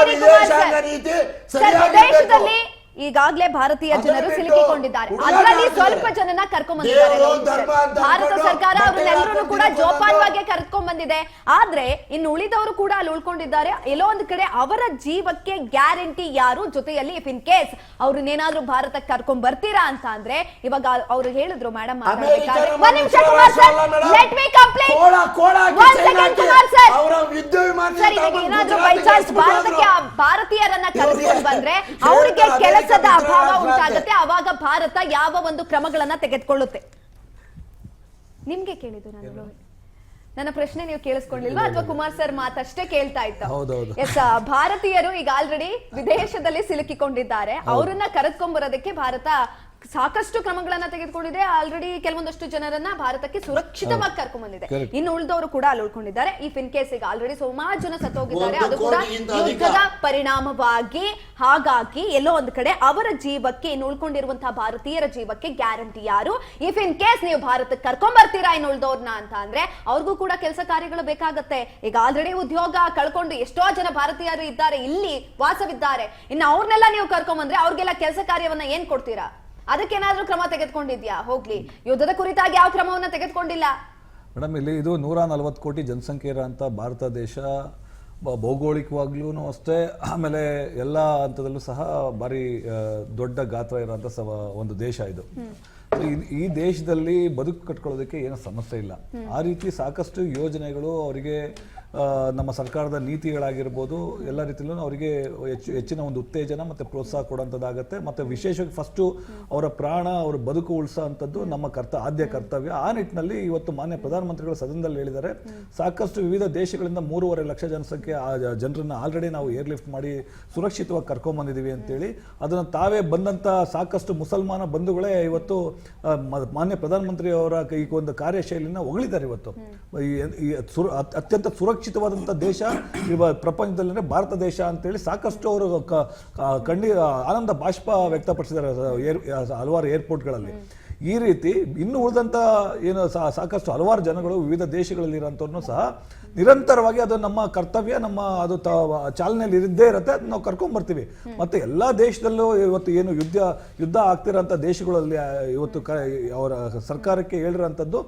ವಿದೇಶಾಂಗ ನೀತಿ ಸರಿಯಾಗಿರ್ಬೇಕು. ದೇಶದಲ್ಲಿ ಈಗಾಗಲೇ ಭಾರತೀಯ ಜನರು ಸಿಲುಕಿಕೊಂಡಿದ್ದಾರೆ. ಅದರಲ್ಲಿ ಸ್ವಲ್ಪ ಜನನ ಕರ್ಕೊಂಡ್ ಬಂದಿದ್ದಾರೆ. ಭಾರತ ಸರ್ಕಾರ ಅವ್ರನ್ನೆಲ್ಲರೂ ಕೂಡ ಜೋಪಾನವಾಗಿ ಕರ್ಕೊಂಡ್ ಬಂದಿದೆ. ಆದ್ರೆ ಇನ್ನು ಉಳಿದವರು ಕೂಡ ಅಲ್ಲಿ ಉಳ್ಕೊಂಡಿದ್ದಾರೆ. ಎಲ್ಲೋ ಒಂದು ಕಡೆ ಅವರ ಜೀವಕ್ಕೆ ಗ್ಯಾರಂಟಿ ಯಾರು ಜೊತೆಯಲ್ಲಿ ಇಫ್ ಇನ್ ಕೇಸ್ ಅವ್ರನ್ನೇನಾದ್ರೂ ಭಾರತಕ್ಕೆ ಕರ್ಕೊಂಡ್ ಬರ್ತೀರಾ ಅಂತ ಅಂದ್ರೆ, ಇವಾಗ ಅವ್ರು ಹೇಳಿದ್ರು ಮೇಡಮ್, ಒಂದ್ ನಿಮಿಷ Kumar sir, let me complete. ಒಂದ್ ಸೆಕೆಂಡ್ ಕುಮಾರ್ ಸರ್, ಸರ್, ಇವಾಗ ಏನಾದ್ರೂ ಬೈ ಚಾನ್ಸ್ ಭಾರತಕ್ಕೆ ಭಾರತೀಯರನ್ನ ಕರ್ಕೊಂಡು ಬಂದ್ರೆ ಅವ್ರಿಗೆ ಕೆಲಸದ ಅಭಾವ ಉಂಟಾಗುತ್ತೆ. ಅವಾಗ ಭಾರತ ಯಾವ ಒಂದು ಕ್ರಮಗಳನ್ನ ತೆಗೆದುಕೊಳ್ಳುತ್ತೆ? ನಿಮ್ಗೆ ಕೇಳಿದ್ದು ನಾನು. ನನ್ನ ಪ್ರಶ್ನೆ ನೀವು ಕೇಳಿಸ್ಕೊಳ್ಳಿಲ್ವಾ ಅಥವಾ ಕುಮಾರ್ ಸರ್ ಮಾತಷ್ಟೇ ಕೇಳ್ತಾ ಇತ್ತು? ಎಸ್, ಭಾರತೀಯರು ಈಗ ಆಲ್ರೆಡಿ ವಿದೇಶದಲ್ಲಿ ಸಿಲುಕಿಕೊಂಡಿದ್ದಾರೆ. ಅವರನ್ನ ಕರೆದುಕೊಂಡ್ಬರೋದಕ್ಕೆ ಭಾರತ ಸಾಕಷ್ಟು ಕ್ರಮಗಳನ್ನ ತೆಗೆದುಕೊಂಡಿದೆ. ಆಲ್ರೆಡಿ ಕೆಲವೊಂದಷ್ಟು ಜನರನ್ನ ಭಾರತಕ್ಕೆ ಸುರಕ್ಷಿತವಾಗಿ ಕರ್ಕೊಂಡ್ ಬಂದಿದೆ. ಇನ್ನು ಉಳಿದವರು ಕೂಡ ಅಲ್ಲಿ ಉಳ್ಕೊಂಡಿದ್ದಾರೆ. ಇಫ್ ಇನ್ ಕೇಸ್ ಈಗ ಆಲ್ರೆಡಿ ಸುಮಾರು ಜನ ಸತ್ತೋಗಿದ್ದಾರೆ. ಅದು ಕೂಡ ಯುದ್ಧದ ಪರಿಣಾಮವಾಗಿ. ಹಾಗಾಗಿ ಎಲ್ಲೋ ಒಂದು ಕಡೆ ಅವರ ಜೀವಕ್ಕೆ, ಇನ್ನು ಉಳ್ಕೊಂಡಿರುವಂತಹ ಭಾರತೀಯರ ಜೀವಕ್ಕೆ ಗ್ಯಾರಂಟಿ ಯಾರು? ಇಫ್ ಇನ್ ಕೇಸ್ ನೀವು ಭಾರತಕ್ಕೆ ಕರ್ಕೊಂಡ್ ಬರ್ತೀರಾ ಇನ್ನು ಉಳಿದವ್ರನ್ನ ಅಂತ ಅಂದ್ರೆ ಅವ್ರಿಗೂ ಕೂಡ ಕೆಲಸ ಕಾರ್ಯಗಳು ಬೇಕಾಗತ್ತೆ. ಈಗ ಆಲ್ರೆಡಿ ಉದ್ಯೋಗ ಕಳ್ಕೊಂಡು ಎಷ್ಟೋ ಜನ ಭಾರತೀಯರು ಇದ್ದಾರೆ, ಇಲ್ಲಿ ವಾಸವಿದ್ದಾರೆ. ಇನ್ನು ಅವ್ರನ್ನೆಲ್ಲ ನೀವು ಕರ್ಕೊಂಡ್ ಬಂದ್ರೆ ಅವ್ರಿಗೆಲ್ಲ ಕೆಲಸ ಕಾರ್ಯವನ್ನ ಏನ್ ಕೊಡ್ತೀರಾ? ಅದಕ್ಕೇನಾದ್ರೂ ಕ್ರಮ ತೆಗೆದುಕೊಂಡಿದ್ಯಾ? ಹೋಗ್ಲಿ, ಯುದ್ಧದ ಕುರಿತಾಗಿ ಯಾವ ಕ್ರಮವನ್ನ ತೆಗೆದುಕೊಂಡಿಲ್ಲ. ಮೇಡಮ್, ಇಲ್ಲಿ ಇದು 140 ಕೋಟಿ ಜನಸಂಖ್ಯೆ ಇರೋಂಥ ಭಾರತ ದೇಶ, ಭೌಗೋಳಿಕವಾಗ್ಲೂ ಅಷ್ಟೇ, ಆಮೇಲೆ ಎಲ್ಲ ಹಂತದಲ್ಲೂ ಸಹ ಭಾರಿ ದೊಡ್ಡ ಗಾತ್ರ ಇರೋಂಥ ಒಂದು ದೇಶ ಇದು. ಈ ದೇಶದಲ್ಲಿ ಬದುಕು ಕಟ್ಕೊಳ್ಳೋದಕ್ಕೆ ಏನೂ ಸಮಸ್ಯೆ ಇಲ್ಲ. ಆ ರೀತಿ ಸಾಕಷ್ಟು ಯೋಜನೆಗಳು ಅವರಿಗೆ ನಮ್ಮ ಸರ್ಕಾರದ ನೀತಿಗಳಾಗಿರ್ಬೋದು ಎಲ್ಲ ರೀತಿಯಲ್ಲೂ ಅವರಿಗೆ ಹೆಚ್ಚಿನ ಒಂದು ಉತ್ತೇಜನ ಮತ್ತು ಪ್ರೋತ್ಸಾಹ ಕೊಡುವಂಥದ್ದಾಗತ್ತೆ. ಮತ್ತು ವಿಶೇಷವಾಗಿ ಫಸ್ಟು ಅವರ ಪ್ರಾಣ, ಅವರ ಬದುಕು ಉಳಿಸೋ ಅಂಥದ್ದು ನಮ್ಮ ಆದ್ಯ ಕರ್ತವ್ಯ. ಆ ನಿಟ್ಟಿನಲ್ಲಿ ಇವತ್ತು ಮಾನ್ಯ ಪ್ರಧಾನಮಂತ್ರಿಗಳು ಸದನದಲ್ಲಿ ಹೇಳಿದ್ದಾರೆ, ಸಾಕಷ್ಟು ವಿವಿಧ ದೇಶಗಳಿಂದ 3.5 ಲಕ್ಷ ಜನಸಂಖ್ಯೆ ಜನರನ್ನು ಆಲ್ರೆಡಿ ನಾವು ಏರ್ಲಿಫ್ಟ್ ಮಾಡಿ ಸುರಕ್ಷಿತವಾಗಿ ಕರ್ಕೊಂಡ್ಬಂದಿದ್ದೀವಿ ಅಂತೇಳಿ. ಅದನ್ನು ತಾವೇ ಬಂದಂಥ ಸಾಕಷ್ಟು ಮುಸಲ್ಮಾನ ಬಂಧುಗಳೇ ಇವತ್ತು ಮಾನ್ಯ ಪ್ರಧಾನಮಂತ್ರಿ ಅವರ ಈ ಒಂದು ಕಾರ್ಯಶೈಲಿನ ಹೊಗಳಿದ್ದಾರೆ. ಇವತ್ತು ಅತ್ಯಂತ ಸುರಕ್ಷಿತವಾದಂಥ ದೇಶ ಪ್ರಪಂಚದಲ್ಲಿ ಭಾರತ ದೇಶ ಅಂತೇಳಿ ಸಾಕಷ್ಟು ಅವರು ಆನಂದ ಬಾಷ್ಪ ವ್ಯಕ್ತಪಡಿಸಿದ್ದಾರೆ ಹಲವಾರು ಏರ್ಪೋರ್ಟ್ಗಳಲ್ಲಿ. ಈ ರೀತಿ ಇನ್ನು ಉಳಿದಂಥ ಏನು ಸಾಕಷ್ಟು ಹಲವಾರು ಜನಗಳು ವಿವಿಧ ದೇಶಗಳಲ್ಲಿ ಇರೋಂಥವ್ರನ್ನೂ ಸಹ ನಿರಂತರವಾಗಿ ಅದು ನಮ್ಮ ಕರ್ತವ್ಯ, ನಮ್ಮ ಅದು ಚಾಲನೆಯಲ್ಲಿ ಇದ್ದೇ ಇರುತ್ತೆ. ಅದನ್ನ ನಾವು ಕರ್ಕೊಂಡ್ಬರ್ತೀವಿ. ಮತ್ತು ಎಲ್ಲ ದೇಶದಲ್ಲೂ ಇವತ್ತು ಏನು ಯುದ್ಧ ಆಗ್ತಿರೋಂಥ ದೇಶಗಳಲ್ಲಿ ಇವತ್ತು ಅವರ ಸರ್ಕಾರಕ್ಕೆ ಹೇಳಿರೋಂಥದ್ದು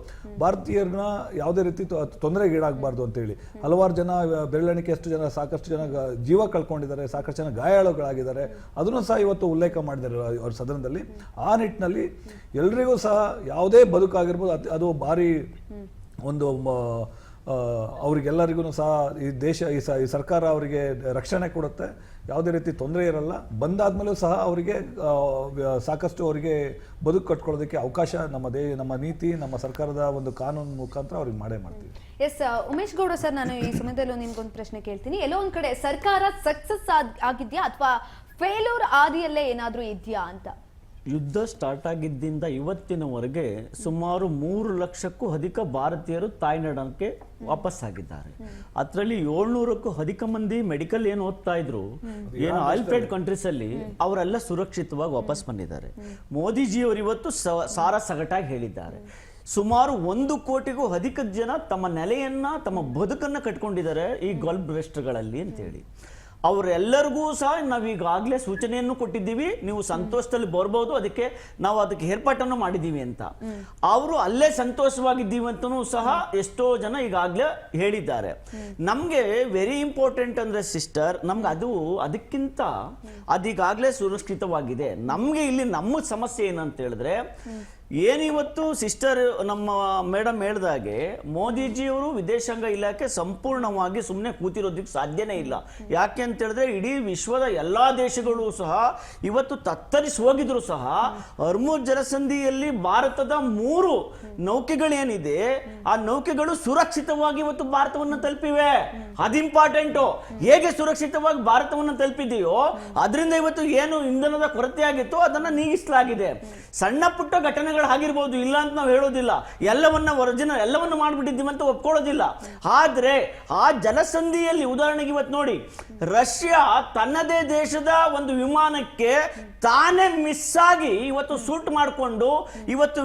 ಭಾರತೀಯರನ್ನ ಯಾವುದೇ ರೀತಿ ತೊಂದರೆಗೀಡಾಗಬಾರ್ದು ಅಂತೇಳಿ. ಹಲವಾರು ಜನ ಬೆರಳೆಣಿಕೆಯಷ್ಟು ಜನ, ಸಾಕಷ್ಟು ಜನ ಜೀವ ಕಳ್ಕೊಂಡಿದ್ದಾರೆ, ಸಾಕಷ್ಟು ಜನ ಗಾಯಾಳುಗಳಾಗಿದ್ದಾರೆ. ಅದನ್ನು ಸಹ ಇವತ್ತು ಉಲ್ಲೇಖ ಮಾಡಿದ್ದಾರೆ ಅವ್ರ ಸದನದಲ್ಲಿ. ಆ ನಿಟ್ಟಿನಲ್ಲಿ ಎಲ್ರಿಗೂ ಸಹ ಯಾವುದೇ ಬದುಕಾಗಿರ್ಬೋದು, ಅದು ಭಾರಿ ಒಂದು ಅವರಿಗೆಲ್ಲರಿಗೂ ಸಹ ಈ ದೇಶ, ಈ ಸರ್ಕಾರ ಅವರಿಗೆ ರಕ್ಷಣೆ ಕೊಡುತ್ತೆ. ಯಾವುದೇ ರೀತಿ ತೊಂದರೆ ಇರಲ್ಲ. ಬಂದಾದ್ಮೇಲೂ ಸಹ ಅವರಿಗೆ ಸಾಕಷ್ಟು ಅವರಿಗೆ ಬದುಕು ಕಟ್ಕೊಳ್ಳೋದಕ್ಕೆ ಅವಕಾಶ ನಮ್ಮ ನೀತಿ, ನಮ್ಮ ಸರ್ಕಾರದ ಒಂದು ಕಾನೂನು ಮುಖಾಂತರ ಅವ್ರಿಗೆ ಮಾಡ್ತೀವಿ. ಎಸ್, ಉಮೇಶ್ ಗೌಡ ಸರ್, ನಾನು ಈ ಸಮಯದಲ್ಲೂ ನಿಮ್ಗೊಂದು ಪ್ರಶ್ನೆ ಕೇಳ್ತೀನಿ. ಎಲ್ಲೋ ಒಂದ್ ಕಡೆ ಸರ್ಕಾರ ಸಕ್ಸಸ್ ಆಗಿದ್ಯಾ ಅಥವಾ ಫೇಲ್ಯೂರ್ ಆದಿಯಲ್ಲೇ ಏನಾದ್ರೂ ಇದೆಯಾ ಅಂತ? ಯುದ್ಧ ಸ್ಟಾರ್ಟ್ ಆಗಿದ್ದರಿಂದ ಇವತ್ತಿನವರೆಗೆ ಸುಮಾರು 3 ಲಕ್ಷಕ್ಕೂ ಅಧಿಕ ಭಾರತೀಯರು ತಾಯ್ನಾಡಕ್ಕೆ ವಾಪಸ್ ಆಗಿದ್ದಾರೆ. ಅದರಲ್ಲಿ 700ಕ್ಕೂ ಅಧಿಕ ಮಂದಿ ಮೆಡಿಕಲ್ ಏನು ಓದ್ತಾ ಇದ್ರು, ಏನು ಆಯಿಲ್ ಪೇಡ್ ಕಂಟ್ರೀಸ್ ಅಲ್ಲಿ, ಅವರೆಲ್ಲ ಸುರಕ್ಷಿತವಾಗಿ ವಾಪಸ್ ಬಂದಿದ್ದಾರೆ. ಮೋದಿಜಿಯವರು ಇವತ್ತು ಸಾರ ಸಗಟಾಗಿ ಹೇಳಿದ್ದಾರೆ, ಸುಮಾರು 1 ಕೋಟಿಗೂ ಅಧಿಕ ಜನ ತಮ್ಮ ನೆಲೆಯನ್ನ, ತಮ್ಮ ಬದುಕನ್ನ ಕಟ್ಕೊಂಡಿದ್ದಾರೆ ಈ ಗಲ್ಫ್ ರಾಷ್ಟ್ರಗಳಲ್ಲಿ ಅಂತೇಳಿ. ಅವರೆಲ್ಲರಿಗೂ ಸಹ ನಾವೀಗಾಗಲೇ ಸೂಚನೆಯನ್ನು ಕೊಟ್ಟಿದ್ದೀವಿ, ನೀವು ಸಂತೋಷದಲ್ಲಿ ಬರ್ಬೋದು, ಅದಕ್ಕೆ ಏರ್ಪಾಟನ್ನು ಮಾಡಿದ್ದೀವಿ ಅಂತ. ಅವರು ಅಲ್ಲೇ ಸಂತೋಷವಾಗಿದ್ದೀವಿ ಅಂತನೂ ಸಹ ಎಷ್ಟೋ ಜನ ಈಗಾಗಲೇ ಹೇಳಿದ್ದಾರೆ. ನಮಗೆ ವೆರಿ ಇಂಪಾರ್ಟೆಂಟ್ ಅಂದ್ರೆ ಸಿಸ್ಟರ್, ನಮ್ಗೆ ಅದಕ್ಕಿಂತ ಅದೀಗಾಗಲೇ ಸುರಕ್ಷಿತವಾಗಿದೆ. ನಮಗೆ ಇಲ್ಲಿ ನಮ್ಮ ಸಮಸ್ಯೆ ಏನಂತ ಹೇಳಿದ್ರೆ, ಏನಿವತ್ತು ಸಿಸ್ಟರ್ ನಮ್ಮ ಮೇಡಮ್ ಹೇಳ್ದಾಗೆ ಮೋದಿಜಿಯವರು ವಿದೇಶಾಂಗ ಇಲಾಖೆ ಸಂಪೂರ್ಣವಾಗಿ ಸುಮ್ಮನೆ ಕೂತಿರೋದಕ್ಕೆ ಸಾಧ್ಯನೇ ಇಲ್ಲ. ಯಾಕೆ ಅಂತ ಹೇಳಿದ್ರೆ ಇಡೀ ವಿಶ್ವದ ಎಲ್ಲಾ ದೇಶಗಳು ಸಹ ಇವತ್ತು ತತ್ತರಿಸಿ ಹೋಗಿದ್ರು ಸಹ ಹರ್ಮುಜ್ ಜಲಸಂಧಿಯಲ್ಲಿ ಭಾರತದ 3 ನೌಕೆಗಳೇನಿದೆ ಆ ನೌಕೆಗಳು ಸುರಕ್ಷಿತವಾಗಿ ಇವತ್ತು ಭಾರತವನ್ನು ತಲುಪಿವೆ. ಅದು ಇಂಪಾರ್ಟೆಂಟು. ಹೇಗೆ ಸುರಕ್ಷಿತವಾಗಿ ಭಾರತವನ್ನು ತಲುಪಿದೆಯೋ ಅದರಿಂದ ಇವತ್ತು ಏನು ಇಂಧನದ ಕೊರತೆ ಆಗಿತ್ತು ಅದನ್ನ ನೀಗಿಸಲಾಗಿದೆ. ಸಣ್ಣ ಪುಟ್ಟ ಘಟನೆಗಳು ಕಾರಣಗಳು ಆಗಿರ್ಬೋದು, ಇಲ್ಲ ಅಂತ ನಾವು ಹೇಳೋದಿಲ್ಲ, ಎಲ್ಲವನ್ನ ಮಾಡ್ಬಿಟ್ಟಿದ್ದೀವಿ ಅಂತ ಒಪ್ಕೊಳ್ಳೋದಿಲ್ಲ. ಆದ್ರೆ ಆ ಜಲಸಂಧಿಯಲ್ಲಿ ಉದಾಹರಣೆಗೆ ಇವತ್ತು ನೋಡಿ, ರಷ್ಯಾ ತನ್ನದೇ ದೇಶದ ಒಂದು ವಿಮಾನಕ್ಕೆ ತಾನೇ ಮಿಸ್ ಆಗಿ ಇವತ್ತು ಸೂಟ್ ಮಾಡಿಕೊಂಡು ಇವತ್ತು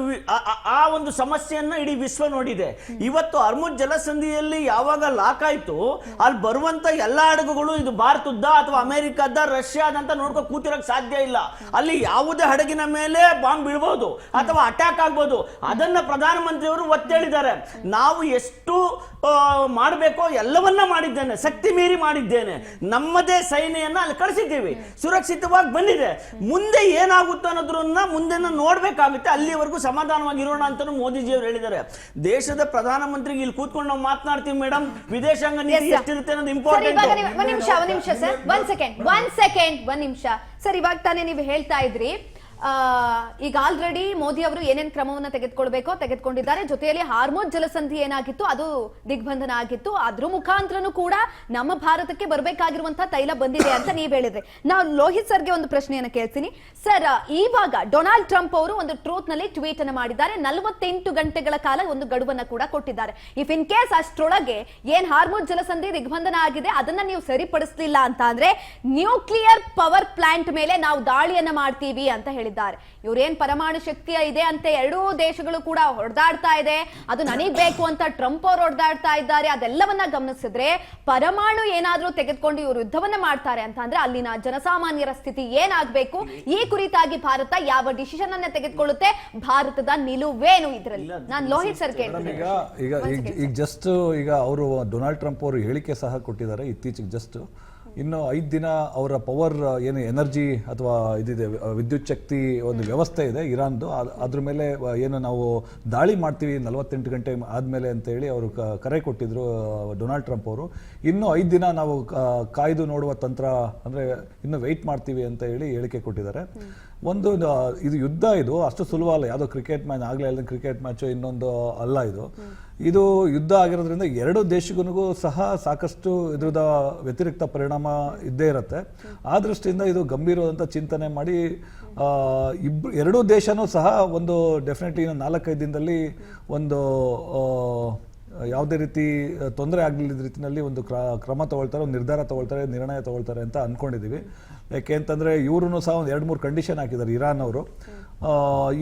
ಆ ಒಂದು ಸಮಸ್ಯೆಯನ್ನ ಇಡೀ ವಿಶ್ವ ನೋಡಿದೆ. ಇವತ್ತು ಹರ್ಮುಜ್ ಜಲಸಂಧಿಯಲ್ಲಿ ಯಾವಾಗ ಲಾಕ್ ಆಯ್ತು, ಅಲ್ಲಿ ಬರುವಂತ ಎಲ್ಲಾ ಹಡಗುಗಳು ಇದು ಭಾರತದ ಅಥವಾ ಅಮೆರಿಕದ ರಷ್ಯಾದಂತ ನೋಡ್ಕೊ ಕೂತಿರಕ್ ಸಾಧ್ಯ ಇಲ್ಲ. ಅಲ್ಲಿ ಯಾವುದೇ ಹಡಗಿನ ಮೇಲೆ ಬಾಂಬ್ ಬೀಳ್ಬಹುದು ಅಥವಾ ಅಟ್ಯಾಕ್ ಆಗ್ಬೋದು. ಅದನ್ನ ಪ್ರಧಾನಮಂತ್ರಿಯವರು ಒತ್ತೇಳಿದ್ದಾರೆ. ನಾವು ಎಷ್ಟು ಮಾಡಬೇಕೋ ಎಲ್ಲವನ್ನ ಮಾಡಿದ್ದೇನೆ, ಶಕ್ತಿ ಮೀರಿ ಮಾಡಿದ್ದೇನೆ, ನಮ್ಮದೇ ಸೈನ್ಯನ ಅಲ್ಲಿ ಕಳಿಸಿದ್ದೀವಿ, ಸುರಕ್ಷಿತವಾಗಿ ಬಂದಿದೆ. ಮುಂದೆ ಏನಾಗುತ್ತೋ ಅನ್ನೋದ್ರನ್ನ ಮುಂದೆ ನೋಡ್ಬೇಕಾಗುತ್ತೆ. ಅಲ್ಲಿವರೆಗೂ ಸಮಾಧಾನವಾಗಿರೋಣ ಅಂತ ಮೋದಿಜಿಯವರು ಹೇಳಿದ್ದಾರೆ. ದೇಶದ ಪ್ರಧಾನಮಂತ್ರಿಗೆ ಇಲ್ಲಿ ಕೂತ್ಕೊಂಡು ನಾವು ಮಾತನಾಡ್ತೀವಿ ಮೇಡಮ್, ವಿದೇಶಾಂಗ ನೀತಿ ಎಷ್ಟಿರುತ್ತೆ ಅನ್ನೋದು ಇಂಪಾರ್ಟೆಂಟ್. ಒಂದ್ ನಿಮಿಷ ಸರ್, ಒಂದ್ ನಿಮಿಷ ಸರ್. ಇವಾಗ ತಾನೇ ನೀವು ಹೇಳ್ತಾ ಇದ್ರಿ, ಈಗ ಆಲ್ರೆಡಿ ಮೋದಿ ಅವರು ಏನೇನ್ ಕ್ರಮವನ್ನ ತೆಗೆದುಕೊಂಡಿದ್ದಾರೆ. ಜೊತೆಯಲ್ಲಿ ಹಾರ್ಮೋನ್ ಜಲಸಂಧಿ ಏನಾಗಿತ್ತು ಅದು ದಿಗ್ಬಂಧನ ಆಗಿತ್ತು, ಅದ್ರ ಮುಖಾಂತರನು ಕೂಡ ನಮ್ಮ ಭಾರತಕ್ಕೆ ಬರಬೇಕಾಗಿರುವಂತಹ ತೈಲ ಬಂದಿದೆ ಅಂತ ನೀವ್ ಹೇಳಿದ್ರಿ. ನಾವು ಲೋಹಿತ್ ಸರ್ಗೆ ಒಂದು ಪ್ರಶ್ನೆಯನ್ನ ಕೇಳ್ತೀನಿ ಸರ್. ಇವಾಗ ಡೊನಾಲ್ಡ್ ಟ್ರಂಪ್ ಅವರು ಒಂದು ಟ್ರೂತ್ ನಲ್ಲಿ ಟ್ವೀಟ್ ಅನ್ನು ಮಾಡಿದ್ದಾರೆ. 48 ಗಂಟೆಗಳ ಕಾಲ ಒಂದು ಗಡುವನ್ನ ಕೂಡ ಕೊಟ್ಟಿದ್ದಾರೆ. ಇಫ್ ಇನ್ ಕೇಸ್ ಅಷ್ಟರೊಳಗೆ ಏನ್ ಹಾರ್ಮೋನ್ ಜಲಸಂಧಿ ದಿಗ್ಬಂಧನ ಆಗಿದೆ ಅದನ್ನ ನೀವು ಸರಿಪಡಿಸಲಿಲ್ಲ ಅಂತ ಅಂದ್ರೆ ನ್ಯೂಕ್ಲಿಯರ್ ಪವರ್ ಪ್ಲಾಂಟ್ ಮೇಲೆ ನಾವು ದಾಳಿಯನ್ನ ಮಾಡ್ತೀವಿ ಅಂತ ಹೇಳಿದ್ದಾರೆ. ಇವ್ರೇನ್ ಪರಮಾಣು ಶಕ್ತಿಯ ಇದೆ ಅಂತ ಎರಡೂ ದೇಶಗಳು ಕೂಡ ಹೊಡೆದಾಡ್ತಾ ಇದೆ, ಅದು ನನಗ್ ಬೇಕು ಅಂತ ಟ್ರಂಪ್ ಅವರು ಹೊಡೆದಾಡ್ತಾ ಇದ್ದಾರೆ. ಅದೆಲ್ಲವನ್ನ ಗಮನಿಸಿದ್ರೆ ಪರಮಾಣು ಏನಾದ್ರೂ ತೆಗೆದುಕೊಂಡು ಇವರು ಯುದ್ಧವನ್ನ ಮಾಡ್ತಾರೆ ಅಂತ ಅಂದ್ರೆ ಅಲ್ಲಿನ ಜನಸಾಮಾನ್ಯರ ಸ್ಥಿತಿ ಏನಾಗಬೇಕು, ಈ ಕುರಿತಾಗಿ ಭಾರತ ಯಾವ ಡಿಸಿಷನ್ ಅನ್ನ ತೆಗೆದುಕೊಳ್ಳುತ್ತೆ, ಭಾರತದ ನಿಲುವೇನು ಇದರಲ್ಲಿ? ನಾನು ಲೋಹಿತ್ ಸರ್ ಕೇಳ್ತೀನಿ. ಈಗ ಜಸ್ಟ್ ಈಗ ಅವರು ಡೊನಾಲ್ಡ್ ಟ್ರಂಪ್ ಅವರು ಹೇಳಿಕೆ ಸಹ ಕೊಟ್ಟಿದ್ದಾರೆ ಇತ್ತೀಚೆಗೆ. ಜಸ್ಟ್ ಇನ್ನು 5 ದಿನ ಅವರ ಪವರ್ ಏನು ಎನರ್ಜಿ ಅಥವಾ ಇದಿದೆ ವಿದ್ಯುತ್ ಶಕ್ತಿ ಒಂದು ವ್ಯವಸ್ಥೆ ಇದೆ ಇರಾನ್ದು, ಅದ್ರ ಮೇಲೆ ಏನು ನಾವು ದಾಳಿ ಮಾಡ್ತೀವಿ 48 ಗಂಟೆ ಆದಮೇಲೆ ಅಂತೇಳಿ ಅವರು ಕರೆ ಕೊಟ್ಟಿದ್ರು ಡೊನಾಲ್ಡ್ ಟ್ರಂಪ್ ಅವರು. ಇನ್ನು 5 ದಿನ ನಾವು ಕಾಯ್ದು ನೋಡುವ ತಂತ್ರ ಅಂದರೆ ಇನ್ನು ವೆಯ್ಟ್ ಮಾಡ್ತೀವಿ ಅಂತ ಹೇಳಿ ಹೇಳಿಕೆ ಕೊಟ್ಟಿದ್ದಾರೆ. ಒಂದು ಇದು ಯುದ್ಧ, ಇದು ಅಷ್ಟು ಸುಲಭ ಅಲ್ಲ. ಯಾವುದೋ ಕ್ರಿಕೆಟ್ ಮ್ಯಾಚ್ ಆಗಲೇ ಹೇಳಿದ ಕ್ರಿಕೆಟ್ ಮ್ಯಾಚು ಇನ್ನೊಂದು ಅಲ್ಲ. ಇದು ಯುದ್ಧ ಆಗಿರೋದ್ರಿಂದ ಎರಡು ದೇಶಗಳಿಗೂ ಸಹ ಸಾಕಷ್ಟು ಇದ್ರದ ವ್ಯತಿರಿಕ್ತ ಪರಿಣಾಮ ಇದ್ದೇ ಇರುತ್ತೆ. ಆ ದೃಷ್ಟಿಯಿಂದ ಇದು ಗಂಭೀರವಾದಂಥ ಚಿಂತನೆ ಮಾಡಿ ಎರಡೂ ದೇಶನೂ ಸಹ ಒಂದು ಡೆಫಿನೆಟ್ಲಿ 4-5 ದಿನದಲ್ಲಿ ಒಂದು ಯಾವುದೇ ರೀತಿ ತೊಂದರೆ ಆಗಲಿಲ್ಲದ ರೀತಿಯಲ್ಲಿ ಒಂದು ಕ್ರಮ ತಗೊಳ್ತಾರೆ, ಒಂದು ನಿರ್ಧಾರ ತಗೊಳ್ತಾರೆ, ನಿರ್ಣಯ ತಗೊಳ್ತಾರೆ ಅಂತ ಅಂದ್ಕೊಂಡಿದ್ದೀವಿ. ಯಾಕೆ ಅಂತಂದರೆ ಇವರು ಸಹ ಒಂದು 2-3 ಕಂಡೀಷನ್ ಹಾಕಿದ್ದಾರೆ ಇರಾನ್ ಅವರು.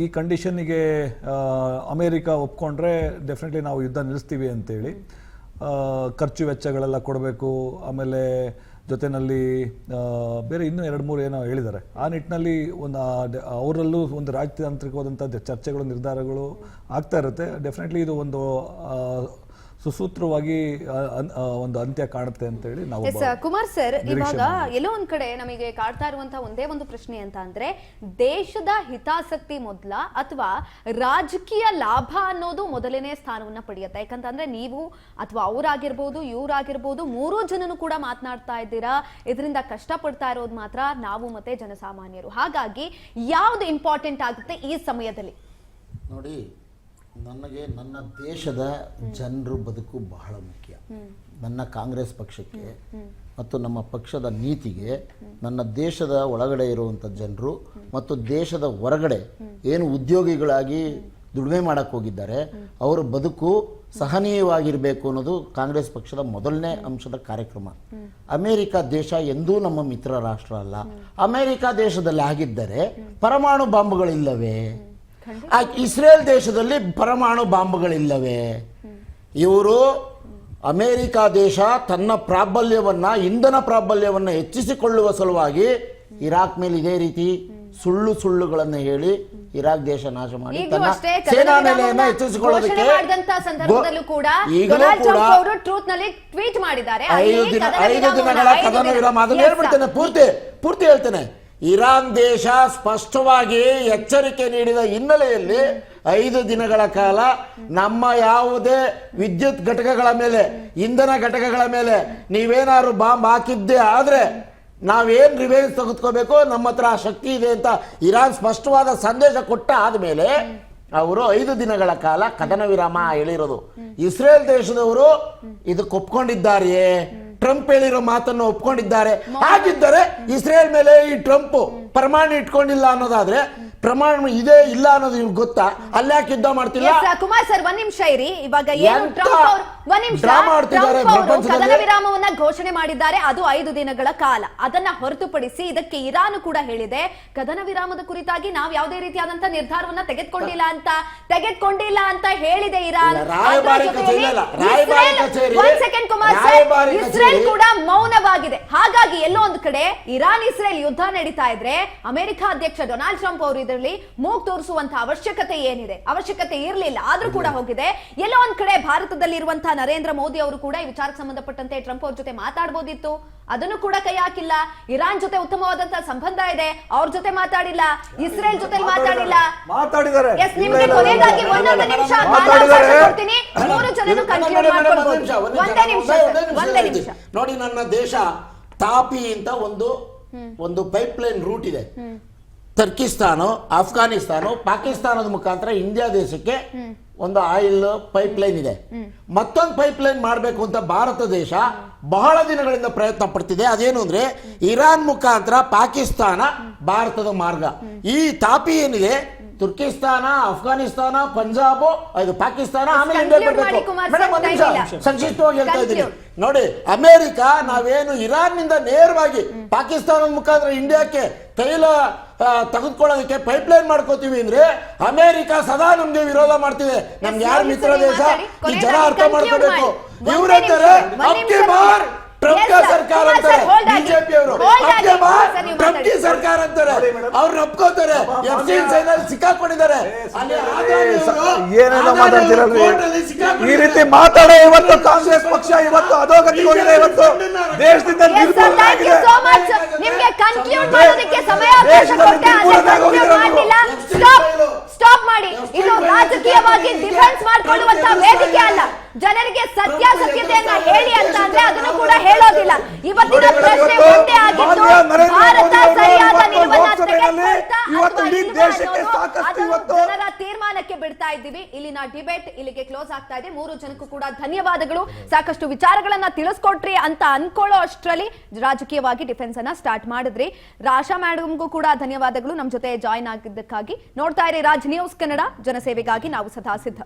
ಈ ಕಂಡೀಷನ್ನಿಗೆ ಅಮೇರಿಕ ಒಪ್ಕೊಂಡ್ರೆ ಡೆಫಿನೆಟ್ಲಿ ನಾವು ಯುದ್ಧ ನಿಲ್ಲಿಸ್ತೀವಿ ಅಂತೇಳಿ. ಖರ್ಚು ವೆಚ್ಚಗಳೆಲ್ಲ ಕೊಡಬೇಕು, ಆಮೇಲೆ ಜೊತೆಯಲ್ಲಿ ಬೇರೆ ಇನ್ನೂ 2-3 ಏನೋ ಹೇಳಿದ್ದಾರೆ. ಆ ನಿಟ್ಟಿನಲ್ಲಿ ಒಂದು ಅವರಲ್ಲೂ ಒಂದು ರಾಜತಾಂತ್ರಿಕವಾದಂಥ ಚರ್ಚೆಗಳು, ನಿರ್ಧಾರಗಳು ಆಗ್ತಾ ಇರುತ್ತೆ. ಡೆಫಿನೆಟ್ಲಿ ಇದು ಒಂದು ಸುಸೂತ್ರವಾಗಿ ಒಂದು ಅಂತ್ಯ ಕಾಣುತ್ತೆ ಅಂತ ಹೇಳಿ ನಾವು. ಕುಮಾರ್ ಸರ್, ಇವಾಗ ಎಲ್ಲೋ ಒಂದ್ ಕಡೆ ನಮಗೆ ಕಾಡ್ತಾ ಇರುವಂತಹ ಒಂದೇ ಒಂದು ಪ್ರಶ್ನೆ ಅಂತ ಅಂದ್ರೆ, ದೇಶದ ಹಿತಾಸಕ್ತಿ ಮೊದಲ ಅಥವಾ ರಾಜಕೀಯ ಲಾಭ ಅನ್ನೋದು ಮೊದಲನೇ ಸ್ಥಾನವನ್ನ ಪಡೆಯುತ್ತೆ? ಯಾಕಂತಂದ್ರೆ ನೀವು ಅಥವಾ ಅವರಾಗಿರ್ಬೋದು ಇವರಾಗಿರ್ಬೋದು 3 ಜನನು ಕೂಡ ಮಾತನಾಡ್ತಾ ಇದ್ದೀರಾ, ಇದರಿಂದ ಕಷ್ಟಪಡ್ತಾ ಇರೋದು ಮಾತ್ರ ನಾವು ಮತ್ತೆ ಜನಸಾಮಾನ್ಯರು. ಹಾಗಾಗಿ ಯಾವ್ದು ಇಂಪಾರ್ಟೆಂಟ್ ಆಗುತ್ತೆ ಈ ಸಮಯದಲ್ಲಿ? ನೋಡಿ, ನನಗೆ ನನ್ನ ದೇಶದ ಜನರು ಬದುಕು ಬಹಳ ಮುಖ್ಯ. ನನ್ನ ಕಾಂಗ್ರೆಸ್ ಪಕ್ಷಕ್ಕೆ ಮತ್ತು ನಮ್ಮ ಪಕ್ಷದ ನೀತಿಗೆ ನನ್ನ ದೇಶದ ಒಳಗಡೆ ಇರುವಂಥ ಜನರು ಮತ್ತು ದೇಶದ ಹೊರಗಡೆ ಏನು ಉದ್ಯೋಗಿಗಳಾಗಿ ದುಡಿಮೆ ಮಾಡಕ್ಕೆ ಹೋಗಿದ್ದಾರೆ ಅವರ ಬದುಕು ಸಹನೀಯವಾಗಿರಬೇಕು ಅನ್ನೋದು ಕಾಂಗ್ರೆಸ್ ಪಕ್ಷದ ಮೊದಲನೇ ಅಂಶದ ಕಾರ್ಯಕ್ರಮ. ಅಮೆರಿಕ ದೇಶ ಎಂದೂ ನಮ್ಮ ಮಿತ್ರ ರಾಷ್ಟ್ರ ಅಲ್ಲ. ಅಮೆರಿಕ ದೇಶದಲ್ಲಿ ಆಗಿದ್ದರೆ ಪರಮಾಣು ಬಾಂಬ್ಗಳಿಲ್ಲವೇ? ಇಸ್ರೇಲ್ ದೇಶದಲ್ಲಿ ಪರಮಾಣು ಬಾಂಬ್ಗಳಿಲ್ಲವೇ? ಇವರು ಅಮೆರಿಕ ದೇಶ ತನ್ನ ಪ್ರಾಬಲ್ಯವನ್ನ, ಇಂಧನ ಪ್ರಾಬಲ್ಯವನ್ನ ಹೆಚ್ಚಿಸಿಕೊಳ್ಳುವ ಸಲುವಾಗಿ ಇರಾಕ್ ಮೇಲೆ ಇದೇ ರೀತಿ ಸುಳ್ಳುಗಳನ್ನು ಹೇಳಿ ಇರಾಕ್ ದೇಶ ನಾಶ ಮಾಡಿ ತನ್ನ ಸೇನಾ ನೆಲೆಯನ್ನ ಹೆಚ್ಚಿಸಿಕೊಳ್ಳೋದಕ್ಕೆ ಈಗಲೂ ಕೂಡ 5 ದಿನಗಳ ಕದನ ವಿರಾಮ. ಅದನ್ನ ಹೇಳ್ಬಿಡ್ತೇನೆ, ಪೂರ್ತಿ ಹೇಳ್ತೇನೆ. ಇರಾನ್ ದೇಶ ಸ್ಪಷ್ಟವಾಗಿ ಎಚ್ಚರಿಕೆ ನೀಡಿದ ಹಿನ್ನೆಲೆಯಲ್ಲಿ 5 ದಿನಗಳ ಕಾಲ ನಮ್ಮ ಯಾವುದೇ ವಿದ್ಯುತ್ ಘಟಕಗಳ ಮೇಲೆ, ಇಂಧನ ಘಟಕಗಳ ಮೇಲೆ ನೀವೇನಾದ್ರು ಬಾಂಬ್ ಹಾಕಿದ್ದೇ ಆದ್ರೆ ನಾವೇನ್ ರಿವೆಂಜ್ ತೆಗೆದುಕೋಬೇಕು, ನಮ್ಮ ಹತ್ರ ಶಕ್ತಿ ಇದೆ ಅಂತ ಇರಾನ್ ಸ್ಪಷ್ಟವಾದ ಸಂದೇಶ ಕೊಟ್ಟ ಆದ್ಮೇಲೆ ಅವರು 5 ದಿನಗಳ ಕಾಲ ಕದನ ವಿರಾಮ ಹೇಳಿರೋದು. ಇಸ್ರೇಲ್ ದೇಶದವರು ಇದಕ್ಕೆ ಒಪ್ಕೊಂಡಿದ್ದಾರೆಯೇ? ಟ್ರಂಪ್ ಹೇಳಿರೋ ಮಾತನ್ನು ಒಪ್ಕೊಂಡಿದ್ದಾರೆ. ಹಾಗಿದ್ದರೆ ಇಸ್ರೇಲ್ ಮೇಲೆ ಈ ಟ್ರಂಪ್ ಪರಮಾಣು ಇಟ್ಕೊಂಡಿಲ್ಲ ಅನ್ನೋದಾದ್ರೆ ಪ್ರಮಾಣ ಇದೆ ಇಲ್ಲ ಅನ್ನೋದು ನಿಮ್ಗೆ ಗೊತ್ತಾ? ಅಲ್ಯಾಕೆ ಯುದ್ಧ ಮಾಡ್ತಿಲ್ಲ? ಕುಮಾರ್ ಸರ್ ಒಂದ್ ನಿಮಿಷ ಇರಿ. ಇವಾಗ ಏನು ಎಂತ ಟ್ರಂಪ್ ಅವರು ಒಂದ್ ನಿಮಿಷ ಡ್ರಾ ಮಾಡ್ತಿದ್ದಾರೆ ಟ್ರಂಪ್ ಅವರು ಪ್ರಪಂಚದಲ್ಲಿ? ಕದನ ವಿರಾಮವನ್ನ ಘೋಷಣೆ ಮಾಡಿದ್ದಾರೆ, ಅದು 5 ದಿನಗಳ ಕಾಲ. ಅದನ್ನ ಹೊರತುಪಡಿಸಿ ಇದಕ್ಕೆ ಇರಾನ್ ಕೂಡ ಹೇಳಿದೆ ಕದನ ವಿರಾಮದ ಕುರಿತಾಗಿ ನಾವು ಯಾವುದೇ ರೀತಿಯಾದಂತ ನಿರ್ಧಾರವನ್ನ ತೆಗೆದುಕೊಂಡಿಲ್ಲ ಅಂತ ಹೇಳಿದೆ ಇರಾನ್. ರಾಯಭಾರಿ ಕಚೇರಿ ಅಲ್ಲ, ರಾಯಭಾರಿ ಕಚೇರಿ, ಒಂದ್ ಸೆಕೆಂಡ್ ಕುಮಾರ್ ಸರ್, ರಾಯಭಾರಿ ಇಸ್ರೇಲ್ ಕಚೇರಿ ಕೂಡ ಮೌನವಾಗಿದೆ. ಹಾಗಾಗಿ ಎಲ್ಲೋ ಒಂದು ಕಡೆ ಇರಾನ್ ಇಸ್ರೇಲ್ ಯುದ್ಧ ನಡೀತಾ ಇದ್ರೆ ಅಮೆರಿಕ ಅಧ್ಯಕ್ಷ ಡೊನಾಲ್ಡ್ ಟ್ರಂಪ್ ಅವರು ಇದರಲ್ಲಿ ಮೂಗ್ ತೋರಿಸುವಂತಹ ಅವಶ್ಯಕತೆ ಏನಿದೆ? ಅವಶ್ಯಕತೆ ಇರಲಿಲ್ಲ, ಆದ್ರೂ ಕೂಡ ಹೋಗಿದೆ. ಎಲ್ಲೋ ಒಂದ್ ಕಡೆ ಭಾರತದಲ್ಲಿ ಇರುವಂತಹ ನರೇಂದ್ರ ಮೋದಿ ಅವರು ಕೂಡ ಈ ವಿಚಾರಕ್ಕೆ ಸಂಬಂಧಪಟ್ಟಂತೆ ಟ್ರಂಪ್ ಅವ್ರ ಜೊತೆ ಮಾತಾಡಬಹುದಿತ್ತು, ಅದನ್ನು ಕೂಡ ಕೈ ಹಾಕಿಲ್ಲ. ಇರಾನ್ ಜೊತೆ ಉತ್ತಮವಾದಂತಹ ಸಂಬಂಧ ಇದೆ, ಅವ್ರ ಜೊತೆ ಮಾತಾಡಿಲ್ಲ, ಇಸ್ರೇಲ್ ಜೊತೆ ಮಾತಾಡಿಲ್ಲ. ಮಾತಾಡಿದ್ದಾರೆ. ಎಸ್, ನಿಮ್ಗೆ ಕೊನೆಯದಾಗಿ ಒಂದೊಂದು ನಿಮಿಷ ಕಾಲಾವಕಾಶ ಕೊಡ್ತೀನಿ. 3 ಜನನು ಕನ್ಕ್ಲೂಡ್ ಮಾಡ್ಕೊಳ್ಬಹುದು. ಒಂದೇ ನಿಮಿಷ ನೋಡಿ, ನನ್ನ ದೇಶ ತಾಪಿ ಅಂತ ಒಂದು ಪೈಪ್ಲೈನ್ ರೂಟ್ ಇದೆ. ಟರ್ಕಿಸ್ತಾನ, ಅಫ್ಘಾನಿಸ್ತಾನ, ಪಾಕಿಸ್ತಾನದ ಮುಖಾಂತರ ಇಂಡಿಯಾ ದೇಶಕ್ಕೆ ಒಂದು ಆಯಿಲ್ ಪೈಪ್ಲೈನ್ ಇದೆ. ಮತ್ತೊಂದು ಪೈಪ್ಲೈನ್ ಮಾಡಬೇಕು ಅಂತ ಭಾರತ ದೇಶ ಬಹಳ ದಿನಗಳಿಂದ ಪ್ರಯತ್ನ ಪಡ್ತಿದೆ. ಅದೇನು ಅಂದ್ರೆ ಇರಾನ್ ಮುಖಾಂತರ ಪಾಕಿಸ್ತಾನ ಭಾರತದ ಮಾರ್ಗ. ಈ ತಾಪಿ ಏನಿದೆ, ತುರ್ಕಿಸ್ತಾನ, ಅಫ್ಘಾನಿಸ್ತಾನ, ಪಂಜಾಬ್, ಇದು ಪಾಕಿಸ್ತಾನ, ಆಮೇಲೆ ಇಂಡಿಯಾ ಬರಬೇಕು. ಮೇಡಮ್ ಒಂದು ನಿಮಿಷ ಸಂಕ್ಷಿಪ್ತವಾಗಿ ಹೇಳ್ತಾ ಇದ್ದೀನಿ ನೋಡಿ. ಅಮೆರಿಕ ನಾವೇನು ಇರಾನ್ ನಿಂದ ನೇರವಾಗಿ ಪಾಕಿಸ್ತಾನದ ಮುಖಾಂತರ ಇಂಡಿಯಾಕ್ಕೆ ತೈಲ ತೆಗೆದುಕೊಳ್ಳೋದಕ್ಕೆ ಪೈಪ್ಲೈನ್ ಮಾಡ್ಕೋತೀವಿ ಅಂದ್ರೆ ಅಮೆರಿಕ ಸದಾ ನಮ್ಗೆ ವಿರೋಧ ಮಾಡ್ತಿದೆ. ನಮ್ಗೆ ಯಾರು ಮಿತ್ರ ದೇಶ, ಈ ಜನ ಅರ್ಥ ಮಾಡ್ಕೋಬೇಕು. ಇವ್ರಂತಾರೆ ಅಬ್ಕಿ ಬಾರ್ ಟ್ರಂಪ್ ಕ ಸರ್ಕಾರ ಅಂತಾರೆ, ಬಿಜೆಪಿ ಅವರು ಅಬ್ಕಿ ಬಾರ್ ಟ್ರಂಪ್ ಕಿ ಸರ್ಕಾರ ಅಂತಾರೆ. ಅವ್ರು ಒಪ್ಕೋತಾರೆ. ಎಫ್ಸಿಎನ್ ಸೈನಲ್ಲಿ ಸಿಕ್ಕಾಕೊಂಡಿದ್ದಾರೆ. ಏನೇನೋ ಮಾತಾಡ್ತಿರಲ್ರಿ. ಈ ರೀತಿ ಮಾತಾಡೋ ಇವತ್ತು ಕಾಂಗ್ರೆಸ್ ಪಕ್ಷ ಇವತ್ತು ಅಧೋಗತಿಗೆ ಹೋಗಿದೆ. ಇವತ್ತು ದೇಶದಿಂದ ನಿರ್ಮೂಲನೆ ಆಗಿದೆ. ನಿಮಗೆ ಕನ್ಕ್ಲೂಡ್ ಮಾಡೋದಕ್ಕೆ ಸಮಯಾವಕಾಶ ಕೊಟ್ಟೆ, ಆದರೆ ಕನ್ಕ್ಲೂಡ್ ಮಾಡಲಿಲ್ಲ. ಸ್ಟಾಪ್ ಮಾಡಿ. ಇದು ರಾಜಕೀಯವಾಗಿ ಡಿಫೆನ್ಸ್ ಮಾಡಿಕೊಳ್ಳುವಂತ ವೇದಿಕೆ ಅಲ್ಲ. ಜನರಿಗೆ ಸತ್ಯಾಸತ್ಯತೆಯನ್ನ ಹೇಳಿ ಅಂತ ಅಂದ್ರೆ ಅದನ್ನು ಕೂಡ ಹೇಳೋದಿಲ್ಲ. ಇವತ್ತಿನ ಪ್ರಶ್ನೆ ಒಂದೇ ಆಗಿತ್ತು, ಭಾರತ ಸರಿಯಾದ ನಿಲುವನ್ನ ತೆಗೆದುಕೊಳ್ತಾ ಅಥವಾ ಇಲ್ವಾ ಅನ್ನೋದು ಜನರ ತೀರ್ಮಾನಕ್ಕೆ ಬಿಡ್ತಾ ಇದ್ದೀವಿ. ಇಲ್ಲಿನ ಡಿಬೇಟ್ ಇಲ್ಲಿಗೆ ಕ್ಲೋಸ್ ಆಗ್ತಾ ಇದೆ. 3 ಜನಕ್ಕೂ ಕೂಡ ಧನ್ಯವಾದಗಳು. ಸಾಕಷ್ಟು ವಿಚಾರಗಳನ್ನ ತಿಳಿಸ್ಕೊಟ್ರಿ ಅಂತ ಅನ್ಕೊಳ್ಳೋ ಅಷ್ಟರಲ್ಲಿ ರಾಜಕೀಯವಾಗಿ ಡಿಫೆನ್ಸ್ ಅನ್ನ ಸ್ಟಾರ್ಟ್ ಮಾಡಿದ್ರಿ. ಆಶಾ ಮೇಡಮ್ಗೂ ಕೂಡ ಧನ್ಯವಾದಗಳು ನಮ್ಮ ಜೊತೆ ಜಾಯಿನ್ ಆಗಿದ್ದಕ್ಕಾಗಿ. ನೋಡ್ತಾ ಇರಿ ರಾಜ್ ನ್ಯೂಸ್ ಕನ್ನಡ, ಜನಸೇವೆಗಾಗಿ ನಾವು ಸದಾ ಸಿದ್ಧ.